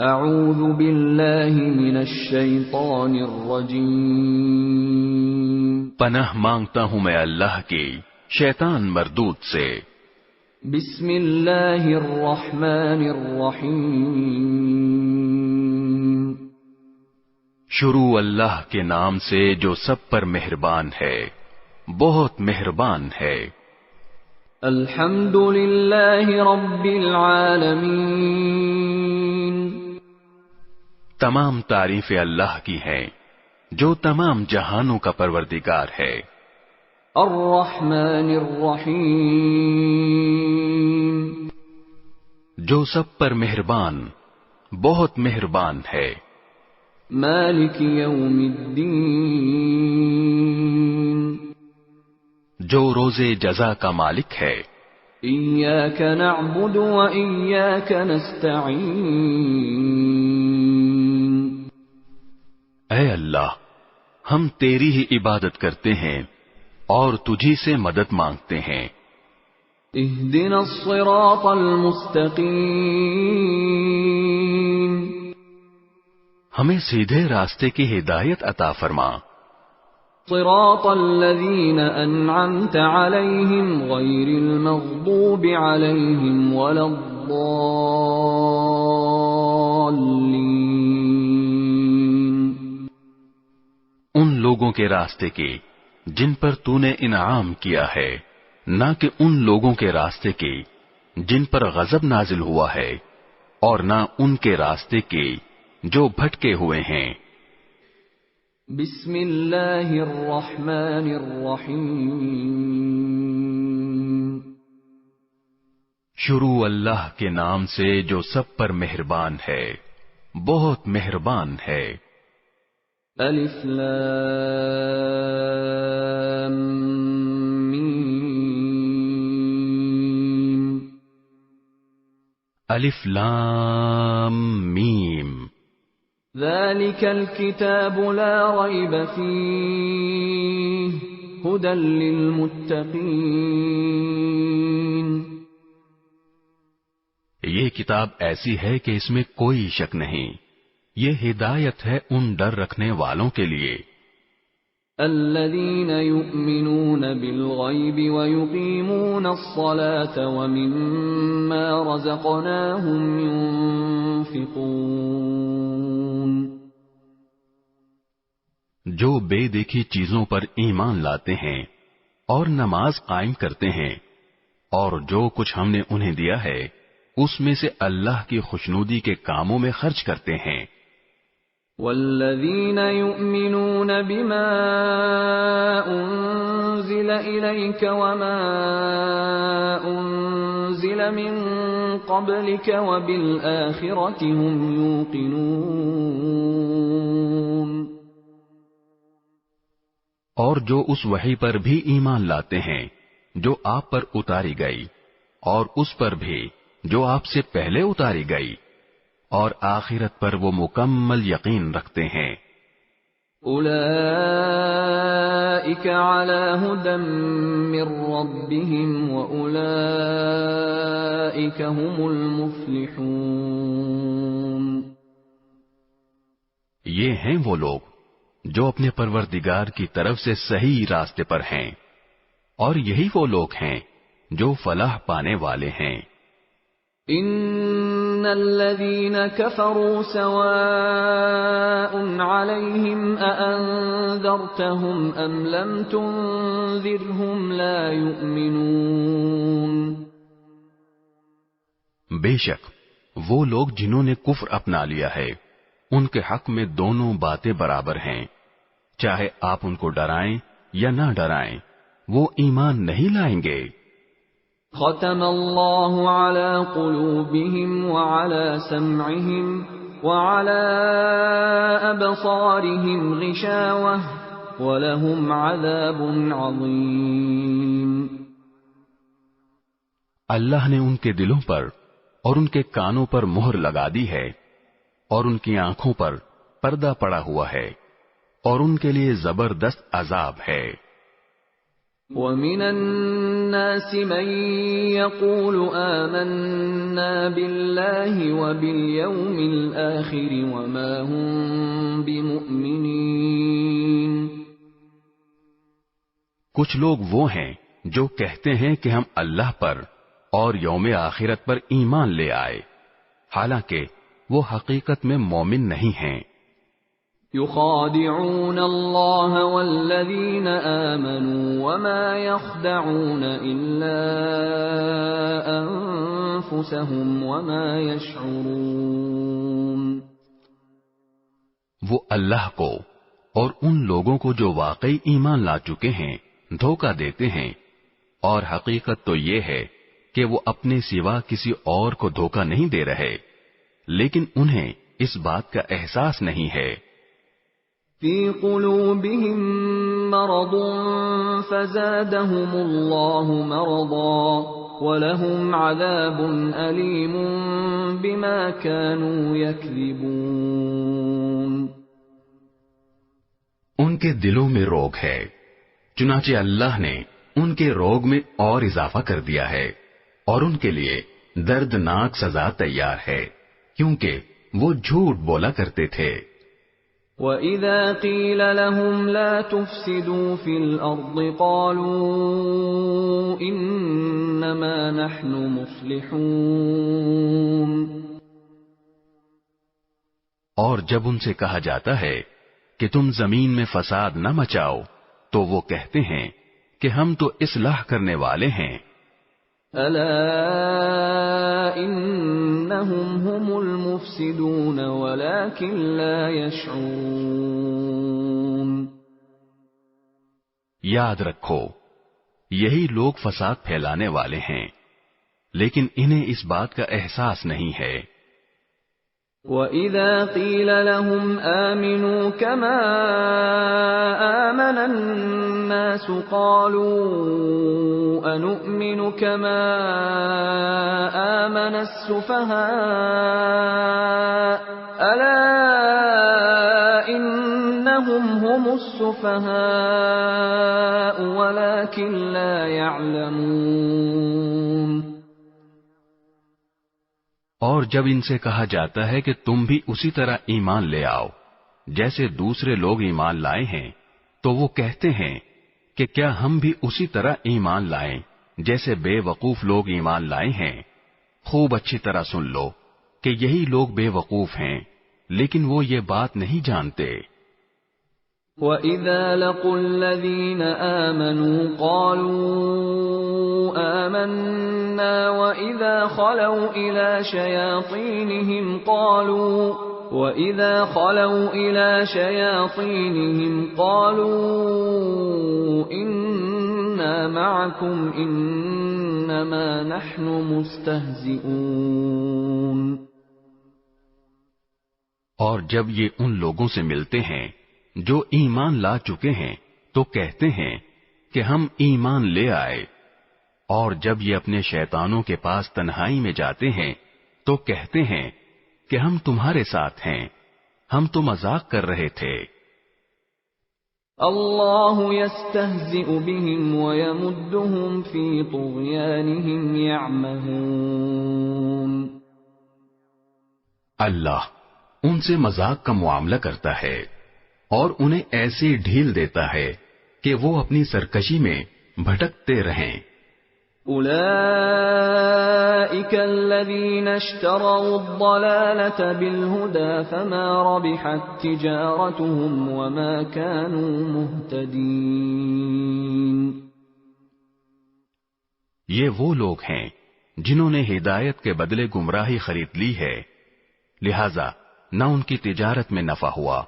اعوذ باللہ من الشیطان الرجیم، پناہ مانگتا ہوں میں اللہ کی شیطان مردود سے۔ بسم اللہ الرحمن الرحیم، شروع اللہ کے نام سے جو سب پر مہربان ہے، بہت مہربان ہے۔ الحمد للہ رب العالمین، تمام تعریفیں اللہ کی ہیں جو تمام جہانوں کا پروردگار ہے۔ الرحمن الرحیم، جو سب پر مہربان، بہت مہربان ہے۔ مالک یوم الدین، جو روز جزا کا مالک ہے۔ ایاک نعبد و ایاک نستعین، اے اللہ، ہم تیری ہی عبادت کرتے ہیں اور تجھی سے مدد مانگتے ہیں۔ اہدنا الصراط المستقیم، ہمیں سیدھے راستے کی ہدایت عطا فرما۔ صراط الذین انعمت علیہم غیر المغضوب علیہم ولا الضالین، ان لوگوں کے راستے کی جن پر تو نے انعام کیا ہے، نہ کہ ان لوگوں کے راستے کی جن پر غضب نازل ہوا ہے، اور نہ ان کے راستے کی جو بھٹکے ہوئے ہیں۔ بسم اللہ الرحمن الرحیم، شروع اللہ کے نام سے جو سب پر مہربان ہے، بہت مہربان ہے۔ الف لام میم، الف لام میم، ذلك الكتاب لا ريب فيه هدى للمتقين، یہ کتاب ایسی ہے کہ اس میں کوئی شک نہیں، یہ ہدایت ہے ان ڈر رکھنے والوں کے لیے۔ الذين يؤمنون بالغيب ويقيمون الصلاة ومما رزقناهم ينفقون، جو بے دیکھی چیزوں پر ایمان لاتے ہیں اور نماز قائم کرتے ہیں، اور جو کچھ ہم نے انہیں دیا ہے اس میں سے اللہ کی خوشنودی کے کاموں میں خرچ کرتے ہیں۔ والذین یؤمنون بما انزل الیک وما انزل من قبلک وبالآخرة هم یوقنون، اور جو اس وحی پر بھی ایمان لاتے ہیں جو آپ پر اتاری گئی، اور اس پر بھی جو آپ سے پہلے اتاری گئی، اور آخرت پر وہ مکمل یقین رکھتے ہیں۔ اولئک علی ھدی من ربہم واولئک ھم المفلحون، یہ ہیں وہ لوگ جو اپنے پروردگار کی طرف سے صحیح راستے پر ہیں، اور یہی وہ لوگ ہیں جو فلاح پانے والے ہیں۔ ان الذين كفروا سواء عليهم أأنذرتهم ام لم تنذرهم لا يؤمنون، بے شک وہ لوگ جنہوں نے کفر اپنا لیا ہے ان کے حق میں دونوں باتیں برابر ہیں، چاہے آپ ان کو ڈرائیں یا نہ ڈرائیں، وہ ایمان نہیں لائیں گے۔ ختم اللہ علی قلوبہم وعلی سمعہم وعلی ابصارہم غشاوہ ولہم عذاب عظیم، اللہ نے ان کے دلوں پر اور ان کے کانوں پر مہر لگا دی ہے، اور ان کی آنکھوں پر پردہ پڑا ہوا ہے، اور ان کے لیے زبردست عذاب ہے۔ وَمِنَ النَّاسِ مَن يَقُولُ آمَنَّا بِاللَّهِ وَبِالْيَوْمِ الْآخِرِ وَمَا هُم بِمُؤْمِنِينَ۔ کچھ لوگ وہ ہیں جو کہتے ہیں کہ ہم اللہ پر اور یوم آخرت پر ایمان لے آئے، حالانکہ وہ حقیقت میں مومن نہیں ہیں۔ يخادعون الله والذين آمنوا وما يخدعون إلا أنفسهم وما يشعرون۔ وہ اللہ کو اور ان لوگوں کو جو واقعی ایمان لا چکے ہیں دھوکہ دیتے ہیں، اور حقیقت تو یہ ہے کہ وہ اپنے سوا کسی اور کو دھوکہ نہیں دے رہے، لیکن انہیں اس بات کا احساس نہیں ہے۔ فی قلوبہم مرض فزادہم اللہ مرضا ولہم عذاب علیم بما كانوا یکذبون۔ ان کے دلوں میں روگ ہے، چنانچہ اللہ نے ان کے روگ میں اور اضافہ کر دیا ہے، اور ان کے لیے دردناک سزا تیار ہے، کیونکہ وہ جھوٹ بولا کرتے تھے۔ وَإِذَا قِيلَ لَهُمْ لَا تُفْسِدُوا فِي الْأَرْضِ قَالُوا إِنَّمَا نَحْنُ مُصْلِحُونَ۔ اور جب ان سے کہا جاتا ہے کہ تم زمین میں فساد نہ مچاؤ تو وہ کہتے ہیں کہ ہم تو اصلاح کرنے والے ہیں۔ أَلَا إِنَّهُمْ هُمُ الْمُفْسِدُونَ وَلَكِنْ لَا يَشْعُرُونَ۔ یاد رکھو، یہی لوگ فساد پھیلانے والے ہیں، لیکن انہیں اس بات کا احساس نہیں ہے۔ وَإِذَا قِيلَ لَهُمْ آمِنُوا كَمَا آمَنَ النَّاسُ قَالُوا أَنُؤْمِنُ كَمَا آمَنَ السُّفَهَاءُ أَلَا إِنَّهُمْ هُمُ السُّفَهَاءُ وَلَكِنْ لَا يَعْلَمُونَ۔ اور جب ان سے کہا جاتا ہے کہ تم بھی اسی طرح ایمان لے آؤ جیسے دوسرے لوگ ایمان لائے ہیں، تو وہ کہتے ہیں کہ کیا ہم بھی اسی طرح ایمان لائیں جیسے بے وقوف لوگ ایمان لائے ہیں۔ خوب اچھی طرح سن لو کہ یہی لوگ بے وقوف ہیں، لیکن وہ یہ بات نہیں جانتے۔ وَإِذَا لَقُوا الَّذِينَ آمَنُوا قَالُوا آمَنَّا وَإِذَا خَلَوْا إِلَى شَيَاطِينِهِمْ قَالُوا إِنَّا مَعَكُمْ إِنَّمَا نَحْنُ مُسْتَهْزِئُونَ۔ اور جب یہ ان لوگوں سے ملتے ہیں جو ایمان لا چکے ہیں تو کہتے ہیں کہ ہم ایمان لے آئے، اور جب یہ اپنے شیطانوں کے پاس تنہائی میں جاتے ہیں تو کہتے ہیں کہ ہم تمہارے ساتھ ہیں، ہم تو مذاق کر رہے تھے۔ اللہ یستہزئ بہم ویمدہم فی طغیانہم یعمہون۔ اللہ ان سے مذاق کا معاملہ کرتا ہے اور انہیں ایسی ڈھیل دیتا ہے کہ وہ اپنی سرکشی میں بھٹکتے رہیں۔ اولئک الذین اشتروا الضلالة بالہدى فما ربحت تجارتهم وما كانوا مہتدین۔ یہ وہ لوگ ہیں جنہوں نے ہدایت کے بدلے گمراہی خرید لی ہے، لہذا نہ ان کی تجارت میں نفع ہوا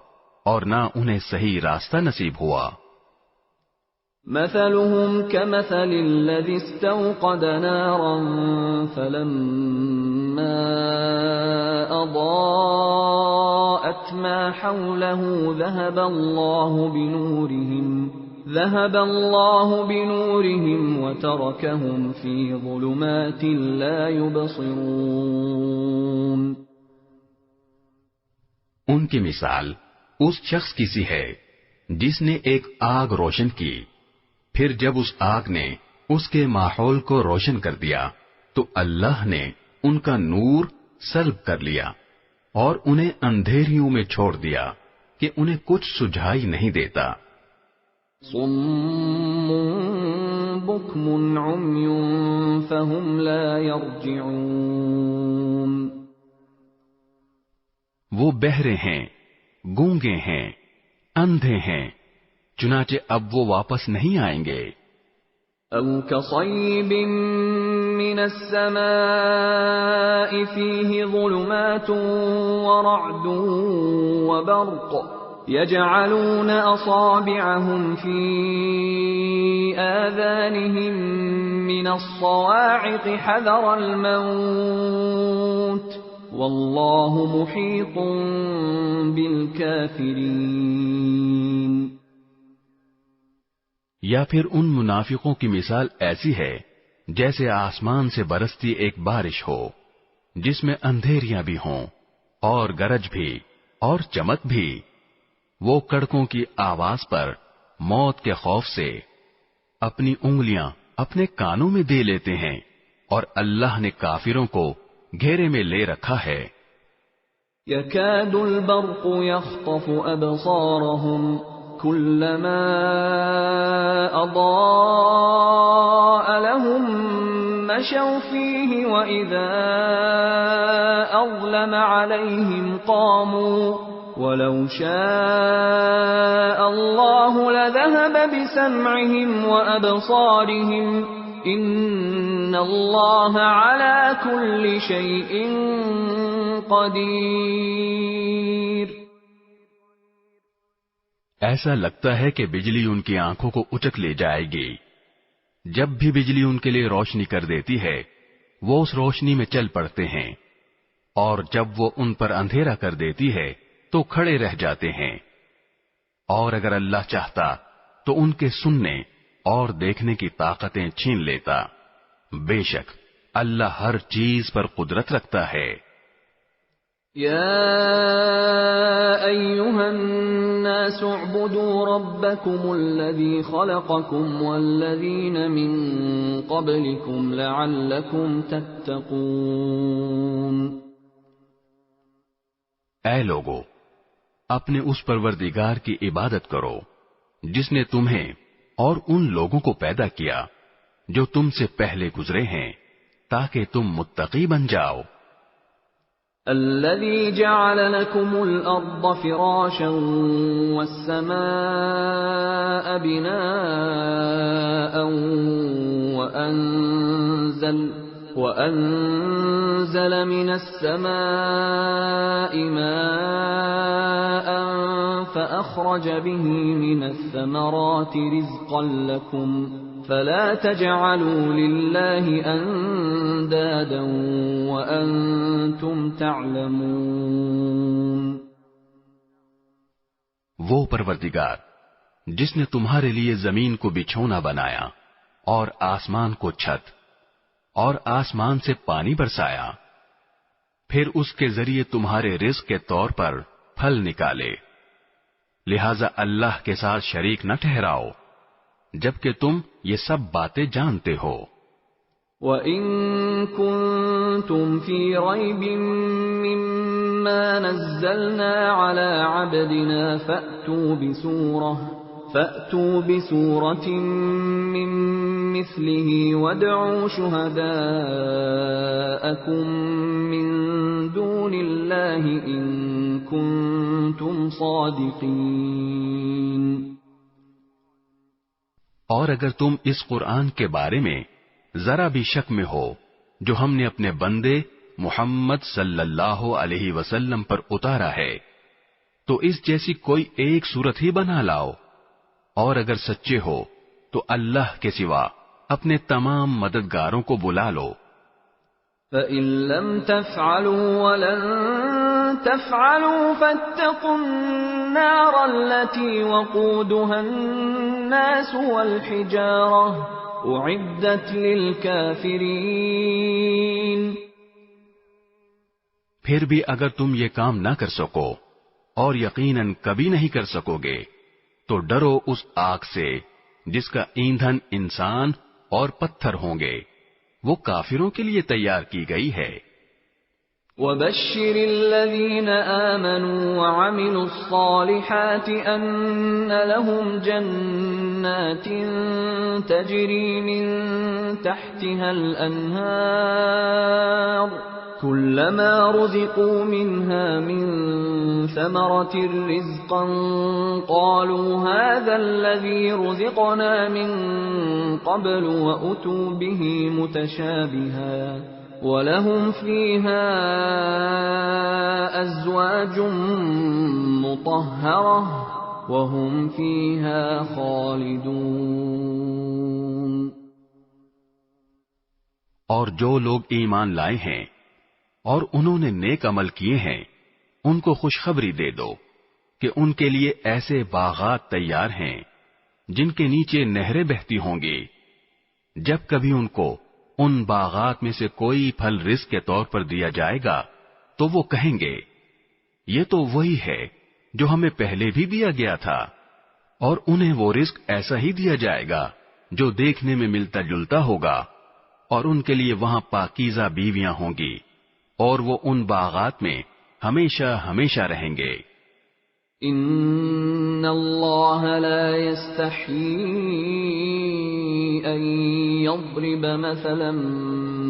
اور نہ انہیں صحیح راستہ نصیب ہوا۔ مثلهم كمثل الذي استوقد نارا فلما أضاءت ما حوله ذهب الله بنورهم وتركهم في ظلمات لا يبصرون۔ ان کی مثال اس شخص کی سی ہے جس نے ایک آگ روشن کی، پھر جب اس آگ نے اس کے ماحول کو روشن کر دیا تو اللہ نے ان کا نور سلب کر لیا اور انہیں اندھیریوں میں چھوڑ دیا کہ انہیں کچھ سجھائی نہیں دیتا. صم بکم عمی فهم لا يرجعون. وہ بہرے ہیں، گونگے ہیں، اندھے ہیں، چنانچہ اب وہ واپس نہیں آئیں گے. او کصیب من السماء فیہ ظلمات ورعد وبرق يجعلون أصابعهم في آذانهم من الصواعق حذر الموت والله محيط بالكافرين. یا پھر ان منافقوں کی مثال ایسی ہے جیسے آسمان سے برستی ایک بارش ہو جس میں اندھیریاں بھی ہوں اور گرج بھی اور چمک بھی. وہ کڑکوں کی آواز پر موت کے خوف سے اپنی انگلیاں اپنے کانوں میں دے لیتے ہیں اور اللہ نے کافروں کو گھیرے میں لے رکھا ہے. يكاد البرق يخطف أبصارهم كلما أضاء لهم مشوا فيه وإذا أظلم عليهم قاموا وَلَوْ شَاءَ اللَّهُ لَذَهَبَ بِسَمْعِهِمْ وَأَبْصَارِهِمْ إِنَّ اللَّهَ عَلَى كُلِّ شَيْءٍ قَدِيرٌ. ایسا لگتا ہے کہ بجلی ان کی آنکھوں کو اچک لے جائے گی. جب بھی بجلی ان کے لیے روشنی کر دیتی ہے وہ اس روشنی میں چل پڑتے ہیں اور جب وہ ان پر اندھیرا کر دیتی ہے تو کھڑے رہ جاتے ہیں. اور اگر اللہ چاہتا تو ان کے سننے اور دیکھنے کی طاقتیں چھین لیتا. بے شک اللہ ہر چیز پر قدرت رکھتا ہے. یا ایھا الناس اعبدوا ربکم الذی خلقکم والذین من قبلکم لعلکم تتقون. اے لوگو، اپنے اس پروردگار کی عبادت کرو جس نے تمہیں اور ان لوگوں کو پیدا کیا جو تم سے پہلے گزرے ہیں تاکہ تم متقی بن جاؤ. الذي جعل لكم الأرض فراشا والسماء بناء وأنزل من السماء ماء فأخرج به من الثمرات رزقا لكم فلا تجعلوا لله اندادا وانتم تعلمون. وہ پروردگار جس نے تمہارے لیے زمین کو بچھونا بنایا اور آسمان کو چھت اور آسمان سے پانی برسایا، پھر اس کے ذریعے تمہارے رزق کے طور پر پھل نکالے، لہذا اللہ کے ساتھ شریک نہ ٹھہراؤ جبکہ تم یہ سب باتیں جانتے ہو. وَإِن كُنتُمْ فِي رَيْبٍ مِّمَّا نَزَّلْنَا عَلَى عَبْدِنَا فَأْتُوا بِسُورَةٍ مِّن مِّثْلِهِ وَادْعُوا شُهَدَاءَكُم مِّن دُونِ اللَّهِ إِن كُنتُمْ صَادِقِينَ. اور اگر تم اس قرآن کے بارے میں ذرا بھی شک میں ہو جو ہم نے اپنے بندے محمد صلی اللہ علیہ وسلم پر اتارا ہے تو اس جیسی کوئی ایک صورت ہی بنا لاؤ، اور اگر سچے ہو تو اللہ کے سوا اپنے تمام مددگاروں کو بلا لو. فَإِن لَّمْ تَفْعَلُوا وَلَن تَفْعَلُوا فَاتَّقُوا النَّارَ الَّتِي وَقُودُهَا النَّاسُ وَالْحِجَارَةُ أُعِدَّتْ لِلْكَافِرِينَ. پھر بھی اگر تم یہ کام نہ کر سکو اور یقیناً کبھی نہیں کر سکو گے تو ڈرو اس آگ سے جس کا ایندھن انسان اور پتھر ہوں گے، وہ کافروں کے لیے تیار کی گئی ہے۔ وَبَشِّرِ الَّذِينَ آمَنُوا وَعَمِلُوا الصَّالِحَاتِ أَنَّ لَهُمْ جَنَّاتٍ تَجْرِي مِن تَحْتِهَا الْأَنْهَارُ كُلَّمَا رُزِقُوا مِنْهَا مِن ثَمَرَةٍ رِزْقًا قَالُوا هَذَا الَّذِي رُزِقْنَا مِن قَبْلُ وَأُتُوا بِهِ مُتَشَابِهًا وَلَهُمْ فِيهَا أَزْوَاجٌ مُطَهَّرَةٌ وَهُمْ فِيهَا خَالِدُونَ۔ اور جو لوگ ایمان لائے ہیں اور انہوں نے نیک عمل کیے ہیں، ان کو خوشخبری دے دو کہ ان کے لیے ایسے باغات تیار ہیں جن کے نیچے نہریں بہتی ہوں گی۔ جب کبھی ان کو ان باغات میں سے کوئی پھل رزق کے طور پر دیا جائے گا تو وہ کہیں گے یہ تو وہی ہے جو ہمیں پہلے بھی دیا گیا تھا، اور انہیں وہ رزق ایسا ہی دیا جائے گا جو دیکھنے میں ملتا جلتا ہوگا، اور ان کے لیے وہاں پاکیزہ بیویاں ہوں گی، اور وہ ان باغات میں ہمیشہ ہمیشہ رہیں گے۔ ان اللہ لا يستحيي ان يضرب مثلا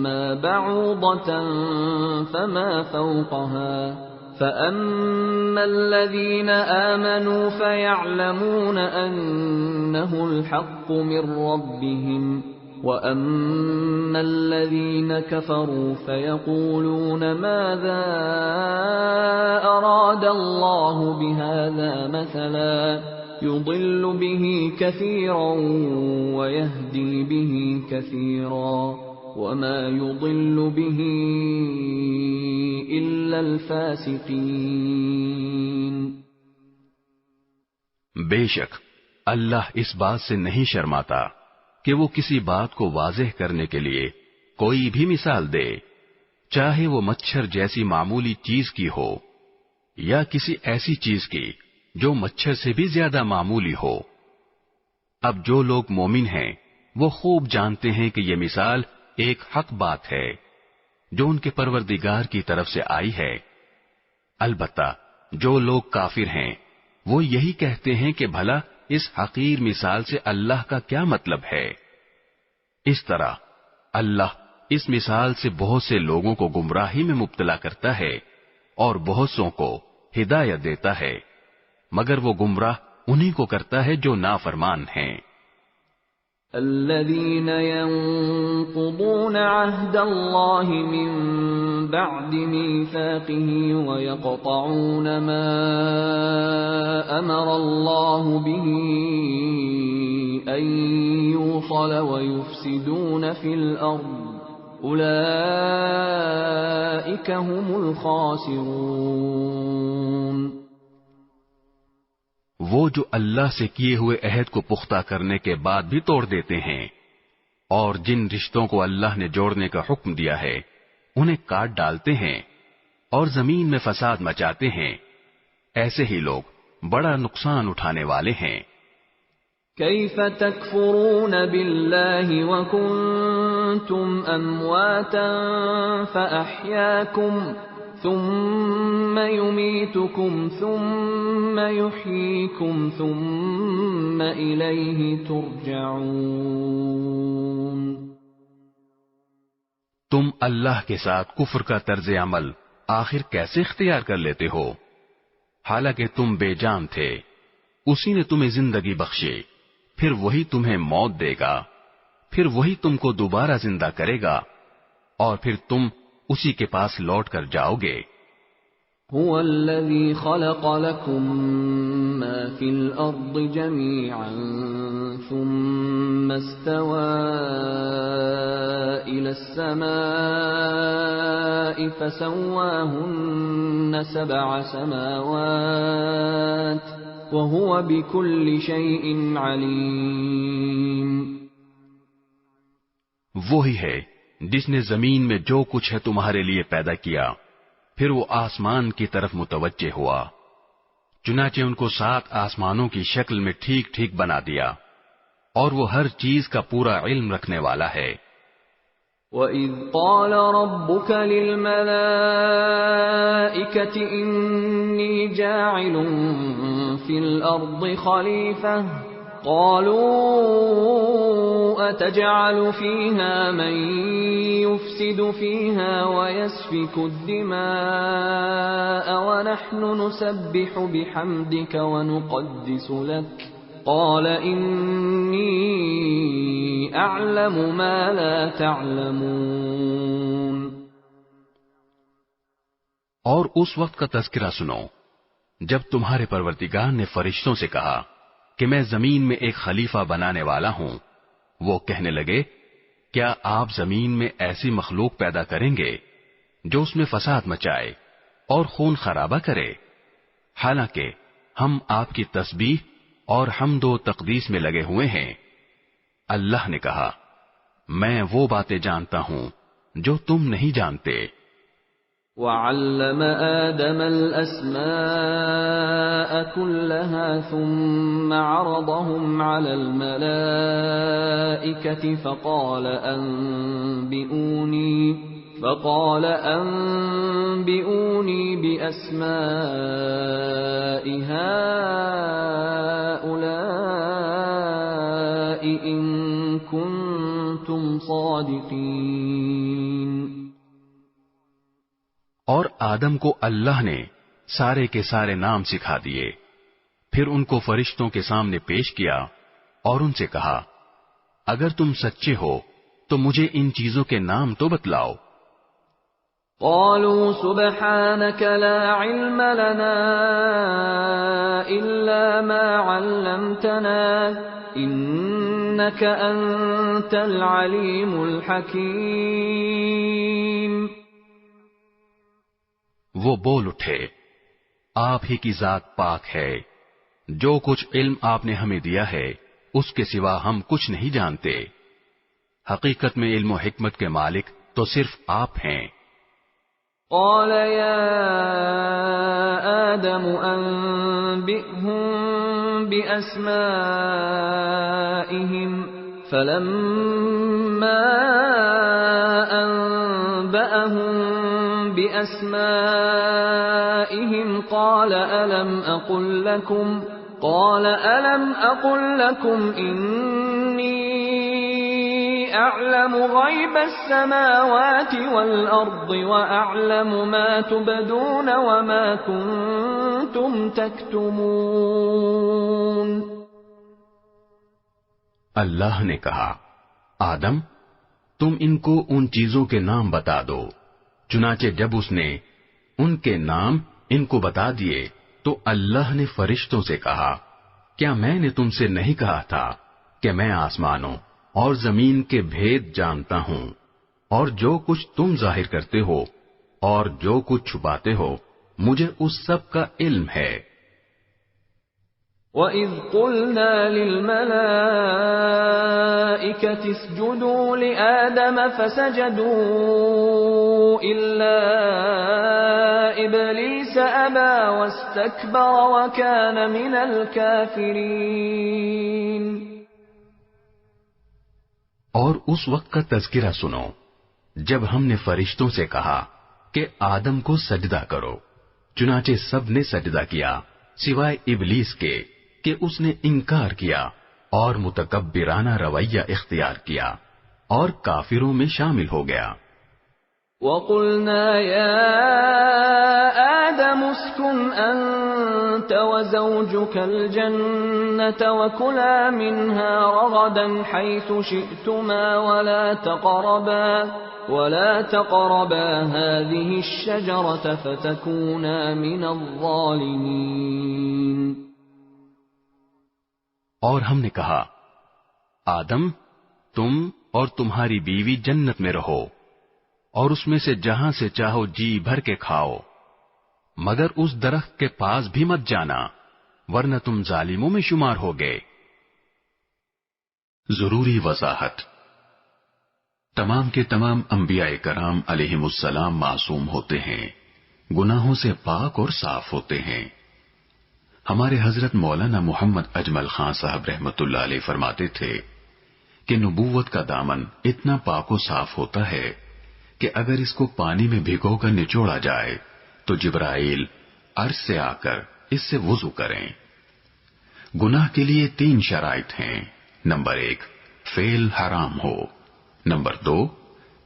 ما بعوضة فما فوقها فأما الذين آمنوا فيعلمون أنه الحق من ربهم وَأَمَّا الَّذِينَ كَفَرُوا فَيَقُولُونَ مَاذَا أَرَادَ اللَّهُ بِهَذَا مَثَلًا يُضِلُّ بِهِ كَثِيرًا وَيَهْدِي بِهِ كَثِيرًا وَمَا يُضِلُّ بِهِ إِلَّا الْفَاسِقِينَ۔ بے شک اللہ اس بات سے نہیں شرماتا کہ وہ کسی بات کو واضح کرنے کے لیے کوئی بھی مثال دے، چاہے وہ مچھر جیسی معمولی چیز کی ہو یا کسی ایسی چیز کی جو مچھر سے بھی زیادہ معمولی ہو۔ اب جو لوگ مومن ہیں وہ خوب جانتے ہیں کہ یہ مثال ایک حق بات ہے جو ان کے پروردگار کی طرف سے آئی ہے۔ البتہ جو لوگ کافر ہیں وہ یہی کہتے ہیں کہ بھلا اس حقیر مثال سے اللہ کا کیا مطلب ہے؟ اس طرح اللہ اس مثال سے بہت سے لوگوں کو گمراہی میں مبتلا کرتا ہے اور بہت سوں کو ہدایت دیتا ہے، مگر وہ گمراہ انہی کو کرتا ہے جو نافرمان ہیں۔ الذين ينقضون عهد الله من بعد ميثاقه ويقطعون ما أمر الله به أن يوصل ويفسدون في الأرض أولئك هم الخاسرون۔ وہ جو اللہ سے کیے ہوئے عہد کو پختہ کرنے کے بعد بھی توڑ دیتے ہیں اور جن رشتوں کو اللہ نے جوڑنے کا حکم دیا ہے انہیں کاٹ ڈالتے ہیں اور زمین میں فساد مچاتے ہیں، ایسے ہی لوگ بڑا نقصان اٹھانے والے ہیں۔ کیف تکفرون باللہ وکنتم امواتا فاحیاکم ثم یمیتکم ثم یحییکم ثم الیہ ترجعون۔ تم اللہ کے ساتھ کفر کا طرز عمل آخر کیسے اختیار کر لیتے ہو؟ حالانکہ تم بے جان تھے، اسی نے تمہیں زندگی بخشی، پھر وہی تمہیں موت دے گا، پھر وہی تم کو دوبارہ زندہ کرے گا، اور پھر تم اسی کے پاس لوٹ کر جاؤ گے۔ هو الذی خلق لکم ما فی الارض جميعا ثم استوى الى السماء فسواهن 7 سماوات وهو بكل شيء علیم۔ وہی ہے جس نے زمین میں جو کچھ ہے تمہارے لیے پیدا کیا، پھر وہ آسمان کی طرف متوجہ ہوا، چنانچہ ان کو 7 آسمانوں کی شکل میں ٹھیک ٹھیک بنا دیا، اور وہ ہر چیز کا پورا علم رکھنے والا ہے۔ وَإِذْ قَالَ رَبُّكَ لِلْمَلَائِكَةِ إِنِّي جَاعِلٌ فِي الْأَرْضِ خَلِيفَةً قَالُوا أَتَجْعَلُ فِيهَا مَن يُفْسِدُ فِيهَا وَيَسْفِكُ الدِّمَاءَ وَنَحْنُ نُسَبِّحُ بِحَمْدِكَ وَنُقَدِّسُ لَكَ قال انی اعلم ما لا تعلمون۔ اور اس وقت کا تذکرہ سنو جب تمہارے پروردگار نے فرشتوں سے کہا کہ میں زمین میں ایک خلیفہ بنانے والا ہوں۔ وہ کہنے لگے کیا آپ زمین میں ایسی مخلوق پیدا کریں گے جو اس میں فساد مچائے اور خون خرابہ کرے؟ حالانکہ ہم آپ کی تسبیح اور حمد و تقدیس میں لگے ہوئے ہیں۔ اللہ نے کہا میں وہ باتیں جانتا ہوں جو تم نہیں جانتے۔ وَعَلَّمَ آدَمَ الْأَسْمَاءَ كُلَّهَا ثُمَّ عَرَضَهُمْ عَلَى الْمَلَائِكَةِ فقال أنبئوني بأسماء هؤلاء إن كنتم صادقين۔ اور آدم کو اللہ نے سارے کے سارے نام سکھا دیے، پھر ان کو فرشتوں کے سامنے پیش کیا اور ان سے کہا اگر تم سچے ہو تو مجھے ان چیزوں کے نام تو بتلاؤ۔ قالوا سبحانك لا علم لنا إلا ما علمتنا إنك أنت العليم الحكيم۔ وہ بول اٹھے آپ ہی کی ذات پاک ہے، جو کچھ علم آپ نے ہمیں دیا ہے اس کے سوا ہم کچھ نہیں جانتے۔ حقیقت میں علم و حکمت کے مالک تو صرف آپ ہیں۔ قال يا آدم أنبئهم بأسمائهم فلما أنبأهم بأسمائهم قال ألم أقل لكم إني أعلم غيب السماوات والأرض وأعلم ما تبدون وما كنتم تكتمون۔ اللہ نے کہا آدم تم ان کو ان چیزوں کے نام بتا دو۔ چنانچہ جب اس نے ان کے نام ان کو بتا دیے تو اللہ نے فرشتوں سے کہا کیا میں نے تم سے نہیں کہا تھا کہ میں آسمانوں اور زمین کے بھید جانتا ہوں، اور جو کچھ تم ظاہر کرتے ہو اور جو کچھ چھپاتے ہو مجھے اس سب کا علم ہے۔ وَإِذْ قُلْنَا لِلْمَلَائِكَةِ اسْجُدُوا لِآدَمَ فَسَجَدُوا إِلَّا إِبْلِيسَ أَبَى وَاسْتَكْبَرَ وَكَانَ مِنَ الْكَافِرِينَ۔ اور اس وقت کا تذکرہ سنو جب ہم نے فرشتوں سے کہا کہ آدم کو سجدہ کرو، چنانچہ سب نے سجدہ کیا سوائے ابلیس کے کہ اس نے انکار کیا اور متکبرانہ رویہ اختیار کیا اور کافروں میں شامل ہو گیا۔ وَقُلْنَا يَا آدَمُ اسْكُنْ أَنْتَ وَزَوْجُكَ الْجَنَّةَ وَكُلَا مِنْهَا رَغَدًا حَيْثُ شِئْتُمَا وَلَا تَقْرَبَا هَذِهِ الشَّجَرَةَ فَتَكُونَا مِنَ الظَّالِمِينَ۔ اور ہم نے کہا آدم تم اور تمہاری بیوی جنت میں رہو اور اس میں سے جہاں سے چاہو جی بھر کے کھاؤ، مگر اس درخت کے پاس بھی مت جانا ورنہ تم ظالموں میں شمار ہوگے۔ ضروری وضاحت، تمام کے تمام انبیاء کرام علیہم السلام معصوم ہوتے ہیں، گناہوں سے پاک اور صاف ہوتے ہیں۔ ہمارے حضرت مولانا محمد اجمل خان صاحب رحمت اللہ علیہ فرماتے تھے کہ نبوت کا دامن اتنا پاک و صاف ہوتا ہے کہ اگر اس کو پانی میں بھگو کر نچوڑا جائے تو جبرائیل عرش سے آ کر اس سے وضو کریں۔ گناہ کے لیے 3 شرائط ہیں۔ نمبر 1، فعل حرام ہو، نمبر 2،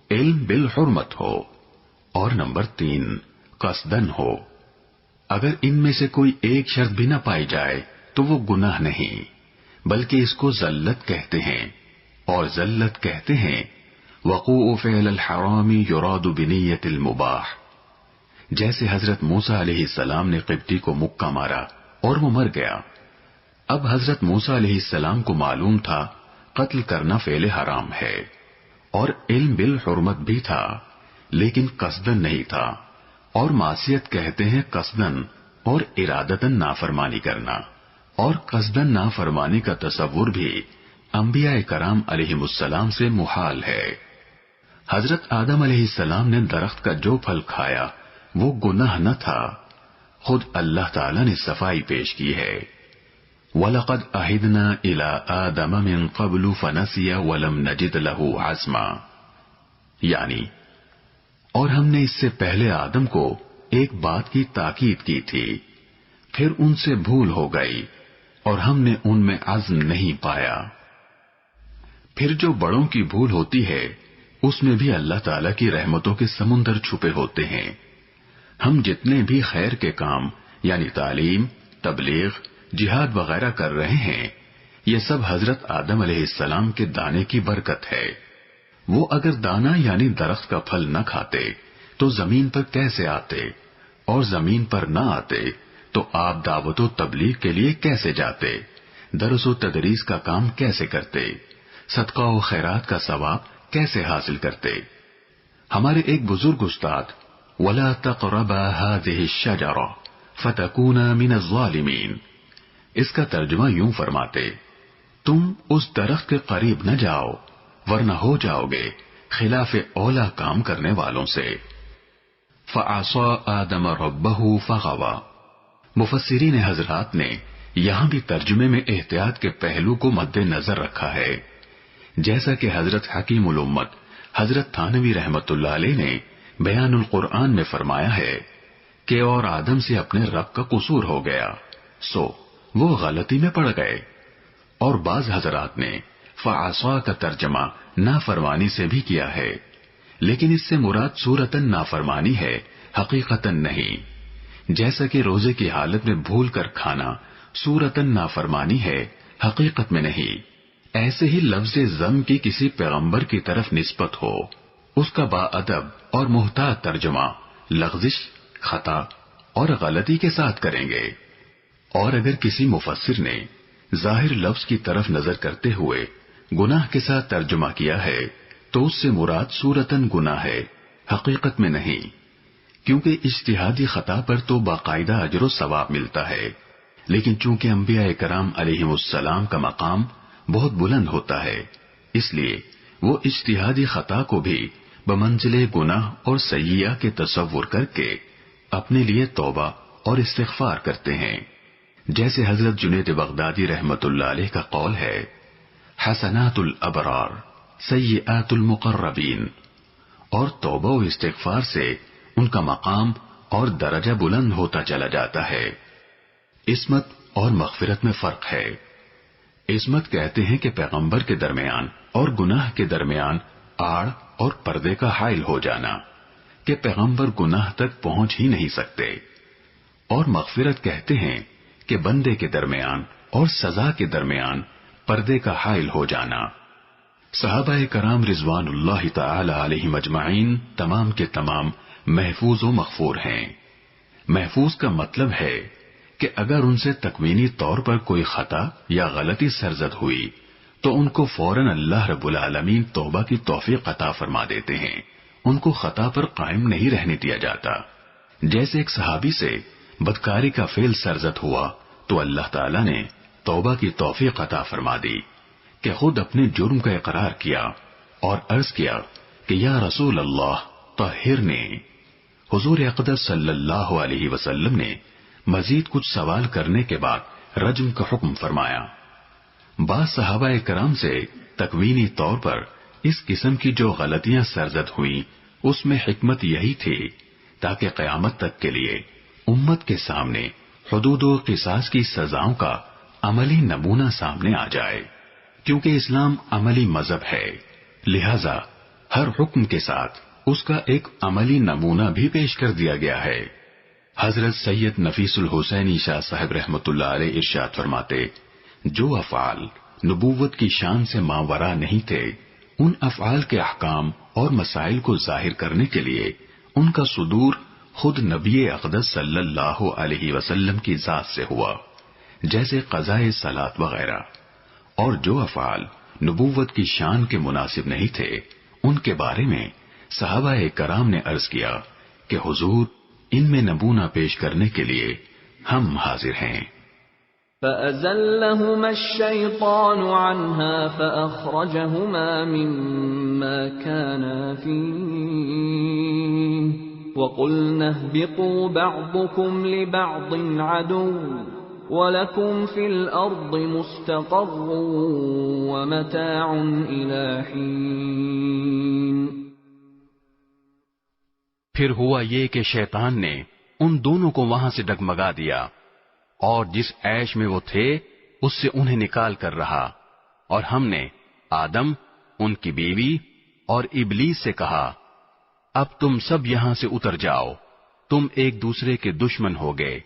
علم بالحرمت ہو، اور نمبر 3، قصدن ہو۔ اگر ان میں سے کوئی ایک شرط بھی نہ پائی جائے تو وہ گناہ نہیں، بلکہ اس کو ذلت کہتے ہیں، اور ذلت کہتے ہیں وقوع فعل الحرام یراد بنیت المباح۔ جیسے حضرت موسیٰ علیہ السلام نے قبطی کو مکہ مارا اور وہ مر گیا۔ اب حضرت موسیٰ علیہ السلام کو معلوم تھا قتل کرنا فعل حرام ہے، اور علم بالحرمت بھی تھا، لیکن قصدن نہیں تھا، اور معصیت کہتے ہیں قصدن اور ارادتن نافرمانی کرنا، اور قصدن نافرمانی کا تصور بھی انبیاء کرام علیہم السلام سے محال ہے۔ حضرت آدم علیہ السلام نے درخت کا جو پھل کھایا وہ گناہ نہ تھا، خود اللہ تعالی نے صفائی پیش کی ہے۔ وَلَقَدْ أَهِدْنَا إِلَىٰ آدَمَ مِن قَبْلُ فَنَسِيَ وَلَمْ نَجِدْ لَهُ عَزْمًا، یعنی اور ہم نے اس سے پہلے آدم کو ایک بات کی تاکید کی تھی، پھر ان سے بھول ہو گئی اور ہم نے ان میں عزم نہیں پایا۔ پھر جو بڑوں کی بھول ہوتی ہے اس میں بھی اللہ تعالی کی رحمتوں کے سمندر چھپے ہوتے ہیں۔ ہم جتنے بھی خیر کے کام یعنی تعلیم، تبلیغ، جہاد وغیرہ کر رہے ہیں، یہ سب حضرت آدم علیہ السلام کے دانے کی برکت ہے۔ وہ اگر دانا یعنی درخت کا پھل نہ کھاتے تو زمین پر کیسے آتے، اور زمین پر نہ آتے تو آپ دعوت و تبلیغ کے لیے کیسے جاتے، درس و تدریس کا کام کیسے کرتے، صدقہ و خیرات کا ثواب کیسے حاصل کرتے۔ ہمارے ایک بزرگ استاد وَلَا تَقْرَبَا هَٰذِهِ الشَّجَرَةَ فَتَكُونَا مِنَ الظَّالِمِينَ، اس کا ترجمہ یوں فرماتے، تم اس درخت کے قریب نہ جاؤ ورنہ ہو جاؤ گے خلاف اولا کام کرنے والوں سے۔ فَعَصَىٰ آدَمَ رَبَّهُ فَغَوَىٰ، مفسرین حضرات نے یہاں بھی ترجمے میں احتیاط کے پہلو کو مد نظر رکھا ہے، جیسا کہ حضرت حکیم الامت حضرت تھانوی رحمت اللہ علیہ نے بیان القرآن میں فرمایا ہے کہ اور آدم سے اپنے رب کا قصور ہو گیا، سو وہ غلطی میں پڑ گئے۔ اور بعض حضرات نے فعصا کا ترجمہ نافرمانی سے بھی کیا ہے، لیکن اس سے مراد صورتاً نافرمانی ہے، حقیقتاً نہیں۔ جیسا کہ روزے کی حالت میں بھول کر کھانا صورتاً نافرمانی ہے، حقیقت میں نہیں، ایسے ہی لفظ ذم کی کسی پیغمبر کی طرف نسبت ہو، اس کا با ادب اور محتاط ترجمہ لغزش، خطا اور غلطی کے ساتھ کریں گے۔ اور اگر کسی مفسر نے ظاہر لفظ کی طرف نظر کرتے ہوئے گناہ کے ساتھ ترجمہ کیا ہے تو اس سے مراد صورتاً گناہ ہے، حقیقت میں نہیں، کیونکہ اجتہادی خطا پر تو باقاعدہ اجر و ثواب ملتا ہے، لیکن چونکہ انبیاء کرام علیہم السلام کا مقام بہت بلند ہوتا ہے، اس لیے وہ اجتہادی خطا کو بھی بمنزلے گناہ اور سیئہ کے تصور کر کے اپنے لیے توبہ اور استغفار کرتے ہیں۔ جیسے حضرت جنید بغدادی رحمت اللہ علیہ کا قول ہے، حسنات الابرار سیئات المقربین، اور توبہ و استغفار سے ان کا مقام اور درجہ بلند ہوتا چلا جاتا ہے۔ عصمت اور مغفرت میں فرق ہے۔ عصمت کہتے ہیں کہ پیغمبر کے درمیان اور گناہ کے درمیان آڑ اور پردے کا حائل ہو جانا، کہ پیغمبر گناہ تک پہنچ ہی نہیں سکتے، اور مغفرت کہتے ہیں کہ بندے کے درمیان اور سزا کے درمیان پردے کا حائل ہو جانا۔ صحابہ کرام رضوان اللہ تعالی علیہم اجمعین تمام کے تمام محفوظ و مغفور ہیں۔ محفوظ کا مطلب ہے کہ اگر ان سے تکوینی طور پر کوئی خطا یا غلطی سرزد ہوئی تو ان کو فوراً اللہ رب العالمین توبہ کی توفیق عطا فرما دیتے ہیں، ان کو خطا پر قائم نہیں رہنے دیا جاتا۔ جیسے ایک صحابی سے بدکاری کا فعل سرزد ہوا تو اللہ تعالیٰ نے توبہ کی توفیق عطا فرما دی کہ خود اپنے جرم کا اقرار کیا اور عرض کیا کہ یا رسول اللہ طہرنی۔ حضور اقدس صلی اللہ علیہ وسلم نے مزید کچھ سوال کرنے کے بعد رجم کا حکم فرمایا۔ بعض صحابہ کرام سے تکوینی طور پر اس قسم کی جو غلطیاں سرزد ہوئیں اس میں حکمت یہی تھی تاکہ قیامت تک کے لیے امت کے سامنے حدود و قصاص کی سزاؤں کا عملی نمونہ سامنے آ جائے، کیونکہ اسلام عملی مذہب ہے، لہذا ہر حکم کے ساتھ اس کا ایک عملی نمونہ بھی پیش کر دیا گیا ہے۔ حضرت سید نفیس الحسینی شاہ صاحب رحمۃ اللہ علیہ ارشاد فرماتے، جو افعال نبوت کی شان سے ماورا نہیں تھے، ان افعال کے احکام اور مسائل کو ظاہر کرنے کے لیے ان کا صدور خود نبی اقدس صلی اللہ علیہ وسلم کی ذات سے ہوا، جیسے قضاء صلاۃ وغیرہ، اور جو افعال نبوت کی شان کے مناسب نہیں تھے ان کے بارے میں صحابہ کرام نے عرض کیا کہ حضور ان میں نمونہ پیش کرنے کے لیے ہم حاضر ہیں۔ فَأَزَلَّهُمَا الشَّيْطَانُ عَنْهَا فَأَخْرَجَهُمَا مِمَّا كَانَا فِيهِ وَقُلْنَا اهْبِطُوا بَعْضُكُمْ لِبَعْضٍ عَدُوٌّ وَلَكُمْ فِي الْأَرْضِ مُسْتَقَرٌّ وَمَتَاعٌ إِلَى حِينٍ۔ پھر ہوا یہ کہ شیطان نے ان دونوں کو وہاں سے ڈگمگا دیا اور جس عیش میں وہ تھے اس سے انہیں نکال کر رہا، اور ہم نے آدم، ان کی بیوی اور ابلیس سے کہا، اب تم سب یہاں سے اتر جاؤ، تم ایک دوسرے کے دشمن ہو گئے،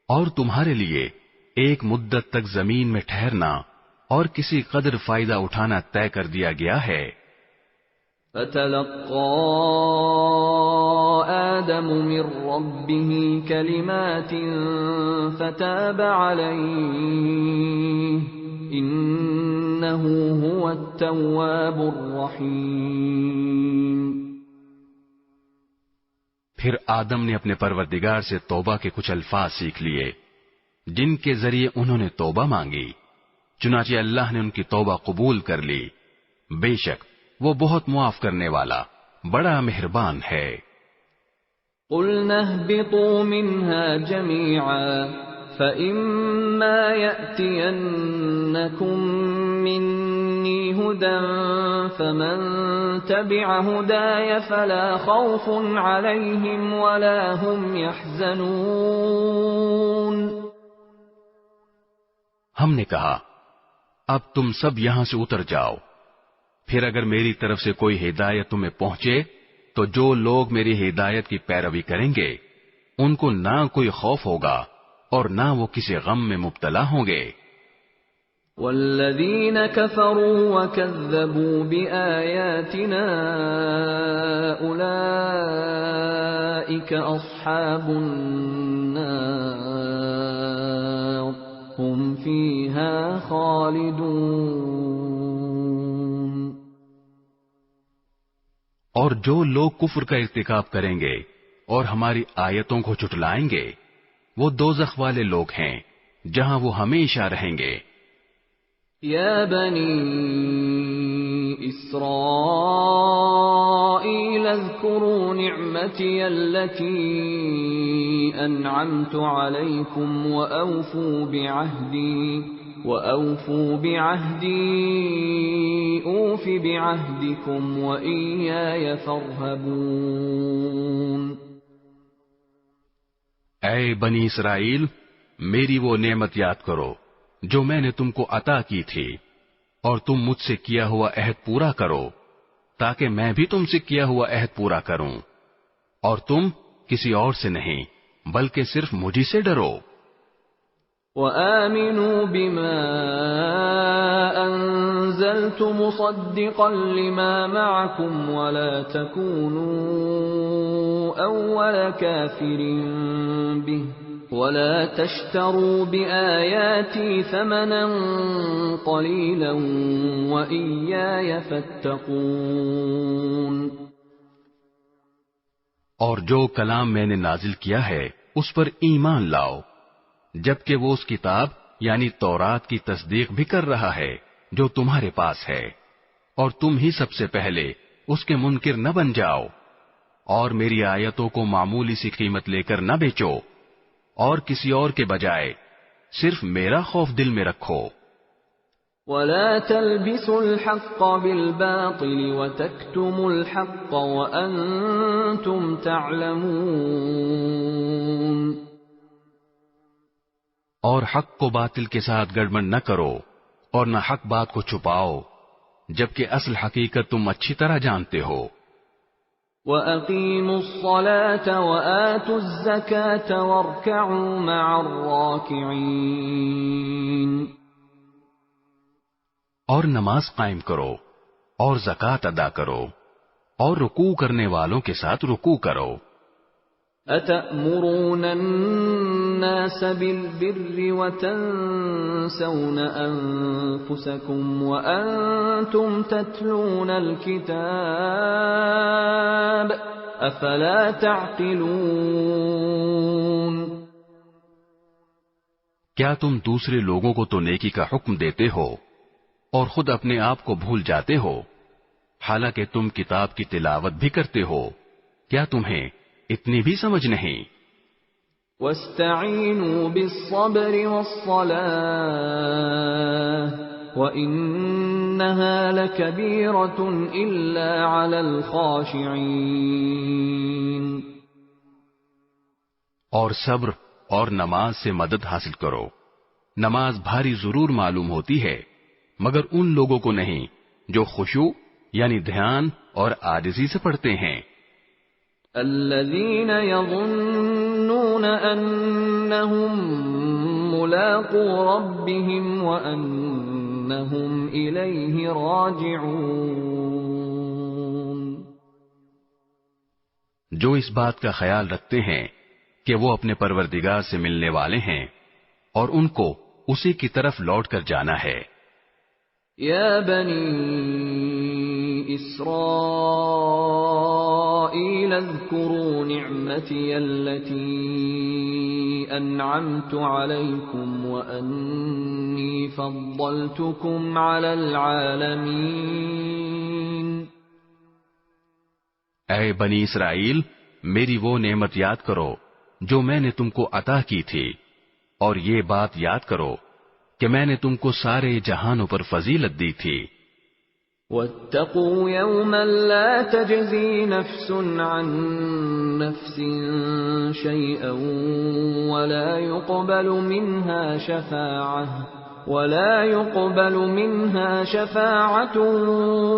اور تمہارے لیے ایک مدت تک زمین میں ٹھہرنا اور کسی قدر فائدہ اٹھانا طے کر دیا گیا ہے۔ فَتَلَقَّى آدَمُ مِن رَّبِّهِ كَلِمَاتٍ فَتَابَ عَلَيْهِ إِنَّهُ هُوَ التَّوَّابُ الرَّحِيمُ۔ پھر آدم نے اپنے پروردگار سے توبہ کے کچھ الفاظ سیکھ لیے جن کے ذریعے انہوں نے توبہ مانگی، چنانچہ اللہ نے ان کی توبہ قبول کر لی، بے شک وہ بہت معاف کرنے والا بڑا مہربان ہے۔ قُلْنَا اهْبِطُوا مِنْهَا جَمِيعًا فَإِمَّا يَأْتِيَنَّكُم مِّنِّي هُدًى فَمَن تَبِعَ هُدَايَ فَلَا خَوْفٌ عَلَيْهِمْ وَلَا هُمْ يَحْزَنُونَ۔ ہم نے کہا، اب تم سب یہاں سے اتر جاؤ، پھر اگر میری طرف سے کوئی ہدایت تمہیں پہنچے تو جو لوگ میری ہدایت کی پیروی کریں گے ان کو نہ کوئی خوف ہوگا اور نہ وہ کسی غم میں مبتلا ہوں گے۔ والذین کفروا وکذبوا بآیاتنا اولئک اصحاب النار هم فیہا خالدون۔ اور جو لوگ کفر کا ارتکاب کریں گے اور ہماری آیتوں کو جھٹلائیں گے وہ دوزخ والے لوگ ہیں جہاں وہ ہمیشہ رہیں گے۔ یا بنی اسرائیل اذکروا نعمتی التي انعمت علیکم وأوفوا بعهدي أوف بعهدكم وإياي فارهبون۔ اے بنی اسرائیل، میری وہ نعمت یاد کرو جو میں نے تم کو عطا کی تھی، اور تم مجھ سے کیا ہوا عہد پورا کرو تاکہ میں بھی تم سے کیا ہوا عہد پورا کروں، اور تم کسی اور سے نہیں بلکہ صرف مجھے سے ڈرو۔ وآمنوا بما أنزلت مصدقا لما معكم ولا تكونوا أول كافر به ولا تشتروا بآياتي ثمنا قليلا وإياي فاتقون۔ اور جو کلام میں نے نازل کیا ہے اس پر ایمان لاؤ، جبکہ وہ اس کتاب یعنی تورات کی تصدیق بھی کر رہا ہے جو تمہارے پاس ہے، اور تم ہی سب سے پہلے اس کے منکر نہ بن جاؤ، اور میری آیتوں کو معمولی سی قیمت لے کر نہ بیچو، اور کسی اور کے بجائے صرف میرا خوف دل میں رکھو۔ وَلَا تَلْبِسُوا الْحَقَّ بِالْبَاطِلِ وَتَكْتُمُوا الْحَقَّ وَأَنْتُمْ تَعْلَمُونَ۔ اور حق کو باطل کے ساتھ گڑبڑ نہ کرو اور نہ حق بات کو چھپاؤ، جبکہ اصل حقیقت تم اچھی طرح جانتے ہو۔ وَأَقِيمُوا الصَّلَاةَ وَآتُوا الزَّكَاةَ وَارْكَعُوا مَعَ الرَّاكِعِينَ۔ اور نماز قائم کرو اور زکوٰۃ ادا کرو اور رکوع کرنے والوں کے ساتھ رکوع کرو۔ أَتَأْمُرُونَ النَّاسَ بِالْبِرِّ وَتَنْسَوْنَ أَنفُسَكُمْ وَأَنْتُمْ تَتْلُونَ الْكِتَابَ أَفَلَا تَعْقِلُونَ۔ کیا تم دوسرے لوگوں کو تو نیکی کا حکم دیتے ہو اور خود اپنے آپ کو بھول جاتے ہو، حالانکہ تم کتاب کی تلاوت بھی کرتے ہو؟ کیا تمہیں اتنی بھی سمجھ نہیں؟ وَاسْتَعِینُوا بِالصَّبْرِ وَالصَّلَاةِ وَإِنَّهَا لَكَبِيرَةٌ إِلَّا عَلَى الْخَاشِعِينَ۔ اور صبر اور نماز سے مدد حاصل کرو۔ نماز بھاری ضرور معلوم ہوتی ہے، مگر ان لوگوں کو نہیں جو خشوع یعنی دھیان اور عاجزی سے پڑھتے ہیں۔ الذين يظنون أنهم ملاقو ربهم وأنهم إليه راجعون۔ جو اس بات کا خیال رکھتے ہیں کہ وہ اپنے پروردگار سے ملنے والے ہیں اور ان کو اسی کی طرف لوٹ کر جانا ہے۔ یا بنی اسرائیل اذکروا نعمتی التي انعمت علیکم وانی فضلتکم علی العالمین۔ اے بنی اسرائیل، میری وہ نعمت یاد کرو جو میں نے تم کو عطا کی تھی، اور یہ بات یاد کرو کہ میں نے تم کو سارے جہانوں پر فضیلت دی تھی۔ وَاتَّقُوا يَوْمًا لَا تَجْزِي نَفْسٌ عَن نَفْسٍ شَيْئًا وَلَا يُقْبَلُ مِنْهَا شَفَاعَةٌ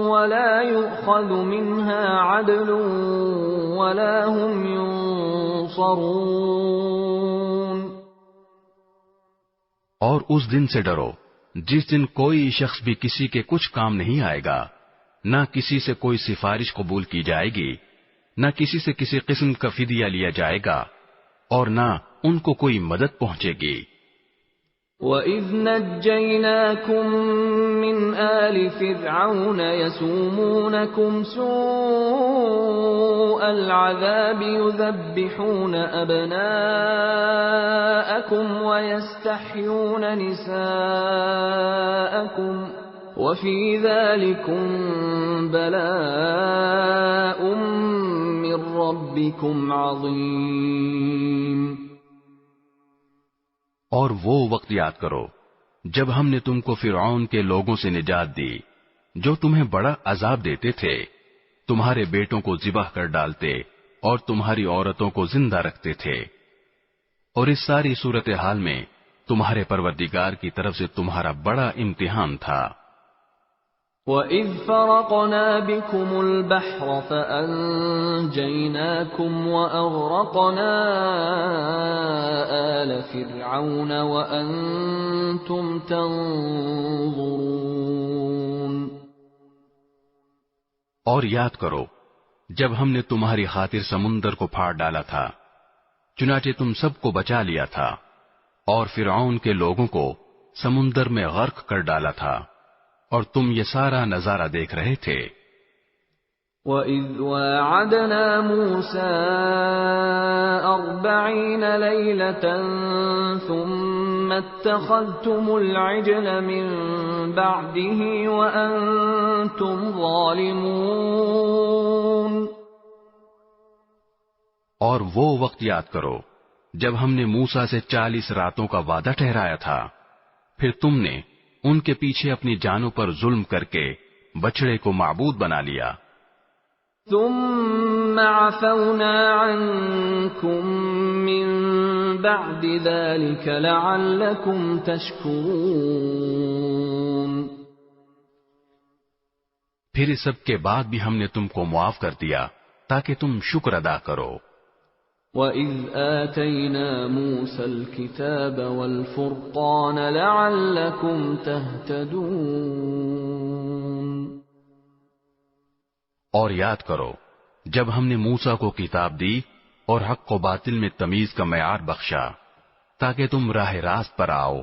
وَلَا يُؤْخَذُ مِنْهَا عَدْلٌ وَلَا هُمْ يُنصَرُونَ۔ اور اس دن سے ڈرو جس دن کوئی شخص بھی کسی کے کچھ کام نہیں آئے گا، نہ کسی سے کوئی سفارش قبول کی جائے گی، نہ کسی سے کسی قسم کا فدیہ لیا جائے گا، اور نہ ان کو کوئی مدد پہنچے گی۔ وَإِذْ نَجَّيْنَاكُمْ مِنْ آلِ فِرْعَوْنَ يَسُومُونَكُمْ سُوءَ الْعَذَابِ يُذَبِّحُونَ أَبْنَاءَكُمْ وَيَسْتَحْيُونَ نِسَاءَكُمْ وَفِي ذَلِكُمْ بَلَاءٌ مِّن رَّبِّكُمْ عَظِيمٌ۔ اور وہ وقت یاد کرو جب ہم نے تم کو فرعون کے لوگوں سے نجات دی جو تمہیں بڑا عذاب دیتے تھے، تمہارے بیٹوں کو ذبح کر ڈالتے اور تمہاری عورتوں کو زندہ رکھتے تھے، اور اس ساری صورتحال میں تمہارے پروردگار کی طرف سے تمہارا بڑا امتحان تھا۔ وَإِذْ فَرَقْنَا بِكُمُ الْبَحْرَ فَأَنْجَيْنَاكُمْ وَأَغْرَقْنَا آلَ فِرْعَوْنَ وَأَنْتُمْ تَنْظُرُونَ۔ اور یاد کرو جب ہم نے تمہاری خاطر سمندر کو پھاڑ ڈالا تھا، چنانچہ تم سب کو بچا لیا تھا، اور فرعون کے لوگوں کو سمندر میں غرق کر ڈالا تھا، اور تم یہ سارا نظارہ دیکھ رہے تھے۔ وَإِذْ وَاعَدْنَا مُوسَىٰ 40 لَيْلَةً ثُمَّ اتَّخَذْتُمُ الْعِجْلَ مِن بَعْدِهِ وَأَنْتُمْ ظَالِمُونَ۔ اور وہ وقت یاد کرو جب ہم نے موسیٰ سے 40 راتوں کا وعدہ ٹھہرایا تھا، پھر تم نے ان کے پیچھے اپنی جانوں پر ظلم کر کے بچڑے کو معبود بنا لیا۔ ثم عفونا عنكم من بعد ذلك لعلكم تشكرون۔ پھر اس سب کے بعد بھی ہم نے تم کو معاف کر دیا تاکہ تم شکر ادا کرو۔ وَإِذْ آتَيْنَا مُوسَى الْكِتَابَ وَالْفُرْقَانَ لَعَلَّكُمْ تَهْتَدُونَ۔ اور یاد کرو جب ہم نے موسیٰ کو کتاب دی اور حق و باطل میں تمیز کا معیار بخشا تاکہ تم راہ راست پر آؤ۔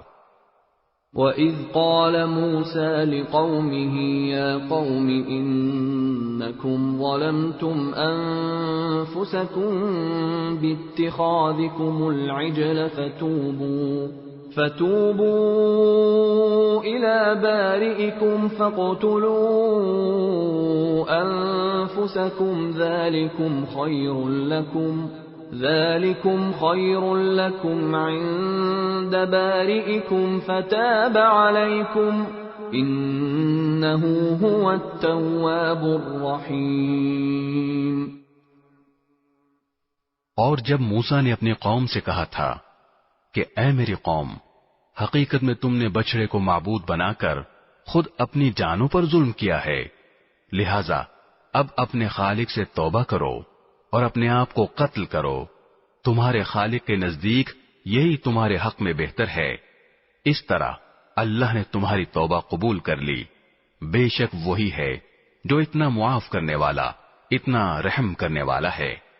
وَإِذْ قَالَ مُوسَى لِقَوْمِهِ يَا قَوْمِ إِنَّكُمْ ظَلَمْتُمْ أَنفُسَكُمْ بِاتِّخَاذِكُمُ الْعِجْلَ فَتُوبُوا إِلَى بَارِئِكُمْ فَاقْتُلُوا أَنفُسَكُمْ ذَلِكُمْ خَيْرٌ لَكُمْ عِندَ بَارِئِكُمْ فَتَابَ عَلَيْكُمْ إِنَّهُ هُوَ التَّوَّابُ الرَّحِيمُ۔ اور جب موسیٰ نے اپنی قوم سے کہا تھا کہ اے میری قوم، حقیقت میں تم نے بچڑے کو معبود بنا کر خود اپنی جانوں پر ظلم کیا ہے، لہذا اب اپنے خالق سے توبہ کرو اور اپنے آپ کو قتل کرو، تمہارے خالق کے نزدیک یہی تمہارے حق میں بہتر ہے۔ اس طرح اللہ نے تمہاری توبہ قبول کر لی، بے شک وہی ہے جو اتنا معاف کرنے والا، اتنا رحم کرنے والا ہے۔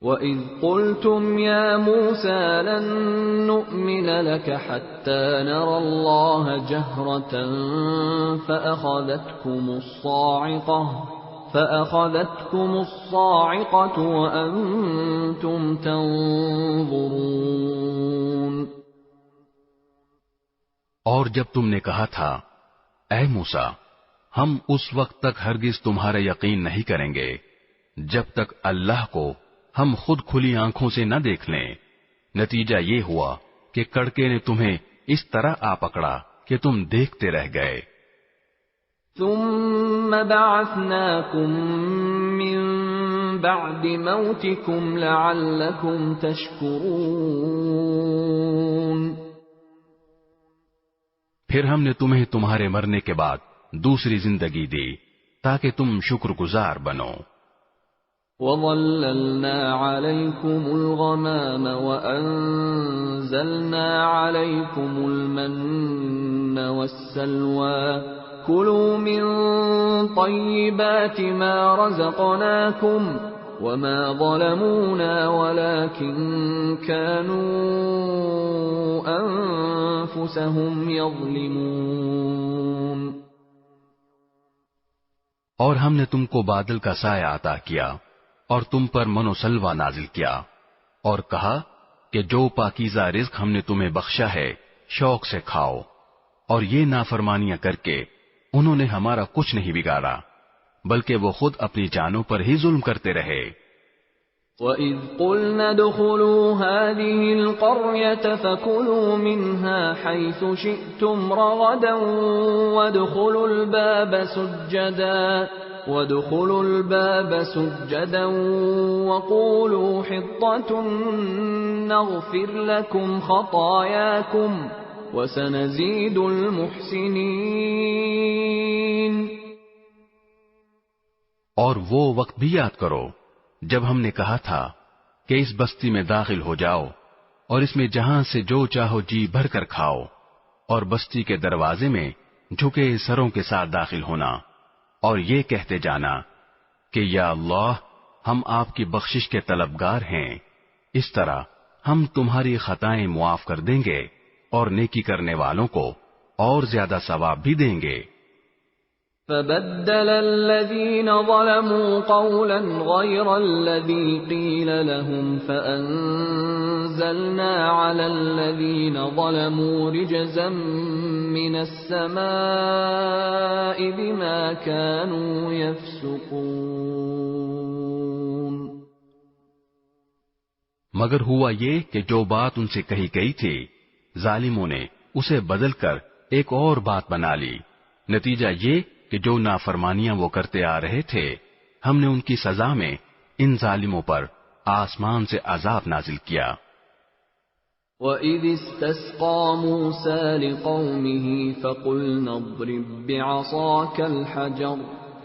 وَإِذْ قُلْتُمْ يَا مُوسَى لَن نُّؤْمِنَ لَكَ حَتَّى نَرَى اللَّهَ جَهْرَةً فَأَخَذَتْكُمُ الصَّاعِقَةُ وَأَنْتُمْ تَنظُرُونَ۔ اور جب تم نے کہا تھا اے موسیٰ، ہم اس وقت تک ہرگز تمہارا یقین نہیں کریں گے جب تک اللہ کو ہم خود کھلی آنکھوں سے نہ دیکھ لیں، نتیجہ یہ ہوا کہ کڑکے نے تمہیں اس طرح آ پکڑا کہ تم دیکھتے رہ گئے۔ ثم بعثناكم من بعد موتكم لعلكم تشكرون۔ پھر ہم نے تمہیں تمہارے مرنے کے بعد دوسری زندگی دی تاکہ تم شکر گزار بنو۔ وَظَلَّلْنَا عَلَيْكُمُ الْغَمَامَ وَأَنزَلْنَا عَلَيْكُمُ الْمَنَّ وَالسَّلْوَىٰ كُلُوا مِن طَيِّبَاتِ مَا رَزَقْنَاكُمْ وَمَا ظَلَمُونَا وَلَٰكِن كَانُوا أَنفُسَهُمْ يَظْلِمُونَ۔ اور ہم نے تم کو بادل کا سایہ عطا کیا اور تم پر من و سلوہ نازل کیا اور کہا کہ جو پاکیزہ رزق ہم نے تمہیں بخشا ہے شوق سے کھاؤ، اور یہ نافرمانیاں کر کے انہوں نے ہمارا کچھ نہیں بگاڑا بلکہ وہ خود اپنی جانوں پر ہی ظلم کرتے رہے۔ وَإِذْ قُلْنَا ادْخُلُوا هَٰذِهِ الْقَرْيَةَ فَكُلُوا مِنْهَا حَيْثُ شِئْتُمْ رَغَدًا وَادْخُلُوا الْبَابَ سُجَّدًا وَقُولُوا حِطَّةٌ نَّغْفِرْ لَكُمْ خَطَايَاكُمْ وَسَنَزِيدُ الْمُحْسِنِينَ۔ اور وہ وقت بھی یاد کرو جب ہم نے کہا تھا کہ اس بستی میں داخل ہو جاؤ اور اس میں جہاں سے جو چاہو جی بھر کر کھاؤ، اور بستی کے دروازے میں جھکے سروں کے ساتھ داخل ہونا اور یہ کہتے جانا کہ یا اللہ ہم آپ کی بخشش کے طلبگار ہیں، اس طرح ہم تمہاری خطائیں معاف کر دیں گے اور نیکی کرنے والوں کو اور زیادہ ثواب بھی دیں گے۔ فَبَدَّلَ الَّذِينَ ظَلَمُوا قَوْلًا غَيْرَ الَّذِي قِيلَ لَهُمْ فَأَنزَلْنَا عَلَى الَّذِينَ ظَلَمُوا رِجْزًا مِّنَ السَّمَاءِ بِمَا كَانُوا يَفْسُقُونَ۔ مگر ہوا یہ کہ جو بات ان سے کہی گئی تھی ظالموں نے اسے بدل کر ایک اور بات بنا لی. نتیجہ یہ کہ جو نافرمانیاں وہ کرتے آ رہے تھے ہم نے ان کی سزا میں ان ظالموں پر آسمان سے عذاب نازل کیا. وَإِذِ اسْتَسْقَىٰ مُوسَىٰ لِقَوْمِهِ فَقُلْنَا اضْرِب بِّعَصَاكَ الْحَجَرَ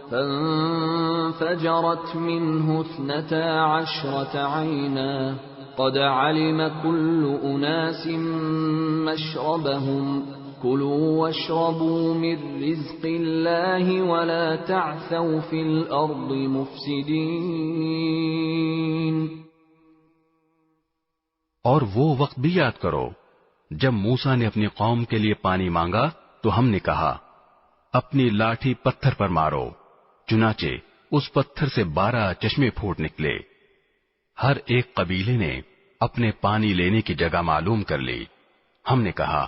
فَانفَجَرَتْ مِنْهُ 12 عَيْنًا قَدْ عَلِمَ كُلُّ أُنَاسٍ مَّشْرَبَهُمْ كُلُوا وَاشْرَبُوا مِن رِّزْقِ اللَّهِ وَلَا تَعْثَوْا فِي الْأَرْضِ مُفْسِدِينَ. اور وہ وقت بھی یاد کرو جب موسیٰ نے اپنی قوم کے لیے پانی مانگا تو ہم نے کہا اپنی لاٹھی پتھر پر مارو. چنانچہ اس پتھر سے 12 چشمے پھوٹ نکلے. ہر ایک قبیلے نے اپنے پانی لینے کی جگہ معلوم کر لی. ہم نے کہا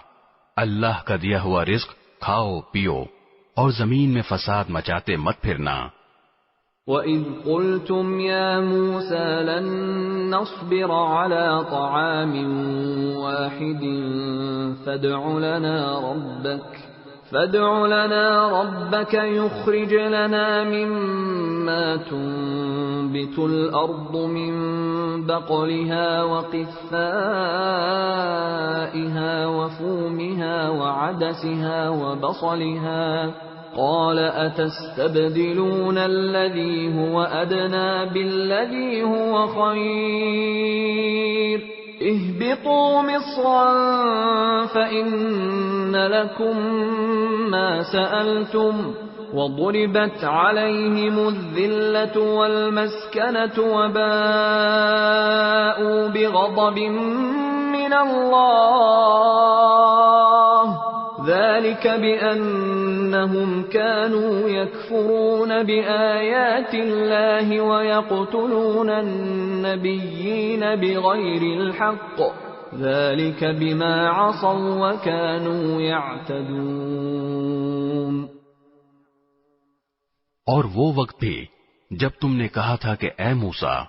اللہ کا دیا ہوا رزق کھاؤ پیو اور زمین میں فساد مچاتے مت پھرنا. وَإِذْ قُلْتُمْ يَا مُوسَىٰ لَن نَّصْبِرَ عَلَىٰ طَعَامٍ وَاحِدٍ فَادْعُ لَنَا رَبَّكَ يُخْرِجْ لَنَا مِمَّا تُنبِتُ الْأَرْضُ مِن بَقْلِهَا وَقِثَّائِهَا وَفُومِهَا وَعَدَسِهَا وَبَصَلِهَا قَالَ أَتَسْتَبْدِلُونَ الَّذِي هُوَ أَدْنَىٰ بِالَّذِي هُوَ خَيْرٌ اهْبِطُوا مِصْرًا فَإِنَّ لَكُم مَّا سَأَلْتُمْ وَضُرِبَتْ عَلَيْهِمُ الذِّلَّةُ وَالْمَسْكَنَةُ وَبَاءُوا بِغَضَبٍ مِّنَ اللَّهِ ذَلِكَ بِأَنَّهُمْ كَانُوا يَكْفُرُونَ بِآيَاتِ اللَّهِ وَيَقْتُلُونَ النَّبِيِّينَ بِغَيْرِ الْحَقِّ ذَلِكَ بِمَا عَصَوا وَكَانُوا يَعْتَدُونَ. اور وہ وقت بھی جب تم نے کہا تھا کہ اے موسیٰ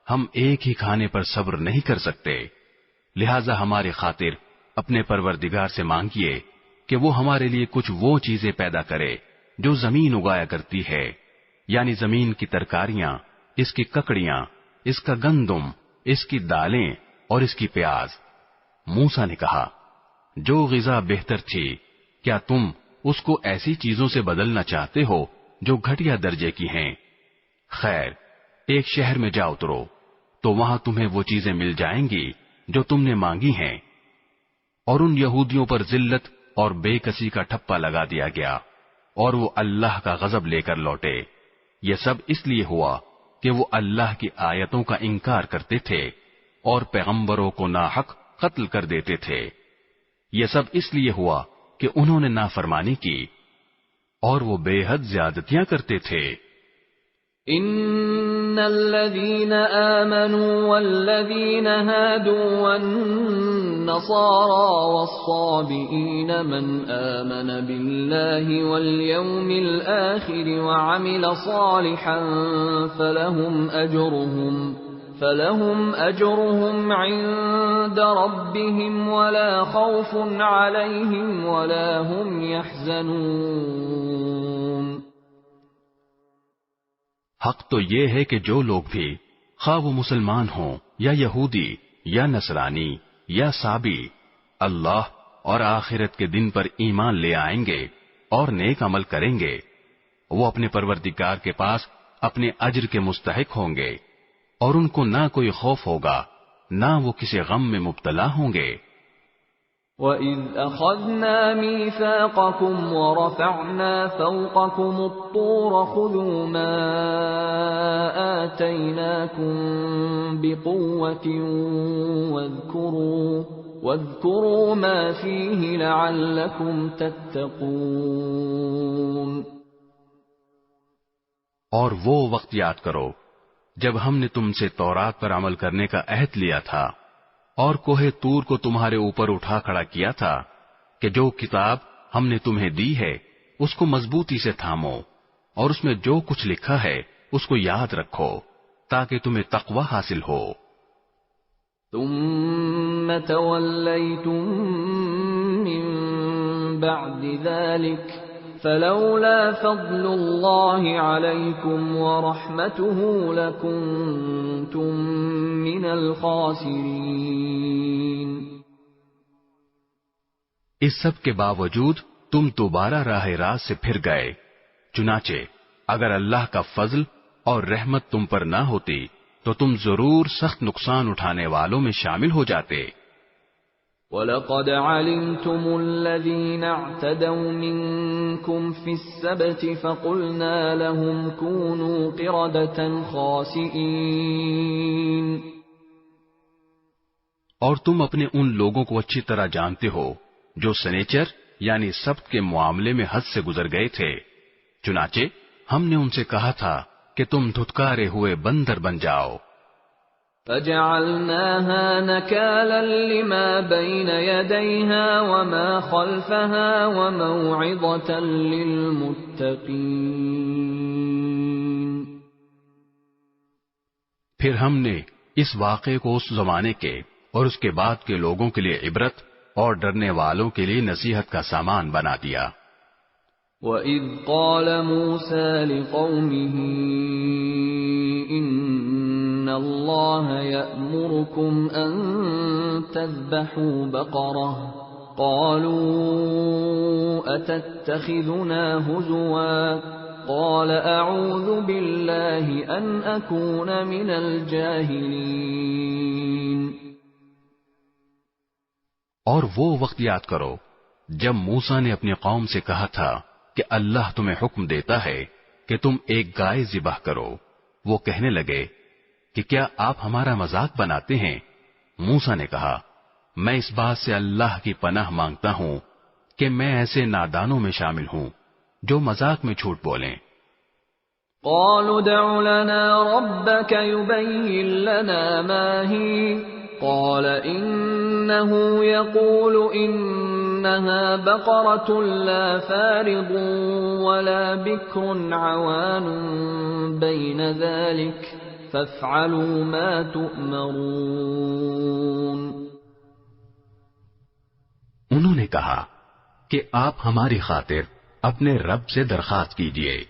ہم ایک ہی کھانے پر صبر نہیں کر سکتے لہذا ہماری خاطر اپنے پروردگار سے مانگیے کہ وہ ہمارے لیے کچھ وہ چیزیں پیدا کرے جو زمین اگایا کرتی ہے یعنی زمین کی ترکاریاں اس کی ککڑیاں اس کا گندم اس کی دالیں اور اس کی پیاز. موسیٰ نے کہا جو غذا بہتر تھی کیا تم اس کو ایسی چیزوں سے بدلنا چاہتے ہو جو گھٹیا درجے کی ہیں؟ خیر ایک شہر میں جا اترو تو وہاں تمہیں وہ چیزیں مل جائیں گی جو تم نے مانگی ہیں. اور ان یہودیوں پر ذلت اور بے کسی کا ٹھپا لگا دیا گیا اور وہ اللہ کا غضب لے کر لوٹے. یہ سب اس لیے ہوا کہ وہ اللہ کی آیتوں کا انکار کرتے تھے اور پیغمبروں کو ناحق قتل کر دیتے تھے. یہ سب اس لیے ہوا کہ انہوں نے نافرمانی کی اور وہ بے حد زیادتیاں کرتے تھے. ان الذين آمنوا والذين هادوا والنصارى والصابئين من آمن بالله واليوم الآخر وعمل صالحا فلهم أجرهم عند ربهم ولا خوف عليهم ولا هم يحزنون. حق تو یہ ہے کہ جو لوگ بھی خواہ وہ مسلمان ہوں یا یہودی یا نصرانی یا صابی اللہ اور آخرت کے دن پر ایمان لے آئیں گے اور نیک عمل کریں گے وہ اپنے پروردگار کے پاس اپنے اجر کے مستحق ہوں گے اور ان کو نہ کوئی خوف ہوگا نہ وہ کسی غم میں مبتلا ہوں گے. وَإِذْ أَخَذْنَا مِيثَاقَكُمْ وَرَفَعْنَا فَوْقَكُمُ الطُّورَ خُذُوا مَا آتَيْنَاكُمْ بِقُوَّةٍ وَاذْكُرُوا مَا فِيهِ لَعَلَّكُمْ تَتَّقُونَ. اور وہ وقت یاد کرو جب ہم نے تم سے تورات پر عمل کرنے کا عہد لیا تھا اور کوہ طور کو تمہارے اوپر اٹھا کھڑا کیا تھا کہ جو کتاب ہم نے تمہیں دی ہے اس کو مضبوطی سے تھامو اور اس میں جو کچھ لکھا ہے اس کو یاد رکھو تاکہ تمہیں تقوی حاصل ہو. ثم توليتم من بعد ذلك فلولا فضل الله عليكم ورحمته لكنتم من الخاسرين۔ اس سب کے باوجود تم دوبارہ راہ راست سے پھر گئے، چنانچہ اگر اللہ کا فضل اور رحمت تم پر نہ ہوتی تو تم ضرور سخت نقصان اٹھانے والوں میں شامل ہو جاتے۔ وَلَقَدْ عَلِمْتُمُ الَّذِينَ اعْتَدَوْا مِنكُمْ فِي السَّبْتِ فَقُلْنَا لَهُمْ كُونُوا قِرَدَةً خَاسِئِينَ۔ اور تم اپنے ان لوگوں کو اچھی طرح جانتے ہو جو سنیچر یعنی سبت کے معاملے میں حد سے گزر گئے تھے، چنانچہ ہم نے ان سے کہا تھا کہ تم دھتکارے ہوئے بندر بن جاؤ۔ فَجَعَلْنَاهَا نَكَالًا لِمَا بَيْنَ يَدَيْهَا وَمَا خَلْفَهَا وَمَوْعِظَةً لِلْمُتَّقِينَ۔ پھر ہم نے اس واقعے کو اس زمانے کے اور اس کے بعد کے لوگوں کے لیے عبرت اور ڈرنے والوں کے لیے نصیحت کا سامان بنا دیا۔ وَإِذْ قَالَ مُوسَى لِقَوْمِهِ إِنَّ اللَّهَ يَأْمُرُكُمْ أَن تَذْبَحُوا بَقَرَةً قَالُوا أَتَتَّخِذُنَا هُزُوًا قَالَ أَعُوذُ بِاللَّهِ أَنْ أَكُونَ مِنَ الْجَاهِلِينَ۔ اور وہ وقت یاد کرو جب موسیٰ نے اپنی قوم سے کہا تھا کہ اللہ تمہیں حکم دیتا ہے کہ تم ایک گائے ذبح کرو۔ وہ کہنے لگے کہ کیا آپ ہمارا مذاق بناتے ہیں؟ موسیٰ نے کہا میں اس بات سے اللہ کی پناہ مانگتا ہوں کہ میں ایسے نادانوں میں شامل ہوں جو مذاق میں جھوٹ بولیں۔ قالوا ادع لنا ربك يبين لنا ما هي قال إنه يقول إنها بقرة لا فارض ولا بكر عوان بين ذلك فافعلوا ما تؤمرون۔ انہوں نے کہا کہ آپ ہماری خاطر اپنے رب سے درخواست کیجئے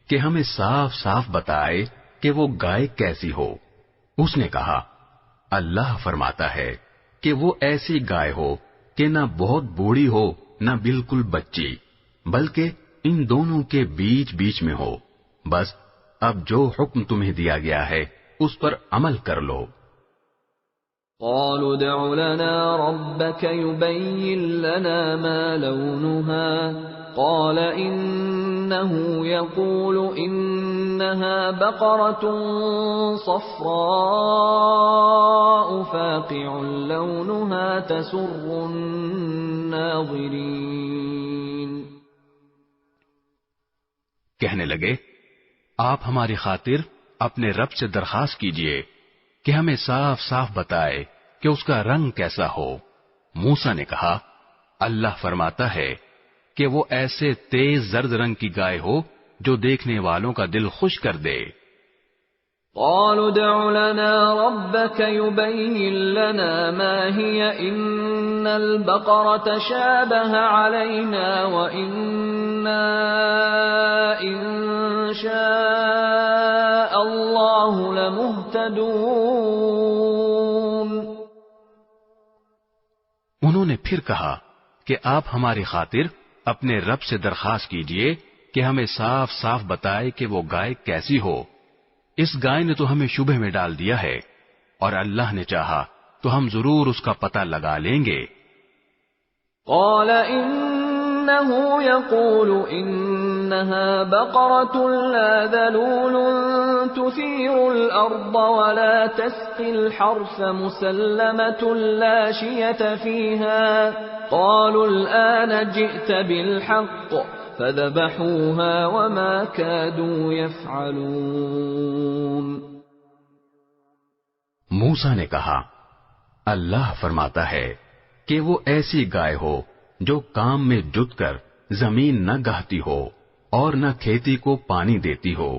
کہ ہمیں صاف صاف بتائے کہ وہ گائے کیسی ہو۔ اس نے کہا اللہ فرماتا ہے کہ وہ ایسی گائے ہو کہ نہ بہت بوڑھی ہو نہ بالکل بچی، بلکہ ان دونوں کے بیچ بیچ میں ہو۔ بس اب جو حکم تمہیں دیا گیا ہے اس پر عمل کر لو۔ قالوا ادع لنا ربك يبين لنا ما لونها قال إنه يقول إنها بقرة صفراء فاقع لونها تسر الناظرين۔ کہنے لگے آپ ہماری خاطر اپنے رب سے درخواست کیجئے کہ ہمیں صاف صاف بتائے کہ اس کا رنگ کیسا ہو۔ موسیٰ نے کہا اللہ فرماتا ہے کہ وہ ایسے تیز زرد رنگ کی گائے ہو جو دیکھنے والوں کا دل خوش کر دے۔ قالوا ادع لنا ربك يبين لنا ما هي إن البقرة شابه علينا وإنا إن شاء الله لمهتدون۔ انہوں نے پھر کہا کہ آپ ہماری خاطر اپنے رب سے درخواست کیجئے کہ ہمیں صاف صاف بتائے کہ وہ گائے کیسی ہو۔ اس گائے نے تو ہمیں شبہ میں ڈال دیا ہے، اور اللہ نے چاہا تو ہم ضرور اس کا پتہ لگا لیں گے۔ قال إنه يقول إنها بقرة لا ذلول تثير الأرض ولا تسقي الحرث مسلمة لا شية فيها قالوا الآن جئت بالحق فذبحوها وما كادوا يفعلون۔ موسیٰ نے کہا اللہ فرماتا ہے کہ وہ ایسی گائے ہو جو کام میں جت کر زمین نہ گہتی ہو اور نہ کھیتی کو پانی دیتی ہو،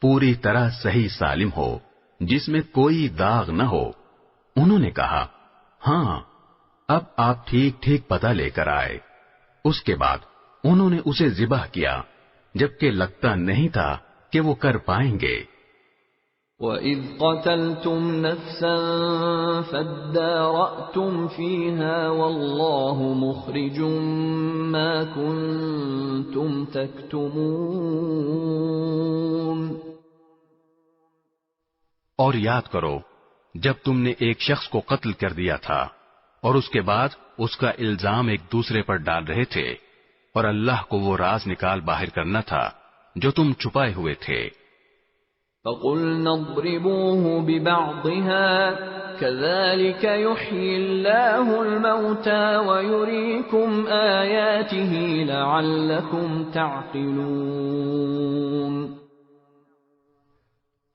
پوری طرح صحیح سالم ہو، جس میں کوئی داغ نہ ہو۔ انہوں نے کہا ہاں اب آپ ٹھیک ٹھیک پتہ لے کر آئے۔ اس کے بعد انہوں نے اسے ذبح کیا جبکہ لگتا نہیں تھا کہ وہ کر پائیں گے۔ وَإِذْ قَتَلْتُمْ نَفْسًا فَادَّارَأْتُمْ فِيهَا وَاللَّهُ مُخْرِجٌ مَا كُنْتُمْ تَكْتُمُونَ۔ اور یاد کرو جب تم نے ایک شخص کو قتل کر دیا تھا اور اس کے بعد اس کا الزام ایک دوسرے پر ڈال رہے تھے، اور اللہ کو وہ راز نکال باہر کرنا تھا جو تم چھپائے ہوئے تھے۔ فَقُلْنَا اضْرِبُوهُ بِبَعْضِهَا كَذَلِكَ يُحْيِي اللَّهُ الْمَوْتَى وَيُرِيكُمْ آيَاتِهِ لَعَلَّكُمْ تَعْقِلُونَ۔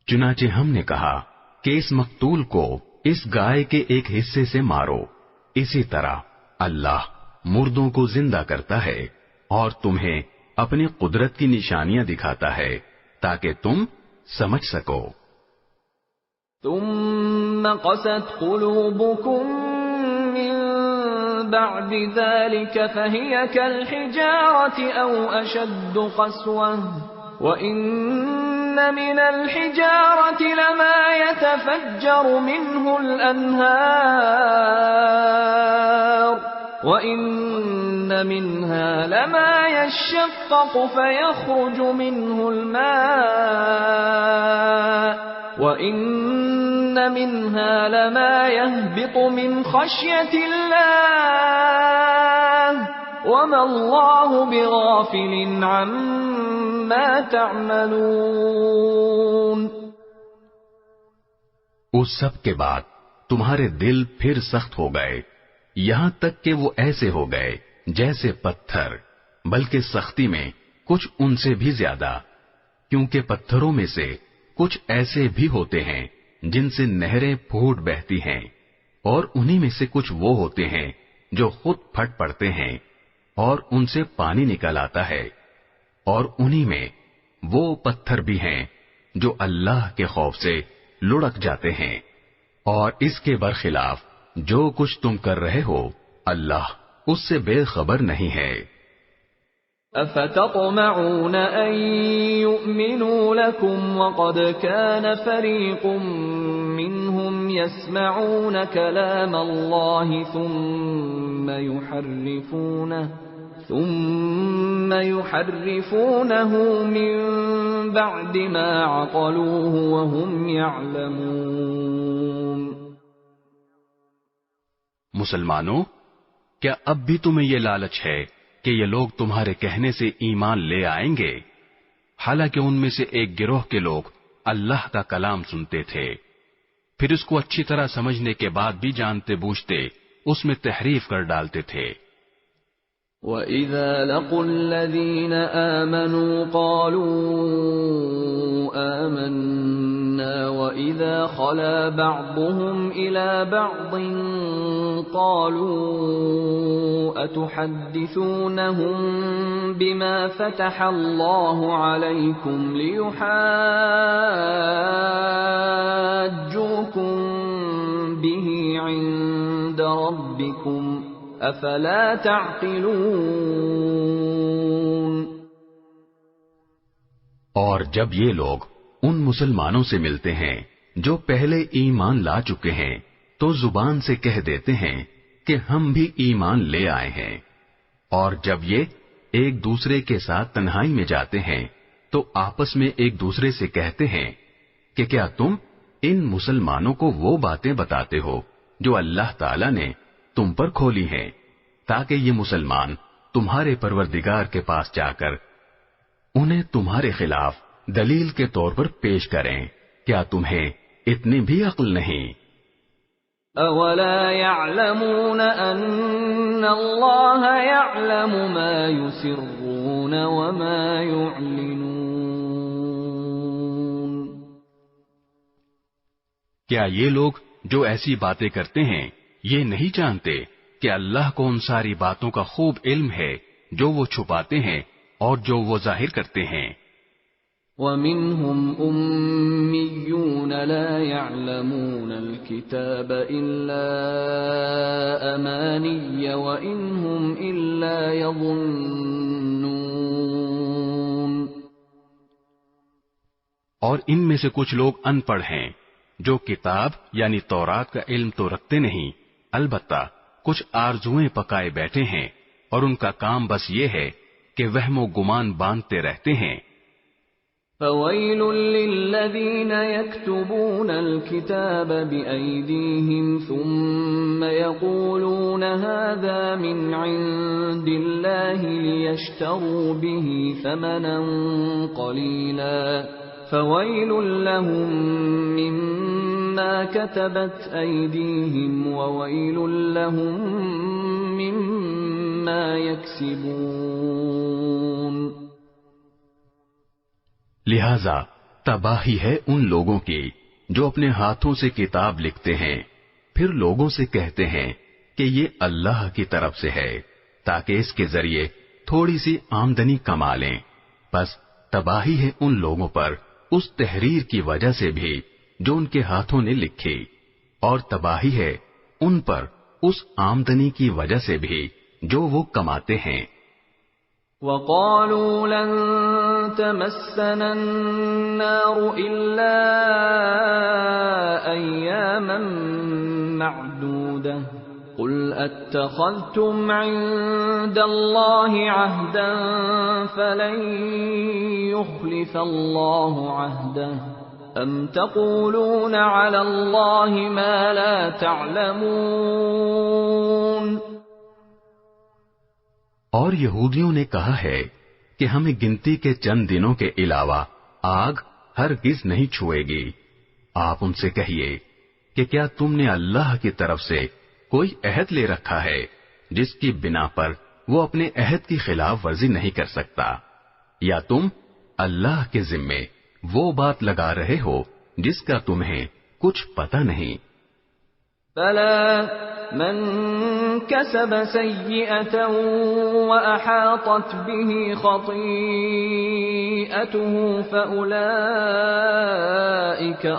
چنانچہ ہم نے کہا کہ اس مقتول کو اس گائے کے ایک حصے سے مارو، اسی طرح اللہ مردوں کو زندہ کرتا ہے اور تمہیں اپنی قدرت کی نشانیاں دکھاتا ہے تاکہ تم سمجھ سکو۔ ثم قست قلوبكم من بعد ذلك فهي كالحجارة أو أشد قسوة وإن من الحجارة لما يتفجر منه الأنهار وَإِنَّ مِنْهَا لَمَا يَشَّقَّقُ فَيَخْرُجُ مِنْهُ الْمَاءُ وَإِنَّ مِنْهَا لَمَا يَهْبِطُ مِنْ خَشْيَةِ اللَّهِ وَمَا اللَّهُ بِغَافِلٍ عَمَّا تَعْمَلُونَ۔ اس سب کے بعد تمہارے دل پھر سخت ہو گئے، یہاں تک کہ وہ ایسے ہو گئے جیسے پتھر، بلکہ سختی میں کچھ ان سے بھی زیادہ، کیونکہ پتھروں میں سے کچھ ایسے بھی ہوتے ہیں جن سے نہریں پھوٹ بہتی ہیں، اور انہی میں سے کچھ وہ ہوتے ہیں جو خود پھٹ پڑتے ہیں اور ان سے پانی نکل آتا ہے، اور انہی میں وہ پتھر بھی ہیں جو اللہ کے خوف سے لڑک جاتے ہیں، اور اس کے برخلاف جو کچھ تم کر رہے ہو اللہ اس سے بے خبر نہیں ہے۔ افتطمعون ان يؤمنوا لكم وقد كان فريق منهم يسمعون كلام الله ثم يحرفونه من بعد ما عقلوه وهم يعلمون۔ مسلمانوں، کیا اب بھی تمہیں یہ لالچ ہے کہ یہ لوگ تمہارے کہنے سے ایمان لے آئیں گے، حالانکہ ان میں سے ایک گروہ کے لوگ اللہ کا کلام سنتے تھے، پھر اس کو اچھی طرح سمجھنے کے بعد بھی جانتے بوجھتے اس میں تحریف کر ڈالتے تھے۔ وَإِذَا لَقُوا الَّذِينَ آمَنُوا قَالُوا آمَنَّا وَإِذَا خَلَا بَعْضُهُمْ إِلَى بَعْضٍ قَالُوا أَتُحَدِّثُونَهُم بِمَا فَتَحَ اللَّهُ عَلَيْكُمْ لِيُحَاجُّوكُم بِهِ عِندَ رَبِّكُمْ افلا تعقلون۔ اور جب یہ لوگ ان مسلمانوں سے ملتے ہیں جو پہلے ایمان لا چکے ہیں تو زبان سے کہہ دیتے ہیں کہ ہم بھی ایمان لے آئے ہیں، اور جب یہ ایک دوسرے کے ساتھ تنہائی میں جاتے ہیں تو آپس میں ایک دوسرے سے کہتے ہیں کہ کیا تم ان مسلمانوں کو وہ باتیں بتاتے ہو جو اللہ تعالی نے تم پر کھولی ہیں، تاکہ یہ مسلمان تمہارے پروردگار کے پاس جا کر انہیں تمہارے خلاف دلیل کے طور پر پیش کریں۔ کیا تمہیں اتنی بھی عقل نہیں؟ اولا يعلمون ان اللہ يعلم ما يسرون وما يعلنون۔ کیا یہ لوگ جو ایسی باتیں کرتے ہیں یہ نہیں جانتے کہ اللہ کو ان ساری باتوں کا خوب علم ہے جو وہ چھپاتے ہیں اور جو وہ ظاہر کرتے ہیں؟ وَمِنْهُمْ أُمِّيُّونَ لَا يَعْلَمُونَ الْكِتَابَ إِلَّا أَمَانِيَّ وَإِنْ هُمْ إِلَّا يَظُنُّونَ. اور ان میں سے کچھ لوگ ان پڑھ ہیں جو کتاب یعنی تورات کا علم تو رکھتے نہیں، البتہ کچھ آرزویں پکائے بیٹھے ہیں اور ان کا کام بس یہ ہے کہ وہم و گمان باندھتے رہتے ہیں. فَوَيْلٌ لِّلَّذِينَ يَكْتُبُونَ الْكِتَابَ بِأَيْدِيهِمْ ثُمَّ يَقُولُونَ هَٰذَا مِنْ عِندِ اللَّهِ لِيَشْتَرُوا بِهِ ثَمَنًا قَلِيلًا فَوَيْلٌ لَّهُم مِّمَّا كَتَبَتْ أَيْدِيهِمْ وَوَيْلٌ لَّهُم مِّمَّا يَكْسِبُونَ. لہذا تباہی ہے ان لوگوں کی جو اپنے ہاتھوں سے کتاب لکھتے ہیں پھر لوگوں سے کہتے ہیں کہ یہ اللہ کی طرف سے ہے تاکہ اس کے ذریعے تھوڑی سی آمدنی کما لیں. بس تباہی ہے ان لوگوں پر اس تحریر کی وجہ سے بھی جو ان کے ہاتھوں نے لکھی، اور تباہی ہے ان پر اس آمدنی کی وجہ سے بھی جو وہ کماتے ہیں. وَقَالُوا لَن تَمَسَّنَا النَّارُ إِلَّا أَيَّامًا مَّعْدُودَةً قُلْ أَتَّخَذْتُمْ عِندَ اللَّهِ عَهْدًا فَلَن يُخْلِفَ اللَّهُ عَهْدَهُ أَمْ تَقُولُونَ عَلَى اللَّهِ مَا لَا تَعْلَمُونَ. اور یہودیوں نے کہا ہے کہ ہمیں گنتی کے چند دنوں کے علاوہ آگ ہرگز نہیں چھوئے گی. آپ ان سے کہیے کہ کیا تم نے اللہ کی طرف سے کوئی عہد لے رکھا ہے جس کی بنا پر وہ اپنے عہد کی خلاف ورزی نہیں کر سکتا، یا تم اللہ کے ذمے وہ بات لگا رہے ہو جس کا تمہیں کچھ پتہ نہیں. بَلَىٰ مَن كَسَبَ سَيِّئَةً وَأَحَاطَتْ بِهِ خَطِيئَتُهُ فَأُولَٰئِكَ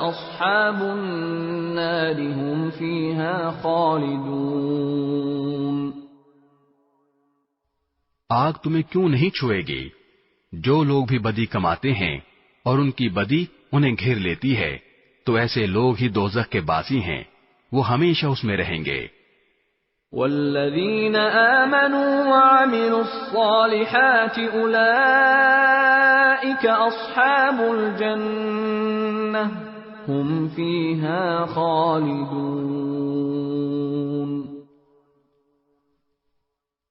أَصْحَابُ النَّارِ هُمْ فِيهَا خَالِدُونَ. آگ تمہیں کیوں نہیں چھوئے گی؟ جو لوگ بھی بدی کماتے ہیں اور ان کی بدی انہیں گھیر لیتی ہے تو ایسے لوگ ہی دوزخ کے باسی ہیں، وہ ہمیشہ اس میں رہیں گے. والذین آمنوا وعملوا الصالحات اولئک اصحاب الجنہ هم فیہا خالدون.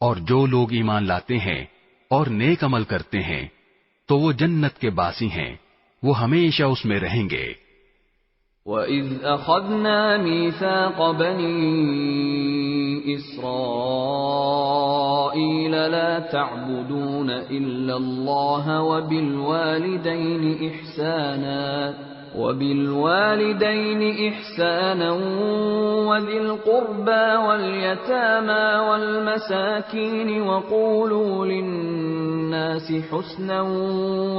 اور جو لوگ ایمان لاتے ہیں اور نیک عمل کرتے ہیں تو وہ جنت کے باسی ہیں، وہ ہمیشہ اس میں رہیں گے. وَإِذْ أَخَذْنَا مِيثَاقَ بَنِي إِسْرَائِيلَ لَا تَعْبُدُونَ إِلَّا اللَّهَ وَبِالْوَالِدَيْنِ إِحْسَانًا وَذِي الْقُرْبَى وَالْيَتَامَى وَالْمَسَاكِينِ وَقُولُوا لِلنَّاسِ حُسْنًا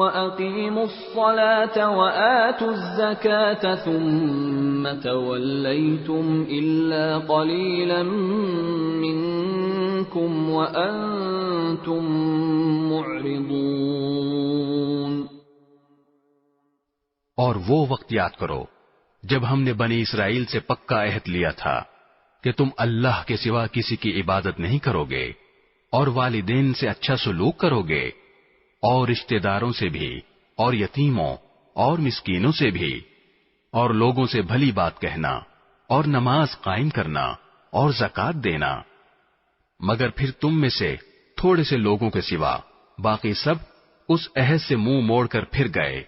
وَأَقِيمُوا الصَّلَاةَ وَآتُوا الزَّكَاةَ ثُمَّ تَوَلَّيْتُمْ إِلَّا قَلِيلًا مِّنكُمْ وَأَنتُم مُّعْرِضُونَ. اور وہ وقت یاد کرو جب ہم نے بنی اسرائیل سے پکا عہد لیا تھا کہ تم اللہ کے سوا کسی کی عبادت نہیں کرو گے اور والدین سے اچھا سلوک کرو گے اور رشتہ داروں سے بھی اور یتیموں اور مسکینوں سے بھی اور لوگوں سے بھلی بات کہنا اور نماز قائم کرنا اور زکوٰۃ دینا، مگر پھر تم میں سے تھوڑے سے لوگوں کے سوا باقی سب اس عہد سے منہ موڑ کر پھر گئے.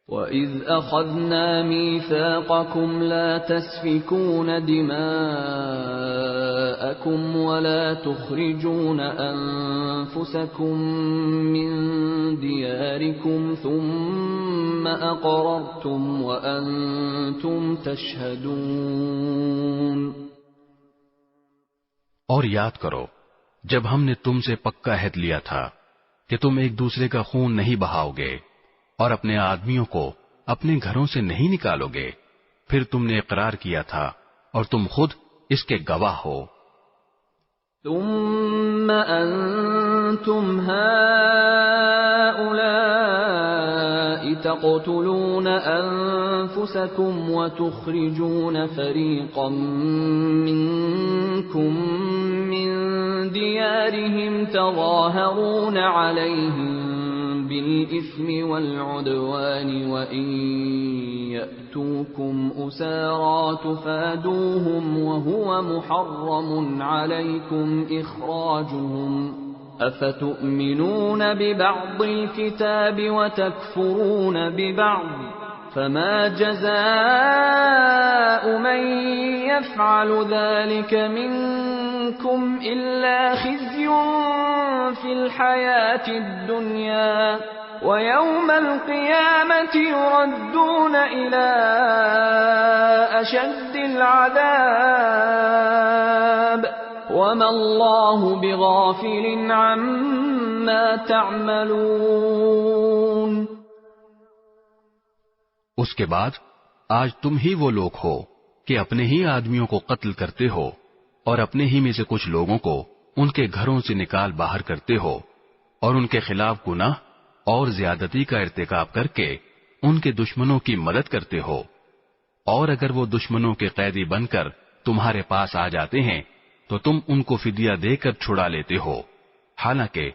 وَإِذْ أَخَذْنَا مِيثَاقَكُمْ لَا تَسْفِكُونَ دِمَاءَكُمْ وَلَا تُخْرِجُونَ أَنفُسَكُم مِّن دِيَارِكُمْ ثُمَّ أَقْرَرْتُمْ وَأَنتُمْ تَشْهَدُونَ. اور یاد کرو جب ہم نے تم سے پکا عہد لیا تھا کہ تم ایک دوسرے کا خون نہیں بہاؤ گے اور اپنے آدمیوں کو اپنے گھروں سے نہیں نکالو گے، پھر تم نے اقرار کیا تھا اور تم خود اس کے گواہ ہو۔ ثم أنتم هؤلاء تقتلون أنفسكم وتخرجون فريقا منكم من ديارهم تظاهرون عليهم بالإثم والعدوان وإن يأتوكم أسارى تفادوهم وهو محرم عليكم إخراجهم أفتؤمنون ببعض الكتاب وتكفرون ببعض فما جزاء من يفعل ذلك منكم إلا خزي في الحياة الدنيا ويوم القيامة يردون إلى أشد العذاب وما الله بغافل عما تعملون۔ اس کے بعد آج تم ہی وہ لوگ ہو کہ اپنے ہی آدمیوں کو قتل کرتے ہو اور اپنے ہی میں سے کچھ لوگوں کو ان کے گھروں سے نکال باہر کرتے ہو اور ان کے خلاف گناہ اور زیادتی کا ارتکاب کر کے ان کے دشمنوں کی مدد کرتے ہو، اور اگر وہ دشمنوں کے قیدی بن کر تمہارے پاس آ جاتے ہیں تو تم ان کو فدیہ دے کر چھڑا لیتے ہو، حالانکہ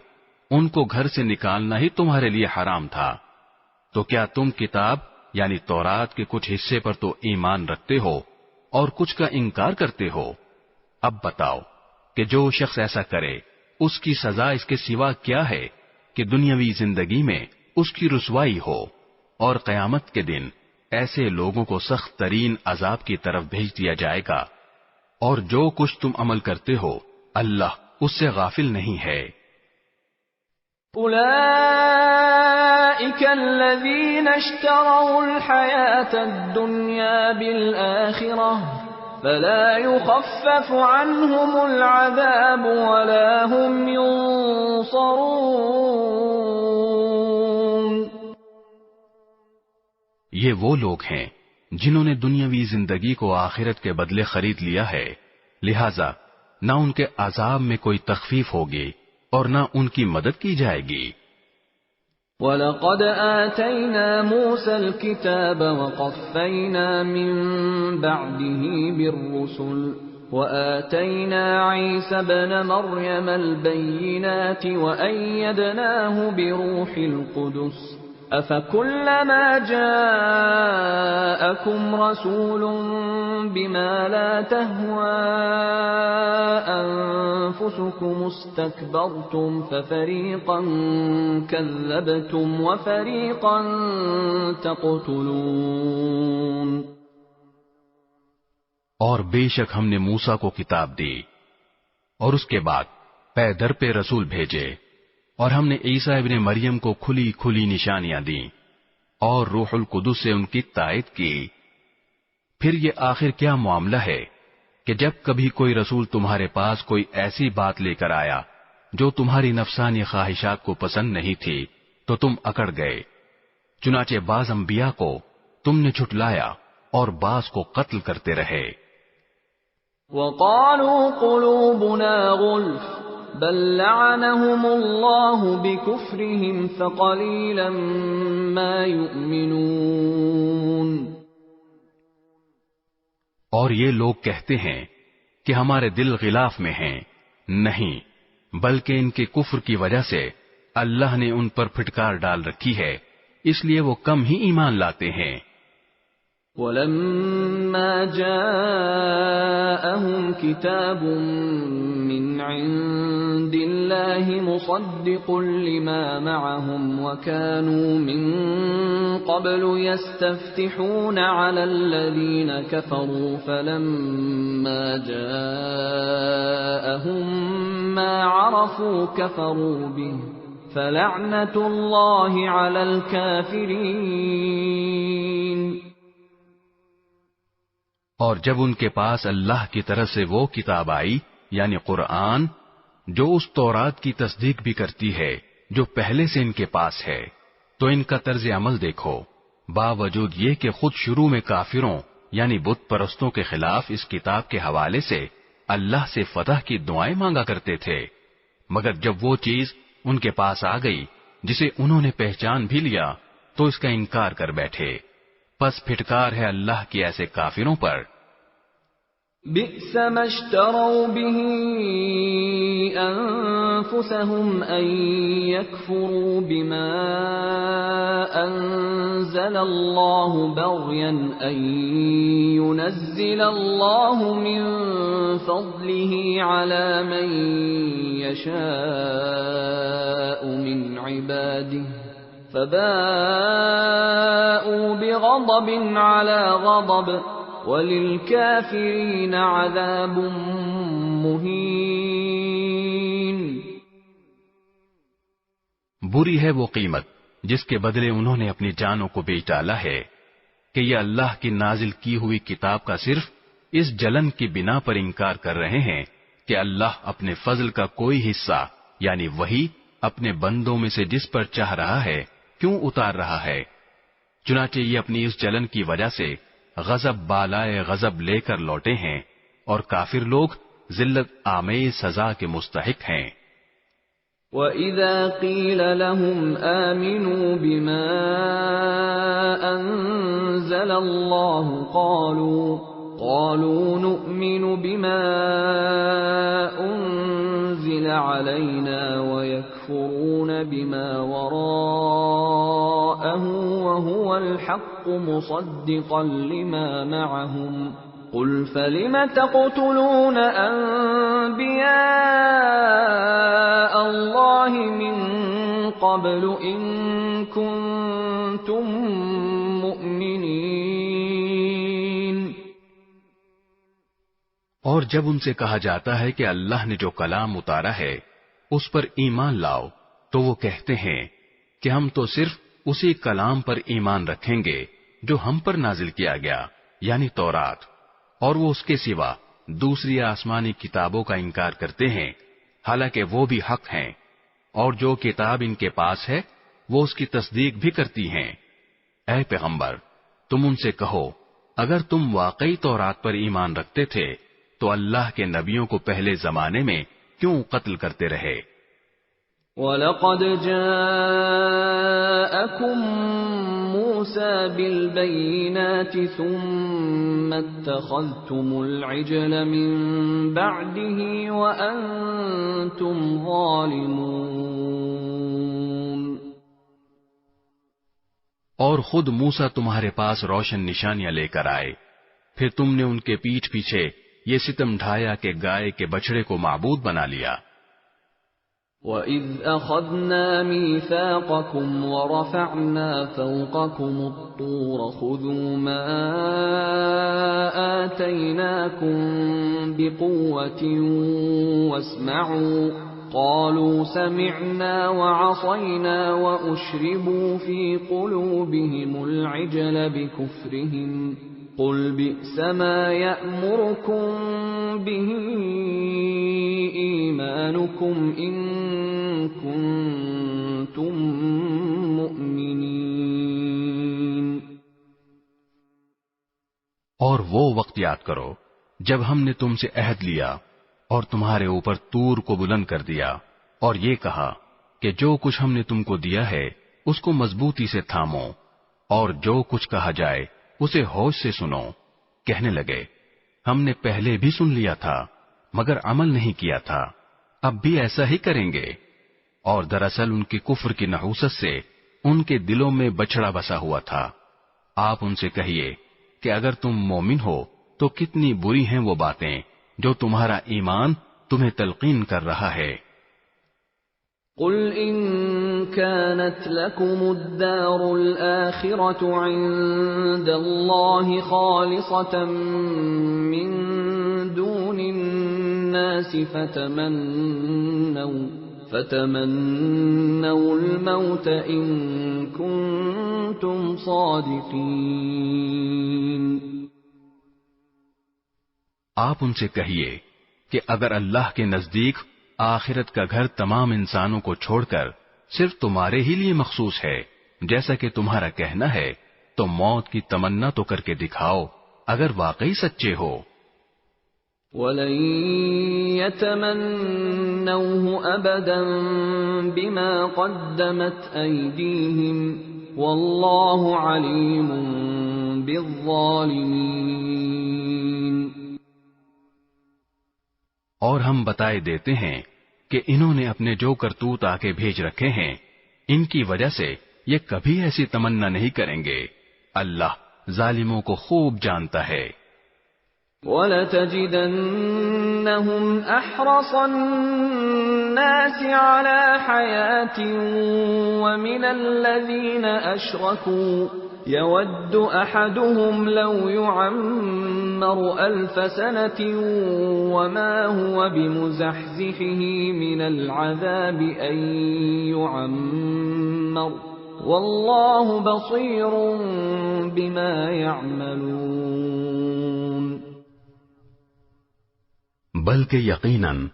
ان کو گھر سے نکالنا ہی تمہارے لیے حرام تھا۔ تو کیا تم کتاب یعنی تورات کے کچھ حصے پر تو ایمان رکھتے ہو اور کچھ کا انکار کرتے ہو؟ اب بتاؤ کہ جو شخص ایسا کرے اس کی سزا اس کے سوا کیا ہے کہ دنیاوی زندگی میں اس کی رسوائی ہو، اور قیامت کے دن ایسے لوگوں کو سخت ترین عذاب کی طرف بھیج دیا جائے گا، اور جو کچھ تم عمل کرتے ہو اللہ اس سے غافل نہیں ہے۔ أولئك الذين اشتروا الحياة الدنيا بالآخرة فلا يخفف عنهم العذاب ولا هم ينصرون۔ یہ وہ لوگ ہیں جنہوں نے دنیاوی زندگی کو آخرت کے بدلے خرید لیا ہے، لہذا نہ ان کے عذاب میں کوئی تخفیف ہوگی اور نہ ان کی مدد کی جائے گی۔ وَلَقَدْ آتَيْنَا مُوسَى الْكِتَابَ وَقَفَّيْنَا مِن بَعْدِهِ بِالرُّسُلِ وَآتَيْنَا عِيسَى ابْنَ مَرْيَمَ الْبَيِّنَاتِ وَأَيَّدْنَاهُ بِرُوحِ الْقُدُسِ أَفَكُلَّمَا جَاءَكُمْ رَسُولٌ بِمَا لَا تَهْوَى أَنفُسُكُمُ اسْتَكْبَرْتُمْ فَفَرِيقًا كَذَّبْتُمْ وَفَرِيقًا تَقْتُلُونَ۔ اور بے شک ہم نے موسیٰ کو کتاب دی اور اس کے بعد پے در پہ رسول بھیجے، اور ہم نے عیسیٰ ابن مریم کو کھلی کھلی نشانیاں دیں اور روح القدس سے ان کی تائید کی۔ پھر یہ آخر کیا معاملہ ہے کہ جب کبھی کوئی رسول تمہارے پاس کوئی ایسی بات لے کر آیا جو تمہاری نفسانی خواہشات کو پسند نہیں تھی تو تم اکڑ گئے، چنانچہ بعض انبیاء کو تم نے جھٹلایا اور بعض کو قتل کرتے رہے۔ وَقَالُوا قُلُوبُنَا غُلْفٌ بَل لَّعَنَهُمُ اللَّهُ بِكُفْرِهِمْ فَقَلِيلًا مَّا يُؤْمِنُونَ۔ اور یہ لوگ کہتے ہیں کہ ہمارے دل غلاف میں ہیں، نہیں بلکہ ان کے کفر کی وجہ سے اللہ نے ان پر پھٹکار ڈال رکھی ہے، اس لیے وہ کم ہی ایمان لاتے ہیں۔ وَلَمَّا جَاءَهُمْ كِتَابٌ مِّنْ عِندِ اللَّهِ مُصَدِّقٌ لِّمَا مَعَهُمْ وَكَانُوا مِن قَبْلُ يَسْتَفْتِحُونَ عَلَى الَّذِينَ كَفَرُوا فَلَمَّا جَاءَهُم مَّا عَرَفُوا كَفَرُوا بِهِ فَلَعْنَةُ اللَّهِ عَلَى الْكَافِرِينَ۔ اور جب ان کے پاس اللہ کی طرف سے وہ کتاب آئی یعنی قرآن جو اس تورات کی تصدیق بھی کرتی ہے جو پہلے سے ان کے پاس ہے، تو ان کا طرز عمل دیکھو، باوجود یہ کہ خود شروع میں کافروں یعنی بت پرستوں کے خلاف اس کتاب کے حوالے سے اللہ سے فتح کی دعائیں مانگا کرتے تھے، مگر جب وہ چیز ان کے پاس آ گئی جسے انہوں نے پہچان بھی لیا تو اس کا انکار کر بیٹھے۔ پس پھٹکار ہے اللہ کی ایسے کافروں پر۔ بئس ما اشتروا به أنفسهم أن يكفروا بما أنزل الله بغيا أن ينزل الله من فضله على من يشاء من عباده فباءوا بغضب على غضب وَلِلْكَافِرِينَ عَذَابٌ مُهِينٌ۔ بری ہے وہ قیمت جس کے بدلے انہوں نے اپنی جانوں کو بیچ ڈالا ہے کہ یہ اللہ کی نازل کی ہوئی کتاب کا صرف اس جلن کی بنا پر انکار کر رہے ہیں کہ اللہ اپنے فضل کا کوئی حصہ یعنی وہی اپنے بندوں میں سے جس پر چاہ رہا ہے کیوں اتار رہا ہے۔ چنانچہ یہ اپنی اس جلن کی وجہ سے غضب بالائے غضب لے کر لوٹے ہیں اور کافر لوگ ذلت آمیز سزا کے مستحق ہیں۔ وَإِذَا قِيلَ لَهُمْ آمِنُوا بِمَا أَنزَلَ اللَّهُ قَالُوا نُؤْمِنُ بِمَا أُنزِلَ عَلَيْنَا وَيَكْفُرُونَ بِمَا وَرَاءَهُ وَهُوَ الْحَقُّ مُصَدِّقًا لِمَا مَعَهُمْ قُلْ فَلِمَ تَقْتُلُونَ أَنبِيَاءَ اللَّهِ مِن قَبْلُ إِن كُنتُم مُّؤْمِنِينَ۔ اور جب ان سے کہا جاتا ہے کہ اللہ نے جو کلام اتارا ہے اس پر ایمان لاؤ تو وہ کہتے ہیں کہ ہم تو صرف اسی کلام پر ایمان رکھیں گے جو ہم پر نازل کیا گیا یعنی تورات، اور وہ اس کے سوا دوسری آسمانی کتابوں کا انکار کرتے ہیں حالانکہ وہ بھی حق ہیں، اور جو کتاب ان کے پاس ہے وہ اس کی تصدیق بھی کرتی ہیں۔ اے پیغمبر تم ان سے کہو اگر تم واقعی تورات پر ایمان رکھتے تھے تو اللہ کے نبیوں کو پہلے زمانے میں کیوں قتل کرتے رہے؟ وَلَقَدْ جَاءَكُم مُوسَى بِالْبَيِّنَاتِ ثُمَّ اتَّخَذْتُمُ الْعِجْلَ مِن بَعْدِهِ وَأَنتُمْ ظَالِمُونَ۔ اور خود موسیٰ تمہارے پاس روشن نشانیاں لے کر آئے، پھر تم نے ان کے پیٹھ پیچھے یہ ستم ڈھایا کہ گائے کے بچڑے کو معبود بنا لیا۔ وَإِذْ أَخَذْنَا مِيثَاقَكُمْ وَرَفَعْنَا فَوْقَكُمُ الطُّورَ خُذُوا مَا آتَيْنَاكُمْ بِقُوَّةٍ وَاسْمَعُوا قَالُوا سَمِعْنَا وَعَصَيْنَا وَأُشْرِبُوا فِي قُلُوبِهِمُ الْعِجْلَ بِكُفْرِهِمْ قُلْ بِئْسَ مَا يَأْمُرُكُمْ بِهِ إِيمَانُكُمْ إِن كُنتُم مُّؤْمِنِينَ۔ اور وہ وقت یاد کرو جب ہم نے تم سے عہد لیا اور تمہارے اوپر طور کو بلند کر دیا اور یہ کہا کہ جو کچھ ہم نے تم کو دیا ہے اس کو مضبوطی سے تھامو اور جو کچھ کہا جائے اسے ہوش سے سنو۔ کہنے لگے ہم نے پہلے بھی سن لیا تھا مگر عمل نہیں کیا تھا، اب بھی ایسا ہی کریں گے۔ اور دراصل ان کی کفر کی نحوست سے ان کے دلوں میں بچڑا بسا ہوا تھا۔ آپ ان سے کہیے کہ اگر تم مومن ہو تو کتنی بری ہیں وہ باتیں جو تمہارا ایمان تمہیں تلقین کر رہا ہے۔ قُلْ إِن كَانَتْ لَكُمُ الدَّارُ الْآخِرَةُ عِندَ اللَّهِ خَالِصَةً مِّن دُونِ النَّاسِ فَتَمَنَّوُا الْمَوْتَ إِن كُنتُمْ صَادِقِينَ۔ آپ ان سے کہیے کہ اگر اللہ کے نزدیک آخرت کا گھر تمام انسانوں کو چھوڑ کر صرف تمہارے ہی لیے مخصوص ہے جیسا کہ تمہارا کہنا ہے تو موت کی تمنا تو کر کے دکھاؤ اگر واقعی سچے ہو۔ وَلَن يَتَمَنَّوْهُ أَبَدًا بِمَا قَدَّمَتْ أَيْدِيهِمْ وَاللَّهُ عَلِيمٌ بِالظَّالِمِينَ۔ اور ہم بتائے دیتے ہیں کہ انہوں نے اپنے جو کرتوت آگے بھیج رکھے ہیں ان کی وجہ سے یہ کبھی ایسی تمنا نہیں کریں گے، اللہ ظالموں کو خوب جانتا ہے۔ وَلَتَجِدَنَّهُمْ أَحْرَصَ النَّاسِ عَلَى حَيَاةٍ وَمِنَ الَّذِينَ أَشْرَكُوا يَوَدُّ أَحَدُهُمْ لَوْ يُعَمَّرُ أَلْفَ سَنَةٍ وَمَا هُوَ بِمُزَحْزِحِهِ مِنَ الْعَذَابِ أَن يُعَمَّرَ وَاللَّهُ بَصِيرٌ بِمَا يَعْمَلُونَ۔ بلکہ یقیناً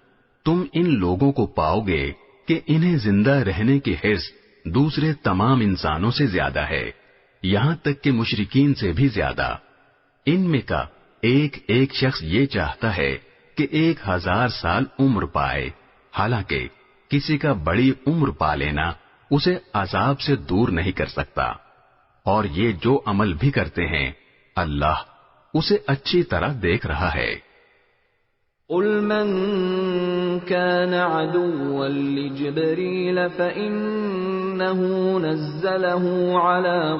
تم ان لوگوں کو پاؤ گے کہ انہیں زندہ رہنے کی حرص دوسرے تمام انسانوں سے زیادہ ہے، یہاں تک کہ مشرکین سے بھی زیادہ۔ ان میں کا ایک ایک شخص یہ چاہتا ہے کہ 1000 سال عمر پائے، حالانکہ کسی کا بڑی عمر پا لینا اسے عذاب سے دور نہیں کر سکتا، اور یہ جو عمل بھی کرتے ہیں اللہ اسے اچھی طرح دیکھ رہا ہے۔ قُلْ مَنْ كَانَ عَدُوًّا لِجِبْرِيلَ فَإِنَّهُ نَزَّلَهُ عَلَى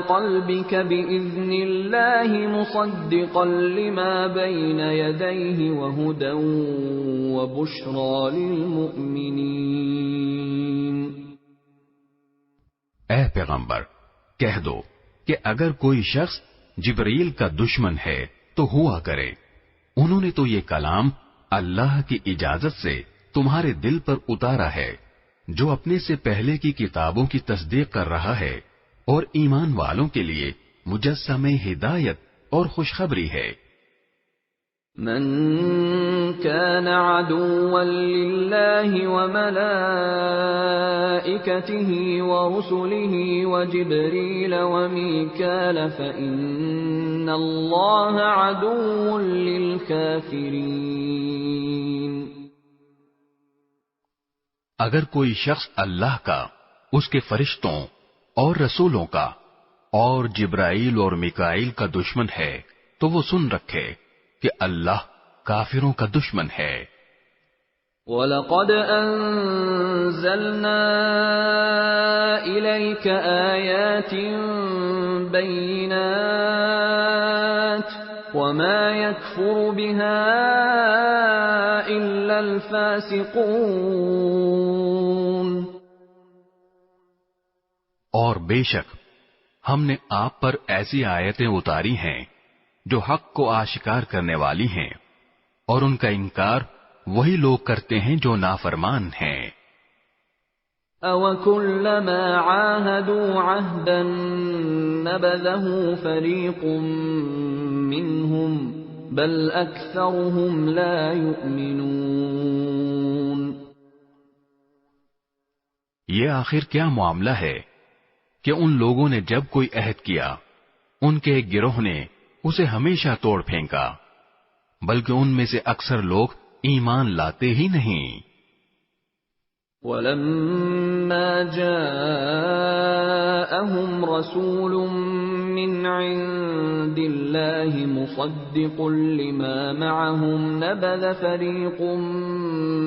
قَلْبِكَ بِإِذْنِ اللَّهِ مُصَدِّقًا لِمَا بَيْنَ يَدَيْهِ وَهُدًى وَبُشْرَى لِلْمُؤْمِنِينَ۔ اے پیغمبر کہہ دو کہ اگر کوئی شخص جبرائیل کا دشمن ہے تو ہوا کرے، انہوں نے تو یہ کلام اللہ کی اجازت سے تمہارے دل پر اتارا ہے، جو اپنے سے پہلے کی کتابوں کی تصدیق کر رہا ہے اور ایمان والوں کے لیے مجسم ہدایت اور خوشخبری ہے۔ من كان عدوا لله وملائكته ورسله وجبريل وميكال فإن الله عدو للكافرين۔ اگر کوئی شخص اللہ کا، اس کے فرشتوں اور رسولوں کا اور جبرائیل اور میکائیل کا دشمن ہے تو وہ سن رکھے کہ اللہ کافروں کا دشمن ہے۔ وَلَقَدْ أَنزَلْنَا إِلَيْكَ آيَاتٍ بَيِّنَاتٍ وَمَا يَكْفُرُ بِهَا إِلَّا الْفَاسِقُونَ۔ اور بے شک ہم نے آپ پر ایسی آیتیں اتاری ہیں جو حق کو آشکار کرنے والی ہیں، اور ان کا انکار وہی لوگ کرتے ہیں جو نافرمان ہیں۔ أَوَكُلَّمَا عَاهَدُوا عَهْدًا نَبَذَهُ فَرِيقٌ مِّنْهُمْ بَلْ أَكْثَرُهُمْ لَا يُؤْمِنُونَ۔ یہ آخر کیا معاملہ ہے کہ ان لوگوں نے جب کوئی عہد کیا ان کے ایک گروہ نے اسے ہمیشہ توڑ پھینکا، بلکہ ان میں سے اکثر لوگ ایمان لاتے ہی نہیں۔ وَلَمَّا جَاءَهُمْ رَسُولٌ مِّنْ عِندِ اللَّهِ مُصَدِّقٌ لِمَا مَعَهُمْ نَبَذَ فَرِيقٌ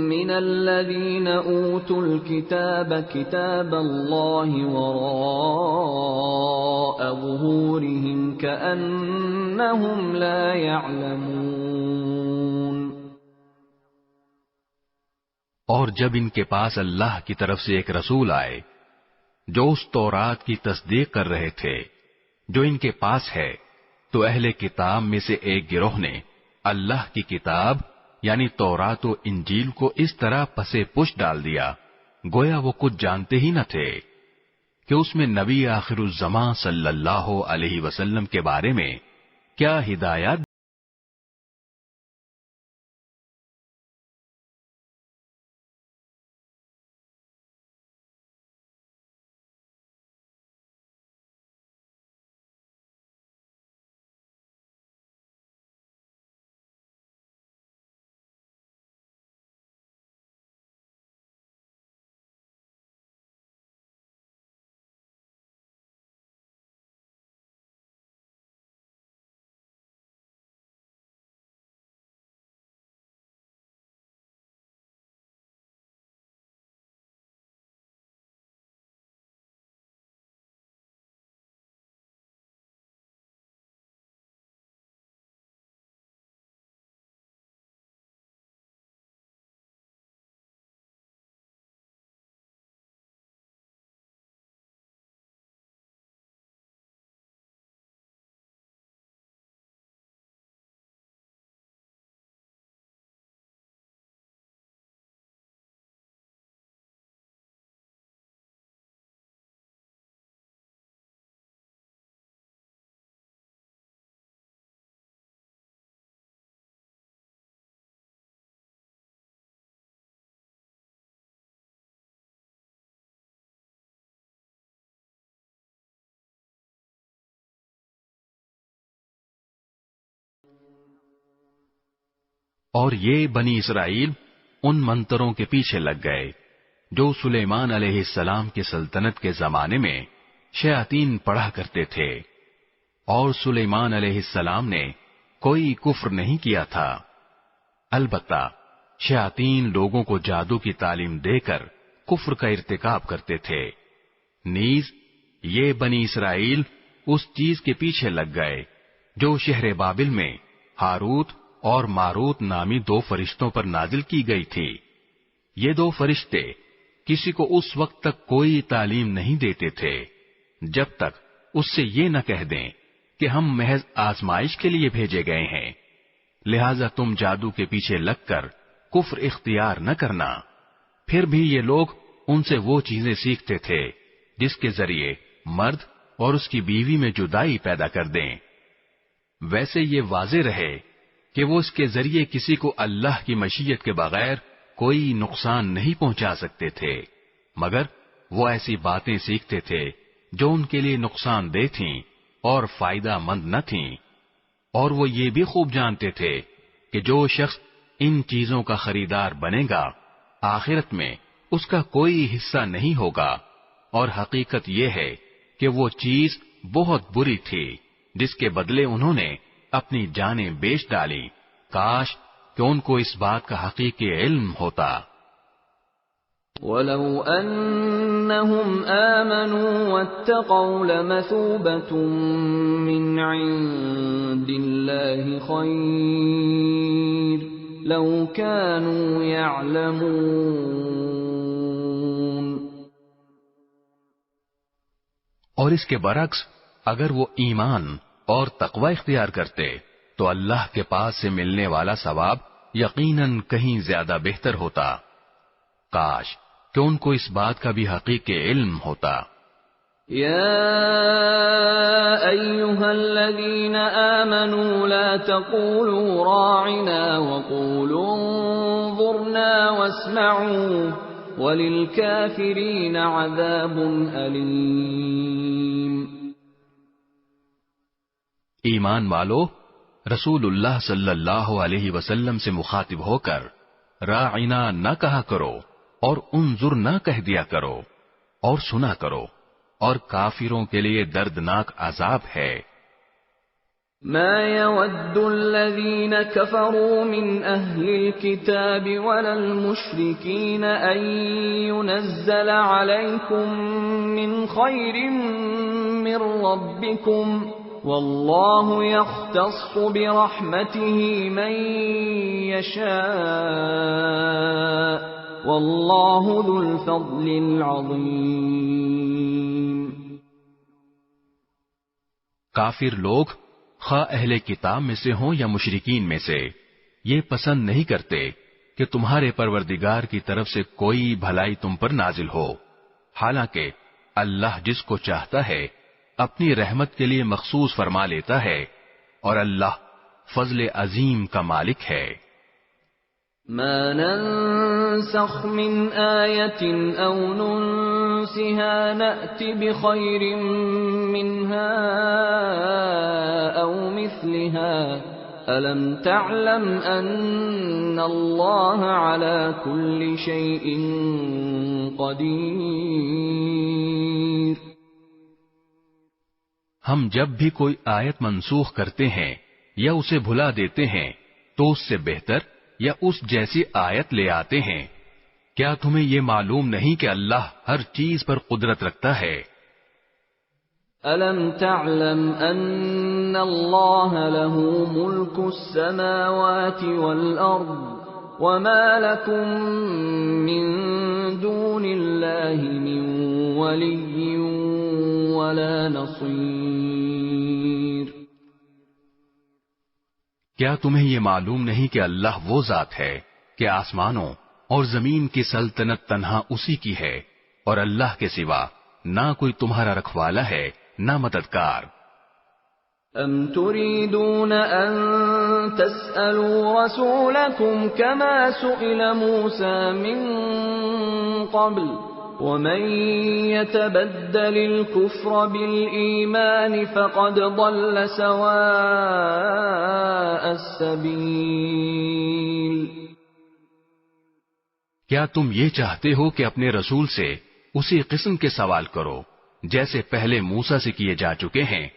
مِّنَ الَّذِينَ أُوتُوا الْكِتَابَ كِتَابَ اللَّهِ وَرَاءَ ظُهُورِهِمْ كَأَنَّهُمْ لَا يَعْلَمُونَ۔ اور جب ان کے پاس اللہ کی طرف سے ایک رسول آئے جو اس تورات کی تصدیق کر رہے تھے جو ان کے پاس ہے، تو اہل کتاب میں سے ایک گروہ نے اللہ کی کتاب یعنی تورات و انجیل کو اس طرح پسے پش ڈال دیا گویا وہ کچھ جانتے ہی نہ تھے کہ اس میں نبی آخر الزماں صلی اللہ علیہ وسلم کے بارے میں کیا ہدایات اور یہ بنی اسرائیل ان منتروں کے پیچھے لگ گئے جو سلیمان علیہ السلام کی سلطنت کے زمانے میں شیاطین پڑھا کرتے تھے، اور سلیمان علیہ السلام نے کوئی کفر نہیں کیا تھا۔ البتہ شیاطین لوگوں کو جادو کی تعلیم دے کر کفر کا ارتکاب کرتے تھے۔ نیز یہ بنی اسرائیل اس چیز کے پیچھے لگ گئے جو شہر بابل میں ہاروت اور ماروت نامی دو فرشتوں پر نازل کی گئی تھی۔ یہ دو فرشتے کسی کو اس وقت تک کوئی تعلیم نہیں دیتے تھے جب تک اس سے یہ نہ کہہ دیں کہ ہم محض آزمائش کے لیے بھیجے گئے ہیں، لہذا تم جادو کے پیچھے لگ کر کفر اختیار نہ کرنا۔ پھر بھی یہ لوگ ان سے وہ چیزیں سیکھتے تھے جس کے ذریعے مرد اور اس کی بیوی میں جدائی پیدا کر دیں۔ ویسے یہ واضح رہے کہ وہ اس کے ذریعے کسی کو اللہ کی مشیت کے بغیر کوئی نقصان نہیں پہنچا سکتے تھے، مگر وہ ایسی باتیں سیکھتے تھے جو ان کے لیے نقصان دہ تھیں اور فائدہ مند نہ تھیں، اور وہ یہ بھی خوب جانتے تھے کہ جو شخص ان چیزوں کا خریدار بنے گا آخرت میں اس کا کوئی حصہ نہیں ہوگا، اور حقیقت یہ ہے کہ وہ چیز بہت بری تھی جس کے بدلے انہوں نے اپنی جانیں بیچ ڈالی۔ کاش کہ ان کو اس بات کا حقیقی علم ہوتا۔ وَلَوْ أَنَّهُمْ آمَنُوا وَاتَّقَوْا لَمَثُوبَةٌ مِّنْ عِندِ اللَّهِ خَيْرٌ لَوْ كَانُوا يَعْلَمُونَ۔ اور اس کے برعکس اگر وہ ایمان اور تقوی اختیار کرتے تو اللہ کے پاس سے ملنے والا ثواب یقیناً کہیں زیادہ بہتر ہوتا۔ کاش کہ ان کو اس بات کا بھی حقیقی علم ہوتا۔ یا ایھا الذین آمنوا لا تقولوا راعنا وقولوا انظرنا واسمعوا وللکافرین عذاب علیم۔ ایمان والو، رسول اللہ صلی اللہ علیہ وسلم سے مخاطب ہو کر راعنا نہ کہا کرو اور انظر نہ کہہ دیا کرو، اور سنا کرو، اور کافروں کے لیے دردناک عذاب ہے۔ ما يود الذين كفروا من أهل الكتاب ولا المشركين أن ينزل عليكم من خير من ربكم والله يختص برحمته من يشاء والله ذو الفضل العظيم۔ کافر لوگ خواہ اہل کتاب میں سے ہوں یا مشرکین میں سے یہ پسند نہیں کرتے کہ تمہارے پروردگار کی طرف سے کوئی بھلائی تم پر نازل ہو، حالانکہ اللہ جس کو چاہتا ہے اپنی رحمت کے لیے مخصوص فرما لیتا ہے، اور اللہ فضل عظیم کا مالک ہے۔ ما ننسخ من آیت او ننسها نأت بخیر منها او مثلها الم تعلم ان اللہ على كل شیء قدیر۔ ہم جب بھی کوئی آیت منسوخ کرتے ہیں یا اسے بھلا دیتے ہیں تو اس سے بہتر یا اس جیسی آیت لے آتے ہیں۔ کیا تمہیں یہ معلوم نہیں کہ اللہ ہر چیز پر قدرت رکھتا ہے؟ أَلَمْ تَعْلَمْ أَنَّ اللَّهَ لَهُ مُلْكُ السَّمَاوَاتِ وَالْأَرْضِ وَمَا لَكُمْ مِنْ دُونِ اللَّهِ مِنْ وَلِيٍّ وَلَا نَصِيرٍ۔ کیا تمہیں یہ معلوم نہیں کہ اللہ وہ ذات ہے کہ آسمانوں اور زمین کی سلطنت تنہا اسی کی ہے، اور اللہ کے سوا نہ کوئی تمہارا رکھوالا ہے نہ مددگار۔ ام تريدون ان تسألوا رسولكم كما سئل موسى من قبل ومن يتبدل الكفر بالإيمان فقد ضل سواء السبيل۔ کیا تم یہ چاہتے ہو کہ اپنے رسول سے اسی قسم کے سوال کرو جیسے پہلے موسیٰ سے کیے جا چکے ہیں،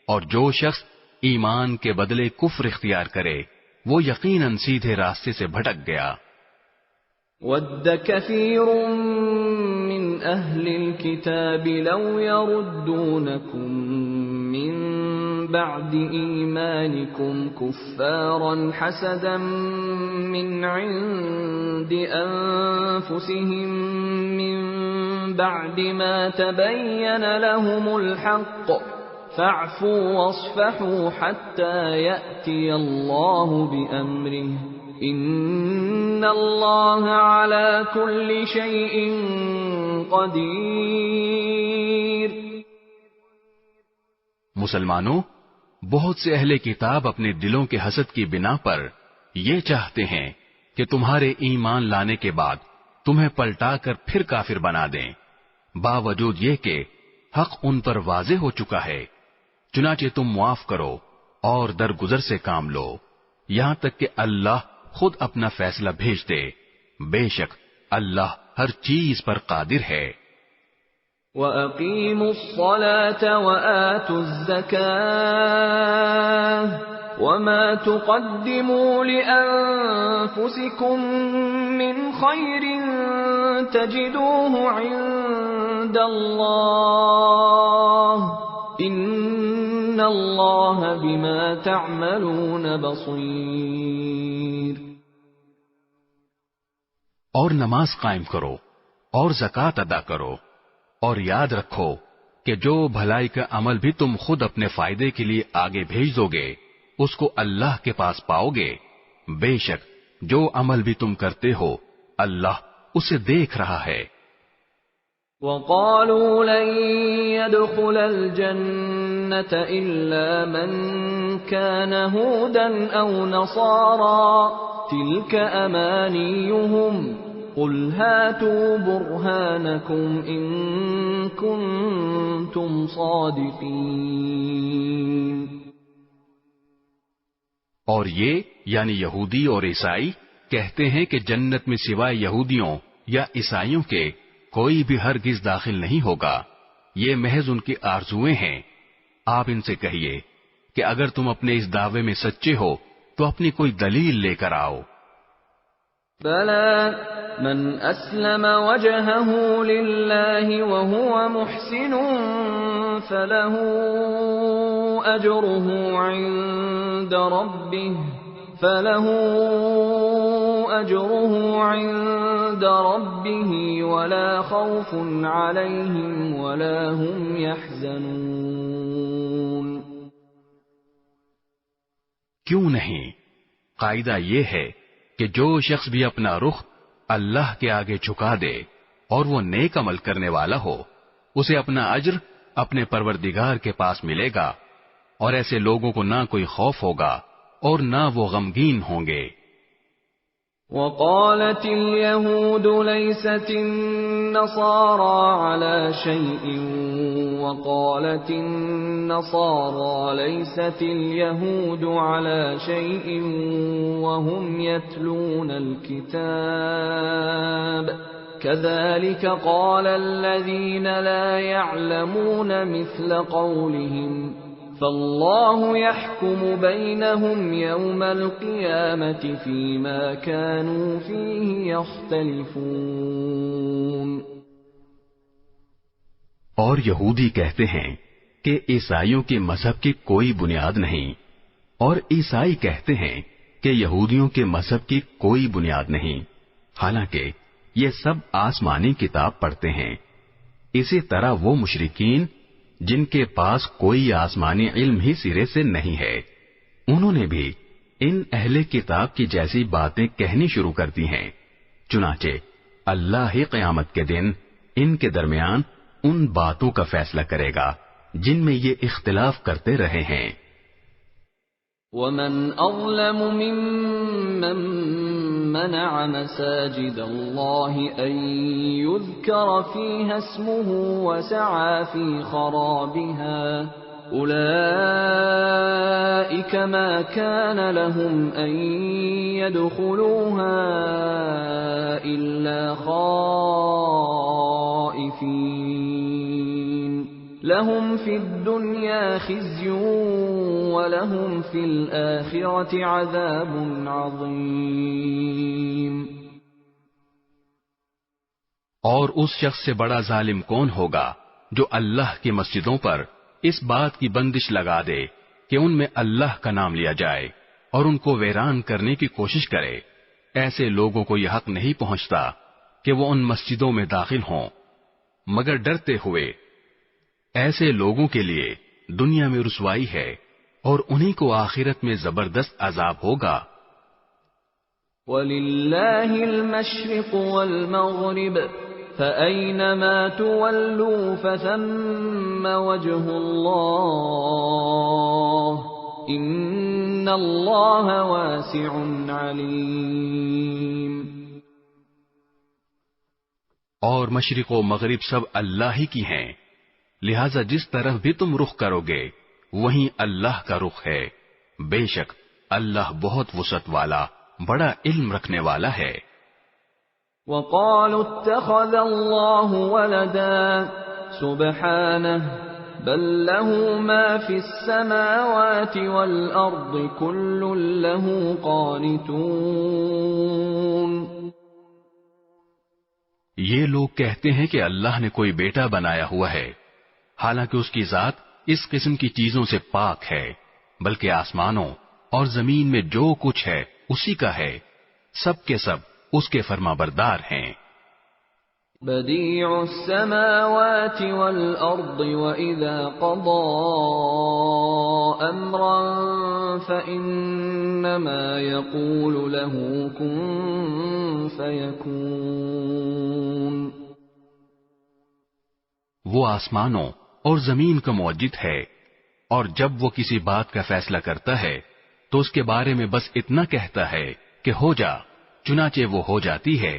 اور جو شخص ایمان کے بدلے کفر اختیار کرے وہ یقیناً سیدھے راستے سے بھٹک گیا۔ وَدَّ كَثِيرٌ مِّنْ أَهْلِ الْكِتَابِ لَوْ يَرُدُّونَكُمْ مِّن بَعْدِ إِيمَانِكُمْ كُفَّارًا حَسَدًا مِّنْ عِندِ أَنفُسِهِم مِّن بَعْدِ مَا تَبَيَّنَ لَهُمُ الْحَقُّ فَاعْفُوا وَاصْفَحُوا حَتَّى يَأْتِيَ اللَّهُ بِأَمْرِهِ ان اللہ علی کل شیء قدیر۔ مسلمانوں، بہت سے اہل کتاب اپنے دلوں کے حسد کی بنا پر یہ چاہتے ہیں کہ تمہارے ایمان لانے کے بعد تمہیں پلٹا کر پھر کافر بنا دیں، باوجود یہ کہ حق ان پر واضح ہو چکا ہے۔ چنانچہ تم معاف کرو اور درگزر سے کام لو یہاں تک کہ اللہ خود اپنا فیصلہ بھیج دے، بے شک اللہ ہر چیز پر قادر ہے۔ وَأَقِيمُوا الصَّلَاةَ وَآتُوا الزَّكَاةَ وَمَا تُقَدِّمُوا لِأَنفُسِكُم مِّنْ خَيْرٍ تَجِدُوهُ عِندَ اللَّهِ إِنَّ اللَّهَ بِمَا تَعْمَلُونَ بَصِيرٌ۔ اور نماز قائم کرو اور زکوٰۃ ادا کرو، اور یاد رکھو کہ جو بھلائی کا عمل بھی تم خود اپنے فائدے کے لیے آگے بھیج دو گے اس کو اللہ کے پاس پاؤ گے، بے شک جو عمل بھی تم کرتے ہو اللہ اسے دیکھ رہا ہے۔ وَقَالُوا لَن يَدْخُلَ الْجَنَّةَ إِلَّا مَن كَانَ هُودًا أَوْ نَصَارَىٰ تِلْكَ أَمَانِيُّهُمْ قُلْ هَاتُوا بُرْهَانَكُمْ إِن كُنتُمْ صَادِقِينَ۔ اور یہ یعنی یہودی اور عیسائی کہتے ہیں کہ جنت میں سوائے یہودیوں یا عیسائیوں کے کوئی بھی ہرگز داخل نہیں ہوگا، یہ محض ان کی آرزویں ہیں۔ آپ ان سے کہیے کہ اگر تم اپنے اس دعوے میں سچے ہو تو اپنی کوئی دلیل لے کر آؤ۔ بَلَىٰ مَنْ أَسْلَمَ وَجْهَهُ لِلَّهِ وَهُوَ مُحْسِنٌ فَلَهُ أَجْرُهُ عِندَ رَبِّهِ وَلَا خَوْفٌ عَلَيْهِمْ وَلَا هُمْ يَحْزَنُونَ۔ کیوں نہیں؟ قاعدہ یہ ہے کہ جو شخص بھی اپنا رخ اللہ کے آگے جھکا دے اور وہ نیک عمل کرنے والا ہو اسے اپنا اجر اپنے پروردگار کے پاس ملے گا، اور ایسے لوگوں کو نہ کوئی خوف ہوگا اور نہ وہ غمگین ہوں گے۔ وَقَالَتِ الْيَهُودُ لَيْسَتِ النَّصَارَىٰ عَلَىٰ شَيْءٍ وَقَالَتِ النَّصَارَىٰ لَيْسَتِ الْيَهُودُ عَلَىٰ شَيْءٍ وَهُمْ يَتْلُونَ الْكِتَابَ كَذَلِكَ قَالَ الَّذِينَ لَا يَعْلَمُونَ مِثْلَ قَوْلِهِمْ فَاللَّهُ يَحْكُمُ بَيْنَهُمْ يَوْمَ الْقِيَامَةِ فِيمَا كَانُوا فِيهِ يَخْتَلِفُونَ۔ اور یہودی کہتے ہیں کہ عیسائیوں کے مذہب کی کوئی بنیاد نہیں، اور عیسائی کہتے ہیں کہ یہودیوں کے مذہب کی کوئی بنیاد نہیں، حالانکہ یہ سب آسمانی کتاب پڑھتے ہیں۔ اسی طرح وہ مشرکین جن کے پاس کوئی آسمانی علم ہی سرے سے نہیں ہے، انہوں نے بھی ان اہل کتاب کی جیسی باتیں کہنی شروع کر دی ہیں۔ چنانچہ اللہ ہی قیامت کے دن ان کے درمیان ان باتوں کا فیصلہ کرے گا جن میں یہ اختلاف کرتے رہے ہیں۔ وَمَنْ أَظْلَمُ مِمَّن مَّنَعَ مَسَاجِدَ اللَّهِ أَن يُذْكَرَ فِيهَا اسْمُهُ وَسَعَىٰ فِي خَرَابِهَا أولئك ما كان لهم أن يدخلوها إلا خائفين لهم في الدنيا خزي ولهم في الآخرة عذاب عظيم. اور اس شخص سے بڑا ظالم کون ہوگا جو اللہ کی مسجدوں پر اس بات کی بندش لگا دے کہ ان میں اللہ کا نام لیا جائے اور ان کو ویران کرنے کی کوشش کرے. ایسے لوگوں کو یہ حق نہیں پہنچتا کہ وہ ان مسجدوں میں داخل ہوں مگر ڈرتے ہوئے. ایسے لوگوں کے لیے دنیا میں رسوائی ہے اور انہی کو آخرت میں زبردست عذاب ہوگا. وَلِلَّهِ الْمَشْرِقُ وَالْمَغْرِبُ فَأَيْنَمَا تُوَلُّوا فَثَمَّ وَجْهُ اللَّهِ إِنَّ اللَّهَ وَاسِعٌ عَلِيمٌ. اور مشرق و مغرب سب اللہ ہی کی ہیں، لہذا جس طرف بھی تم رخ کرو گے وہیں اللہ کا رخ ہے. بے شک اللہ بہت وسعت والا بڑا علم رکھنے والا ہے. وَقَالُوا اتَّخَذَ اللَّهُ وَلَدًا سُبْحَانَهُ بَل لَّهُ مَا فِي السَّمَاوَاتِ وَالْأَرْضِ كُلٌّ لَّهُ قَانِتُونَ. یہ لوگ کہتے ہیں کہ اللہ نے کوئی بیٹا بنایا ہوا ہے، حالانکہ اس کی ذات اس قسم کی چیزوں سے پاک ہے، بلکہ آسمانوں اور زمین میں جو کچھ ہے اسی کا ہے، سب کے سب اس کے فرما بردار ہیں. بدیع السماوات والارض واذا قضى امرا فانما يقول له كن فيكون. وہ آسمانوں اور زمین کا موجد ہے، اور جب وہ کسی بات کا فیصلہ کرتا ہے تو اس کے بارے میں بس اتنا کہتا ہے کہ ہو جا، چنانچہ وہ ہو جاتی ہے.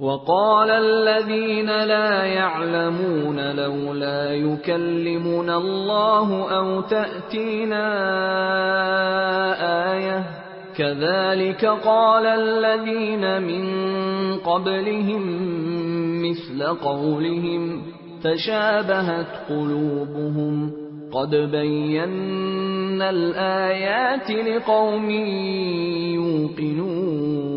وقال الذين لا يعلمون لولا يكلمنا الله أو تأتينا آية كذلك قال الذين من قبلهم مثل قولهم تشابهت قلوبهم قد بينا الآيات لقوم يوقنون.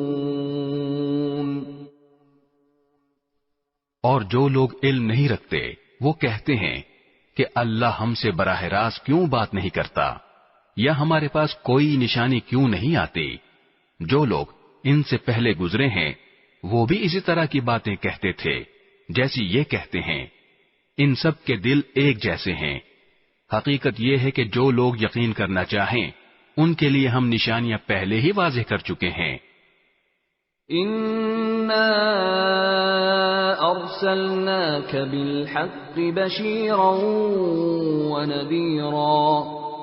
اور جو لوگ علم نہیں رکھتے وہ کہتے ہیں کہ اللہ ہم سے براہ راست کیوں بات نہیں کرتا، یا ہمارے پاس کوئی نشانی کیوں نہیں آتی. جو لوگ ان سے پہلے گزرے ہیں وہ بھی اسی طرح کی باتیں کہتے تھے جیسی یہ کہتے ہیں. ان سب کے دل ایک جیسے ہیں. حقیقت یہ ہے کہ جو لوگ یقین کرنا چاہیں ان کے لیے ہم نشانیاں پہلے ہی واضح کر چکے ہیں. اِنَّا أَرْسَلْنَاكَ بِالْحَقِّ بَشِيرًا وَنَذِيرًا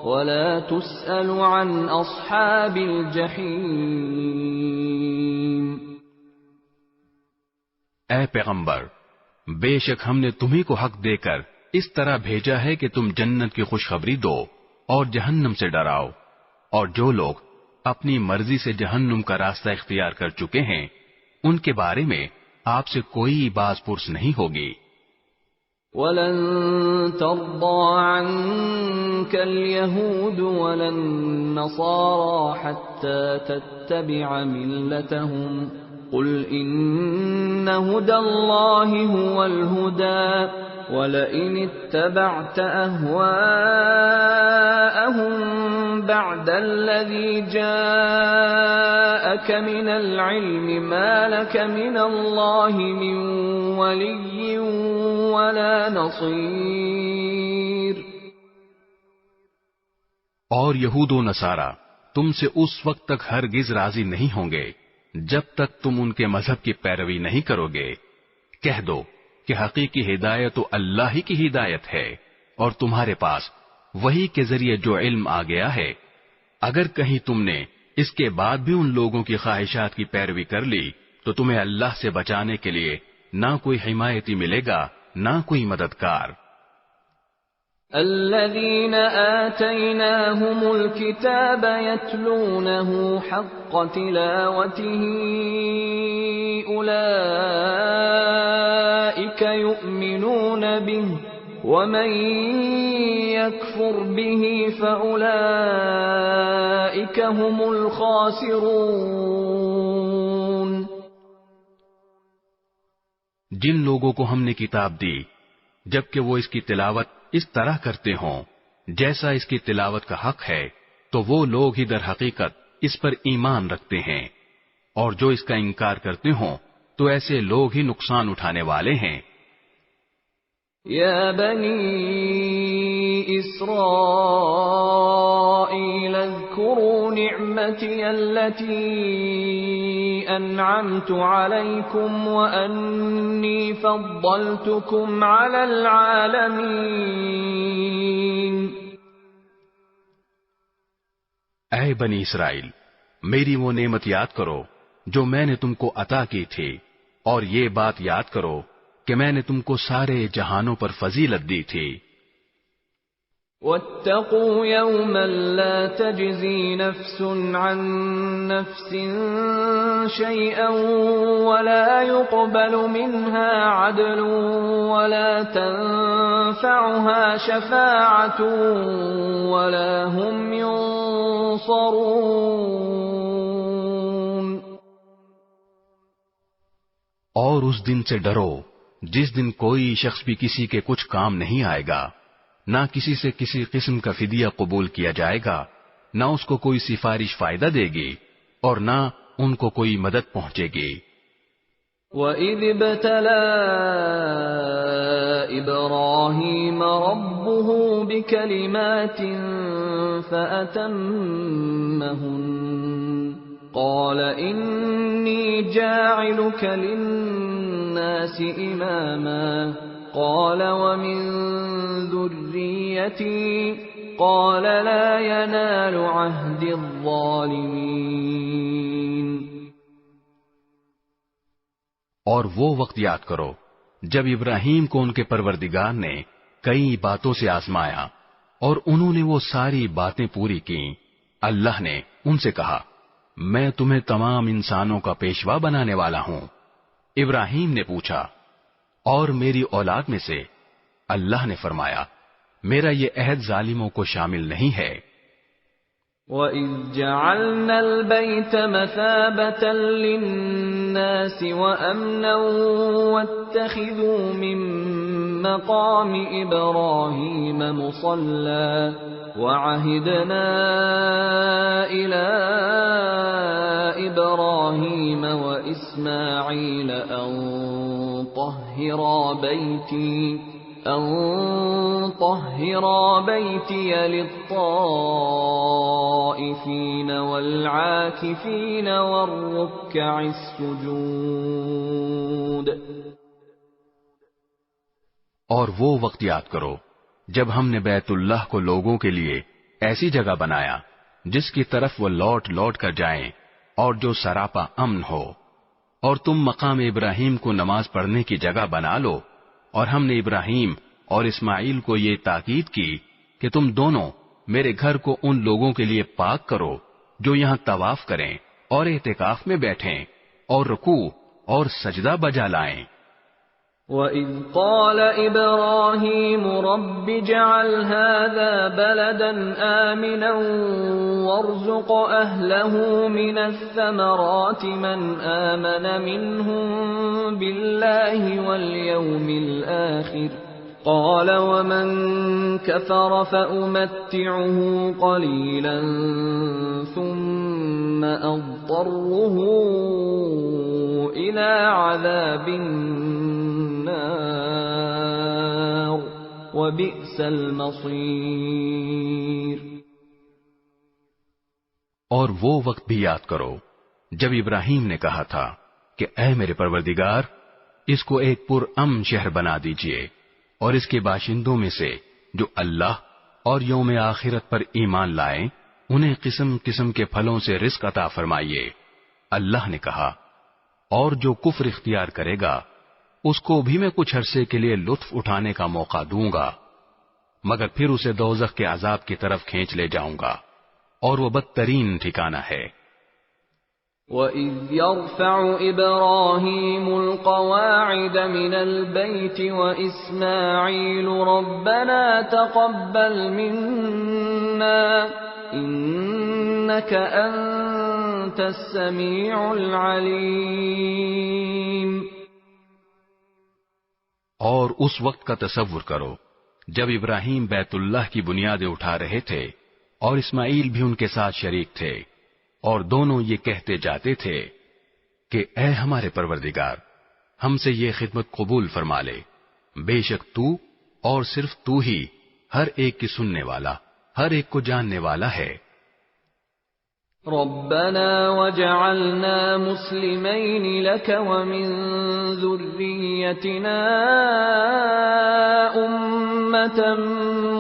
وَلَا تُسْأَلُ عَنْ أَصْحَابِ الْجَحِيمِ. اے پیغمبر، بے شک ہم نے تمہیں کو حق دے کر اس طرح بھیجا ہے کہ تم جنت کی خوشخبری دو اور جہنم سے ڈراؤ، اور جو لوگ اپنی مرضی سے جہنم کا راستہ اختیار کر چکے ہیں ان کے بارے میں آپ سے کوئی باز پرس نہیں ہوگی. وَلَن تَرْضَىٰ عَنكَ الْيَهُودُ وَلَا النَّصَارَىٰ حَتَّىٰ تَتَّبِعَ مِلَّتَهُمْ قُلْ إِنَّ هُدَى اللَّهِ هُوَ الْهُدَىٰ وَلَئِنِ اتَّبَعْتَ أَهْوَاءَهُم بَعْدَ الَّذِي جَاءَكَ مِنَ الْعِلْمِ مَا لَكَ مِنَ اللَّهِ مِن وَلِيٍّ وَلَا نَصِيرٍ. اور یہود و نصارہ تم سے اس وقت تک ہرگز راضی نہیں ہوں گے جب تک تم ان کے مذہب کی پیروی نہیں کرو گے. کہہ دو کہ حقیقی ہدایت تو اللہ ہی کی ہدایت ہے، اور تمہارے پاس وہی کے ذریعے جو علم آ گیا ہے. اگر کہیں تم نے اس کے بعد بھی ان لوگوں کی خواہشات کی پیروی کر لی تو تمہیں اللہ سے بچانے کے لیے نہ کوئی حمایتی ملے گا نہ کوئی مددگار. الذين آتيناهم الكتاب يتلونه حق تلاوته أولئك يؤمنون به ومن يكفر به فأولئك هم الخاسرون. جن لوگوں کو ہم نے کتاب دی جبکہ وہ اس کی تلاوت اس طرح کرتے ہوں جیسا اس کی تلاوت کا حق ہے تو وہ لوگ ہی در حقیقت اس پر ایمان رکھتے ہیں، اور جو اس کا انکار کرتے ہوں تو ایسے لوگ ہی نقصان اٹھانے والے ہیں. یا بنی اسرائیل اذکروا نعمتی التي انعمت علیکم وانی فضلتکم علی العالمین. اے بنی اسرائیل، میری وہ نعمت یاد کرو جو میں نے تم کو عطا کی تھی، اور یہ بات یاد کرو کہ میں نے تم کو سارے جہانوں پر فضیلت دی تھی. واتقوا يوما لا تجزي نفس عن نفس شيئا ولا يقبل منها عدل ولا تنفعها شفاعة ولا هم ينصرون. اور اس دن سے ڈرو جس دن کوئی شخص بھی کسی کے کچھ کام نہیں آئے گا، نہ کسی سے کسی قسم کا فدیہ قبول کیا جائے گا، نہ اس کو کوئی سفارش فائدہ دے گی اور نہ ان کو کوئی مدد پہنچے گی. وَإِذِ ابْتَلَى إِبْرَاهِيمَ رَبُّهُ بِكَلِمَاتٍ فَأَتَمَّهُنَّ قال إني جاعلك للناس إماما قال ومن ذريتي قال لا ينال عهد الظالمين. اور وہ وقت یاد کرو جب ابراہیم کو ان کے پروردگار نے کئی باتوں سے آزمایا اور انہوں نے وہ ساری باتیں پوری کی. اللہ نے ان سے کہا میں تمہیں تمام انسانوں کا پیشوا بنانے والا ہوں. ابراہیم نے پوچھا اور میری اولاد میں سے؟ اللہ نے فرمایا میرا یہ عہد ظالموں کو شامل نہیں ہے. وَإِذْ جَعَلْنَا الْبَيْتَ مَثَابَةً لِلنَّاسِ وَأَمْنًا وَاتَّخِذُوا مِن مَّقَامِ إِبْرَاهِيمَ مُصَلًّى وَعَهِدْنَا إِلَىٰ إِبْرَاهِيمَ وَإِسْمَاعِيلَ أَن طَهِّرَا بَيْتِيَ لِلطَّائِفِينَ وَالْعَاكِفِينَ وَالرُّكَّعِ السُّجُودِ. اور وہ وقت یاد کرو جب ہم نے بیت اللہ کو لوگوں کے لیے ایسی جگہ بنایا جس کی طرف وہ لوٹ لوٹ کر جائیں اور جو سراپا امن ہو، اور تم مقام ابراہیم کو نماز پڑھنے کی جگہ بنا لو. اور ہم نے ابراہیم اور اسماعیل کو یہ تاکید کی کہ تم دونوں میرے گھر کو ان لوگوں کے لیے پاک کرو جو یہاں طواف کریں اور اعتکاف میں بیٹھیں اور رکوع اور سجدہ بجا لائیں. وَإِذْ قَالَ إِبْرَاهِيمُ رَبِّ اجْعَلْ هَٰذَا بَلَدًا آمِنًا وَارْزُقْ أَهْلَهُ مِنَ الثَّمَرَاتِ مَنْ آمَنَ مِنْهُم بِاللَّهِ وَالْيَوْمِ الْآخِرِ قَالَ وَمَن كَفَرَ فَأُمَتِّعُهُ قَلِيلًا ثُمَّ أَضْطَرُّهُ إِلَىٰ عَذَابِ النَّارِ وَبِئْسَ الْمَصِيرُ. اور وہ وقت بھی یاد کرو جب ابراہیم نے کہا تھا کہ اے میرے پروردگار اس کو ایک پرامن شہر بنا دیجئے اور اس کے باشندوں میں سے جو اللہ اور یوم آخرت پر ایمان لائیں انہیں قسم قسم کے پھلوں سے رزق عطا فرمائیے. اللہ نے کہا اور جو کفر اختیار کرے گا اس کو بھی میں کچھ عرصے کے لیے لطف اٹھانے کا موقع دوں گا. مگر پھر اسے دوزخ کے عذاب کی طرف کھینچ لے جاؤں گا اور وہ بدترین ٹھکانہ ہے۔ وَإِذْ يَرْفَعُ إِبْرَاهِيمُ الْقَوَاعِدَ مِنَ الْبَيْتِ وَإِسْمَاعِيلُ رَبَّنَا تَقَبَّلْ مِنَّا إِنَّكَ أَنْتَ السَّمِيعُ الْعَلِيمُ۔ اور اس وقت کا تصور کرو جب ابراہیم بیت اللہ کی بنیادیں اٹھا رہے تھے اور اسماعیل بھی ان کے ساتھ شریک تھے، اور دونوں یہ کہتے جاتے تھے کہ اے ہمارے پروردگار، ہم سے یہ خدمت قبول فرما لے، بے شک تو اور صرف تو ہی ہر ایک کی سننے والا، ہر ایک کو جاننے والا ہے۔ ربنا وجعلنا مسلمين لك ومن ذريتنا أمة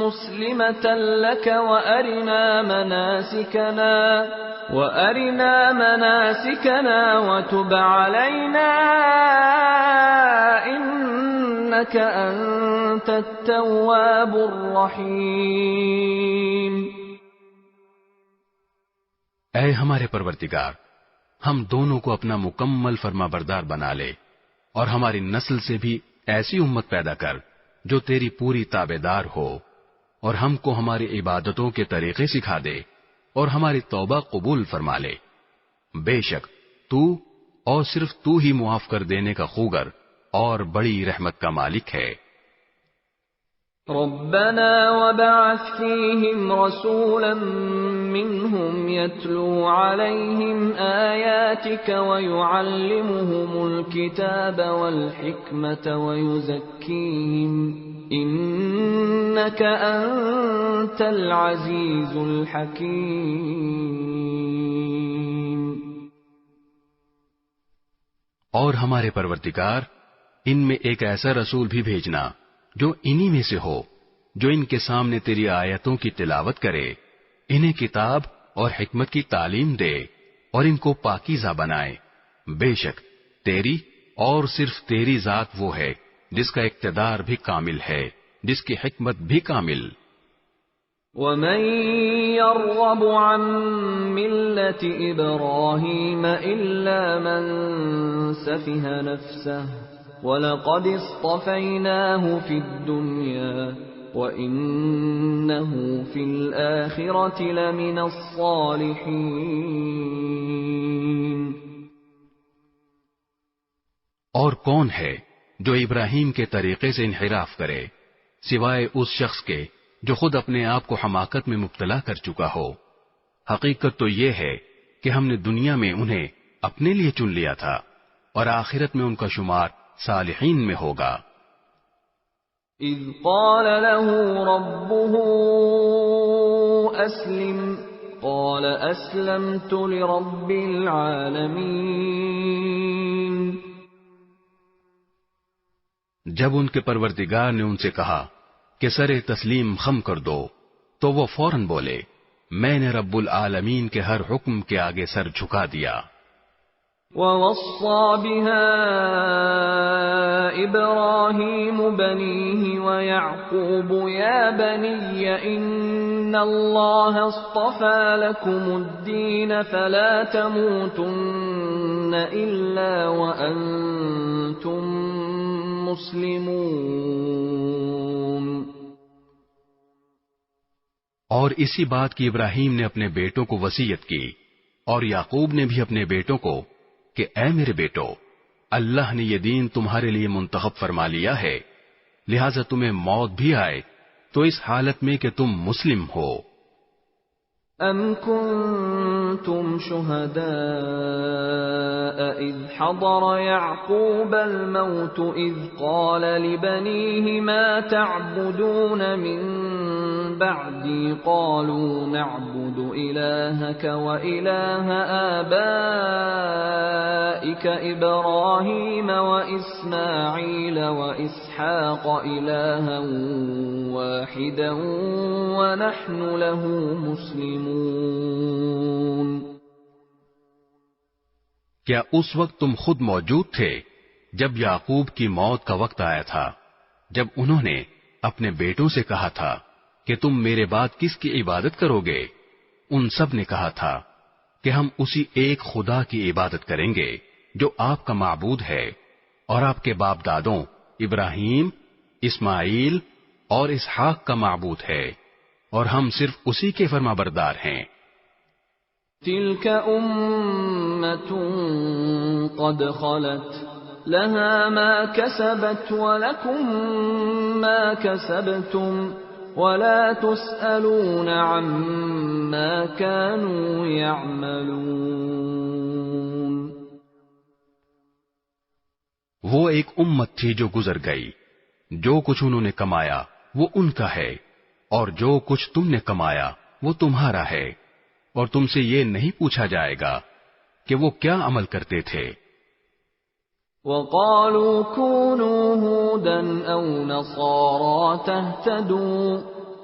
مسلمة لك وأرنا مناسكنا وتب علينا إنك أنت التواب الرحيم۔ اے ہمارے پروردگار، ہم دونوں کو اپنا مکمل فرما بردار بنا لے اور ہماری نسل سے بھی ایسی امت پیدا کر جو تیری پوری تابعدار ہو، اور ہم کو ہماری عبادتوں کے طریقے سکھا دے اور ہماری توبہ قبول فرما لے، بے شک تو اور صرف تو ہی معاف کر دینے کا خوگر اور بڑی رحمت کا مالک ہے۔ ربنا وبعث فيهم رسولا منهم يتلو عليهم آياتك ويعلمهم الكتاب والحكمة ويزكيهم إنك أنت العزيز الحكيم۔ اور ہمارے پروردگار ان میں ایک ایسا رسول بھی بھیجنا جو انہی میں سے ہو، جو ان کے سامنے تیری آیتوں کی تلاوت کرے، انہیں کتاب اور حکمت کی تعلیم دے اور ان کو پاکیزہ بنائے، بے شک تیری اور صرف تیری ذات وہ ہے جس کا اقتدار بھی کامل ہے، جس کی حکمت بھی کامل۔ وَمَن يَرْغَبُ عَن مِّلَّةِ إِبْرَاهِيمَ إِلَّا مَن سَفِهَ نَفْسَهُ وَلَقَدِ اصْطَفَيْنَاهُ فِي الدُّنْيَا وَإِنَّهُ فِي الْآخِرَةِ لَمِنَ الصَّالِحِينَ۔ اور کون ہے جو ابراہیم کے طریقے سے انحراف کرے سوائے اس شخص کے جو خود اپنے آپ کو حماقت میں مبتلا کر چکا ہو؟ حقیقت تو یہ ہے کہ ہم نے دنیا میں انہیں اپنے لیے چن لیا تھا اور آخرت میں ان کا شمار صالحین میں ہوگا۔ اذ قال له ربه اسلم قال اسلمت لرب العالمین۔ جب ان کے پروردگار نے ان سے کہا کہ سر تسلیم خم کر دو تو وہ فوراً بولے میں نے رب العالمین کے ہر حکم کے آگے سر جھکا دیا۔ وَوَصَّى بِهَا إِبْرَاهِيمُ بَنِيهِ وَيَعْقُوبُ يَا بَنِيَّ إِنَّ اللَّهَ اصْطَفَى لَكُمُ الدِّينَ فَلَا تَمُوتُنَّ إِلَّا وَأَنْتُمْ مُسْلِمُونَ۔ اور اسی بات کی ابراہیم نے اپنے بیٹوں کو وصیت کی اور یعقوب نے بھی اپنے بیٹوں کو کہ اے میرے بیٹو، اللہ نے یہ دین تمہارے لیے منتخب فرما لیا ہے، لہذا تمہیں موت بھی آئے تو اس حالت میں کہ تم مسلم ہو۔ ام کنتم شہداء اذ حضر یعقوب الموت اذ قال لبنیہ ما تعبدون من بعدی قالوا نعبد الہک والہ آبائک ابراہیم واسماعیل واسحاق الہا واحدا ونحن له مسلمون۔ کیا اس وقت تم خود موجود تھے جب یعقوب کی موت کا وقت آیا تھا، جب انہوں نے اپنے بیٹوں سے کہا تھا کہ تم میرے بعد کس کی عبادت کرو گے؟ ان سب نے کہا تھا کہ ہم اسی ایک خدا کی عبادت کریں گے جو آپ کا معبود ہے اور آپ کے باپ دادوں ابراہیم، اسماعیل اور اسحاق کا معبود ہے، اور ہم صرف اسی کے فرمانبردار ہیں۔ تلك أمة قد خلت لها ما كسبت ولكم ما كسبتم ولا تسألون عما كانوا يعملون۔ وہ ایک امت تھی جو گزر گئی، جو کچھ انہوں نے کمایا وہ ان کا ہے، اور جو کچھ تم نے کمایا وہ تمہارا ہے، اور تم سے یہ نہیں پوچھا جائے گا کہ وہ کیا عمل کرتے تھے۔ وَقَالُوا كُونُوا هُودًا أَوْ نَصَارَىٰ تَهْتَدُوا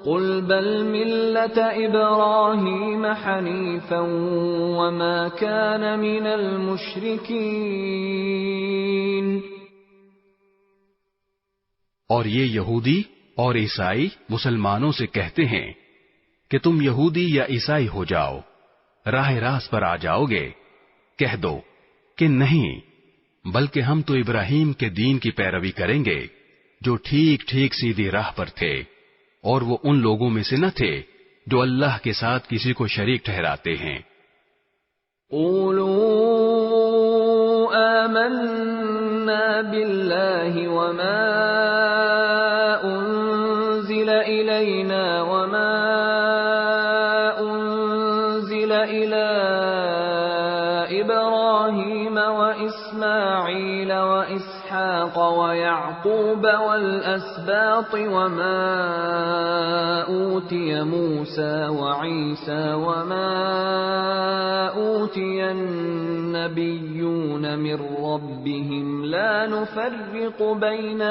قُلْ بَلْ مِلَّةَ إِبْرَاهِيمَ حَنِيفًا وَمَا كَانَ مِنَ الْمُشْرِكِينَ۔ اور یہ یہودی اور عیسائی مسلمانوں سے کہتے ہیں کہ تم یہودی یا عیسائی ہو جاؤ، راہ راست پر آ جاؤ گے۔ کہہ دو کہ نہیں، بلکہ ہم تو ابراہیم کے دین کی پیروی کریں گے جو ٹھیک ٹھیک سیدھی راہ پر تھے، اور وہ ان لوگوں میں سے نہ تھے جو اللہ کے ساتھ کسی کو شریک ٹھہراتے ہیں۔ قولوا آمنا بالله وما أنزل إلينا وما أنزل إلى إبراهيم وإسماعيل وإسحاق ويعقوب والأسباط وما أوتي موسى وعيسى وما أوتي النبيون من ربهم لا نفرق بين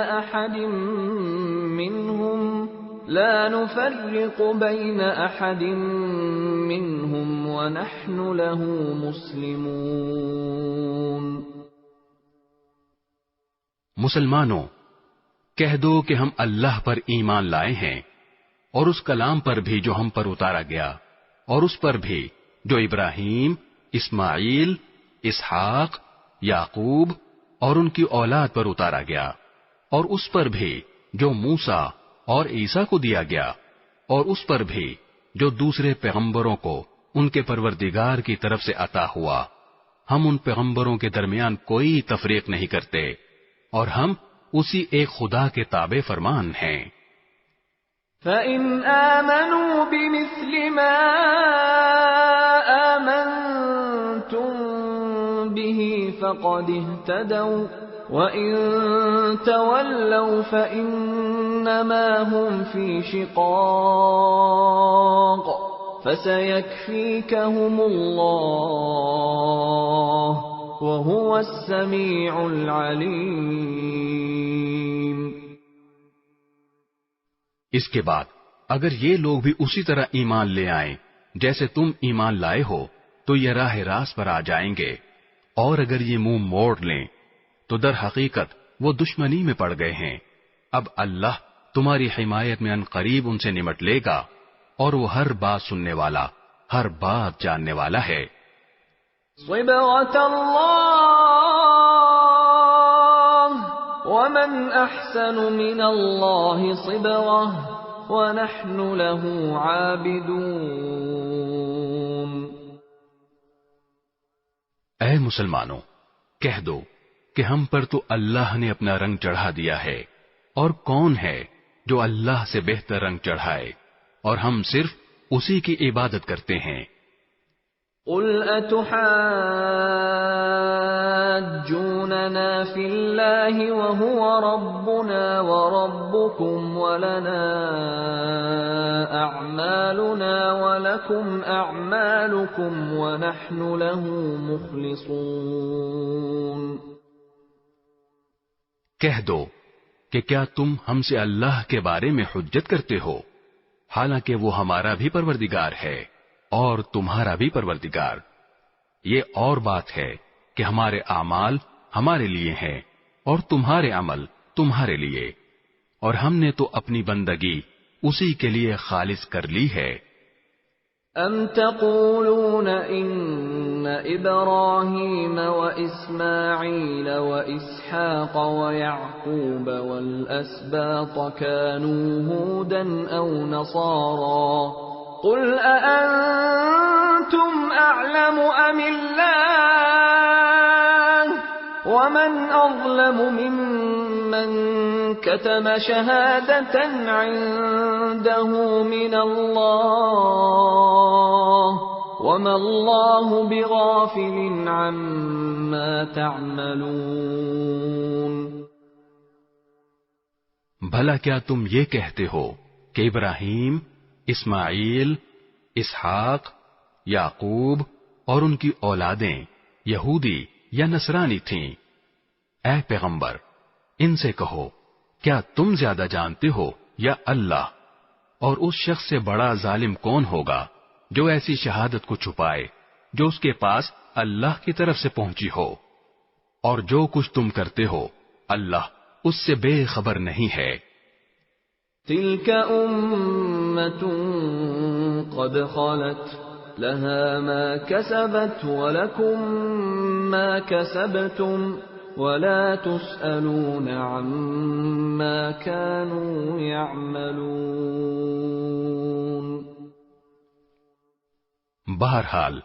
أحد منهم ونحن له مسلمون۔ مسلمانوں، کہہ دو کہ ہم اللہ پر ایمان لائے ہیں، اور اس کلام پر بھی جو ہم پر اتارا گیا، اور اس پر بھی جو ابراہیم، اسماعیل، اسحاق، یعقوب اور ان کی اولاد پر اتارا گیا، اور اس پر بھی جو موسیٰ اور عیسیٰ کو دیا گیا، اور اس پر بھی جو دوسرے پیغمبروں کو ان کے پروردگار کی طرف سے عطا ہوا۔ ہم ان پیغمبروں کے درمیان کوئی تفریق نہیں کرتے، اور ہم اسی ایک خدا کے تابع فرمان ہیں۔ فَإِنْ آمَنُوا بِمِثْلِ مَا آمَنْتُمْ بِهِ فَقَدِ اهْتَدَوْا وَإِنْ تَوَلَّوْا فَإِنَّمَا هُمْ فِي شِقَاقٍ فَسَيَكْفِيكَهُمُ اللَّهُ وَهُوَ السَّمِيعُ الْعَلِيمُ۔ اس کے بعد اگر یہ لوگ بھی اسی طرح ایمان لے آئیں جیسے تم ایمان لائے ہو تو یہ راہ راست پر آ جائیں گے، اور اگر یہ منہ موڑ لیں تو در حقیقت وہ دشمنی میں پڑ گئے ہیں۔ اب اللہ تمہاری حمایت میں عنقریب ان سے نمٹ لے گا، اور وہ ہر بات سننے والا، ہر بات جاننے والا ہے۔ صبغة الله ومن أحسن من الله صبغة ونحن له عابدون۔ اے مسلمانوں، کہہ دو کہ ہم پر تو اللہ نے اپنا رنگ چڑھا دیا ہے، اور کون ہے جو اللہ سے بہتر رنگ چڑھائے، اور ہم صرف اسی کی عبادت کرتے ہیں۔ قل أتحاجوننا في الله وهو ربنا وربكم ولنا أعمالنا ولكم أعمالكم ونحن له مخلصون۔ کہہ دو کہ کیا تم ہم سے اللہ کے بارے میں حجت کرتے ہو، حالانکہ وہ ہمارا بھی پروردگار ہے اور تمہارا بھی پروردگار۔ یہ اور بات ہے کہ ہمارے اعمال ہمارے لیے ہیں اور تمہارے عمل تمہارے لیے، اور ہم نے تو اپنی بندگی اسی کے لیے خالص کر لی ہے۔ ام تقولون ان ابراہیم واسماعیل واسحاق ویعقوب والاسباط كانوا هودا او نصارا قل اانتم اعلم ام اللہ ومن اظلم ممن كتم شهادة عنده من الله وما الله بغافل عما تعملون۔ بھلا کیا تم یہ کہتے ہو کہ ابراہیم، اسماعیل، اسحاق، یعقوب اور ان کی اولادیں یہودی یا نصرانی تھیں؟ اے پیغمبر، ان سے کہو کیا تم زیادہ جانتے ہو یا اللہ؟ اور اس شخص سے بڑا ظالم کون ہوگا جو ایسی شہادت کو چھپائے جو اس کے پاس اللہ کی طرف سے پہنچی ہو؟ اور جو کچھ تم کرتے ہو اللہ اس سے بے خبر نہیں ہے۔ تلك امة قد خلت لها ما كسبت ولكم ما كسبتم ولا تسألون عما كانوا يعملون۔ بہرحال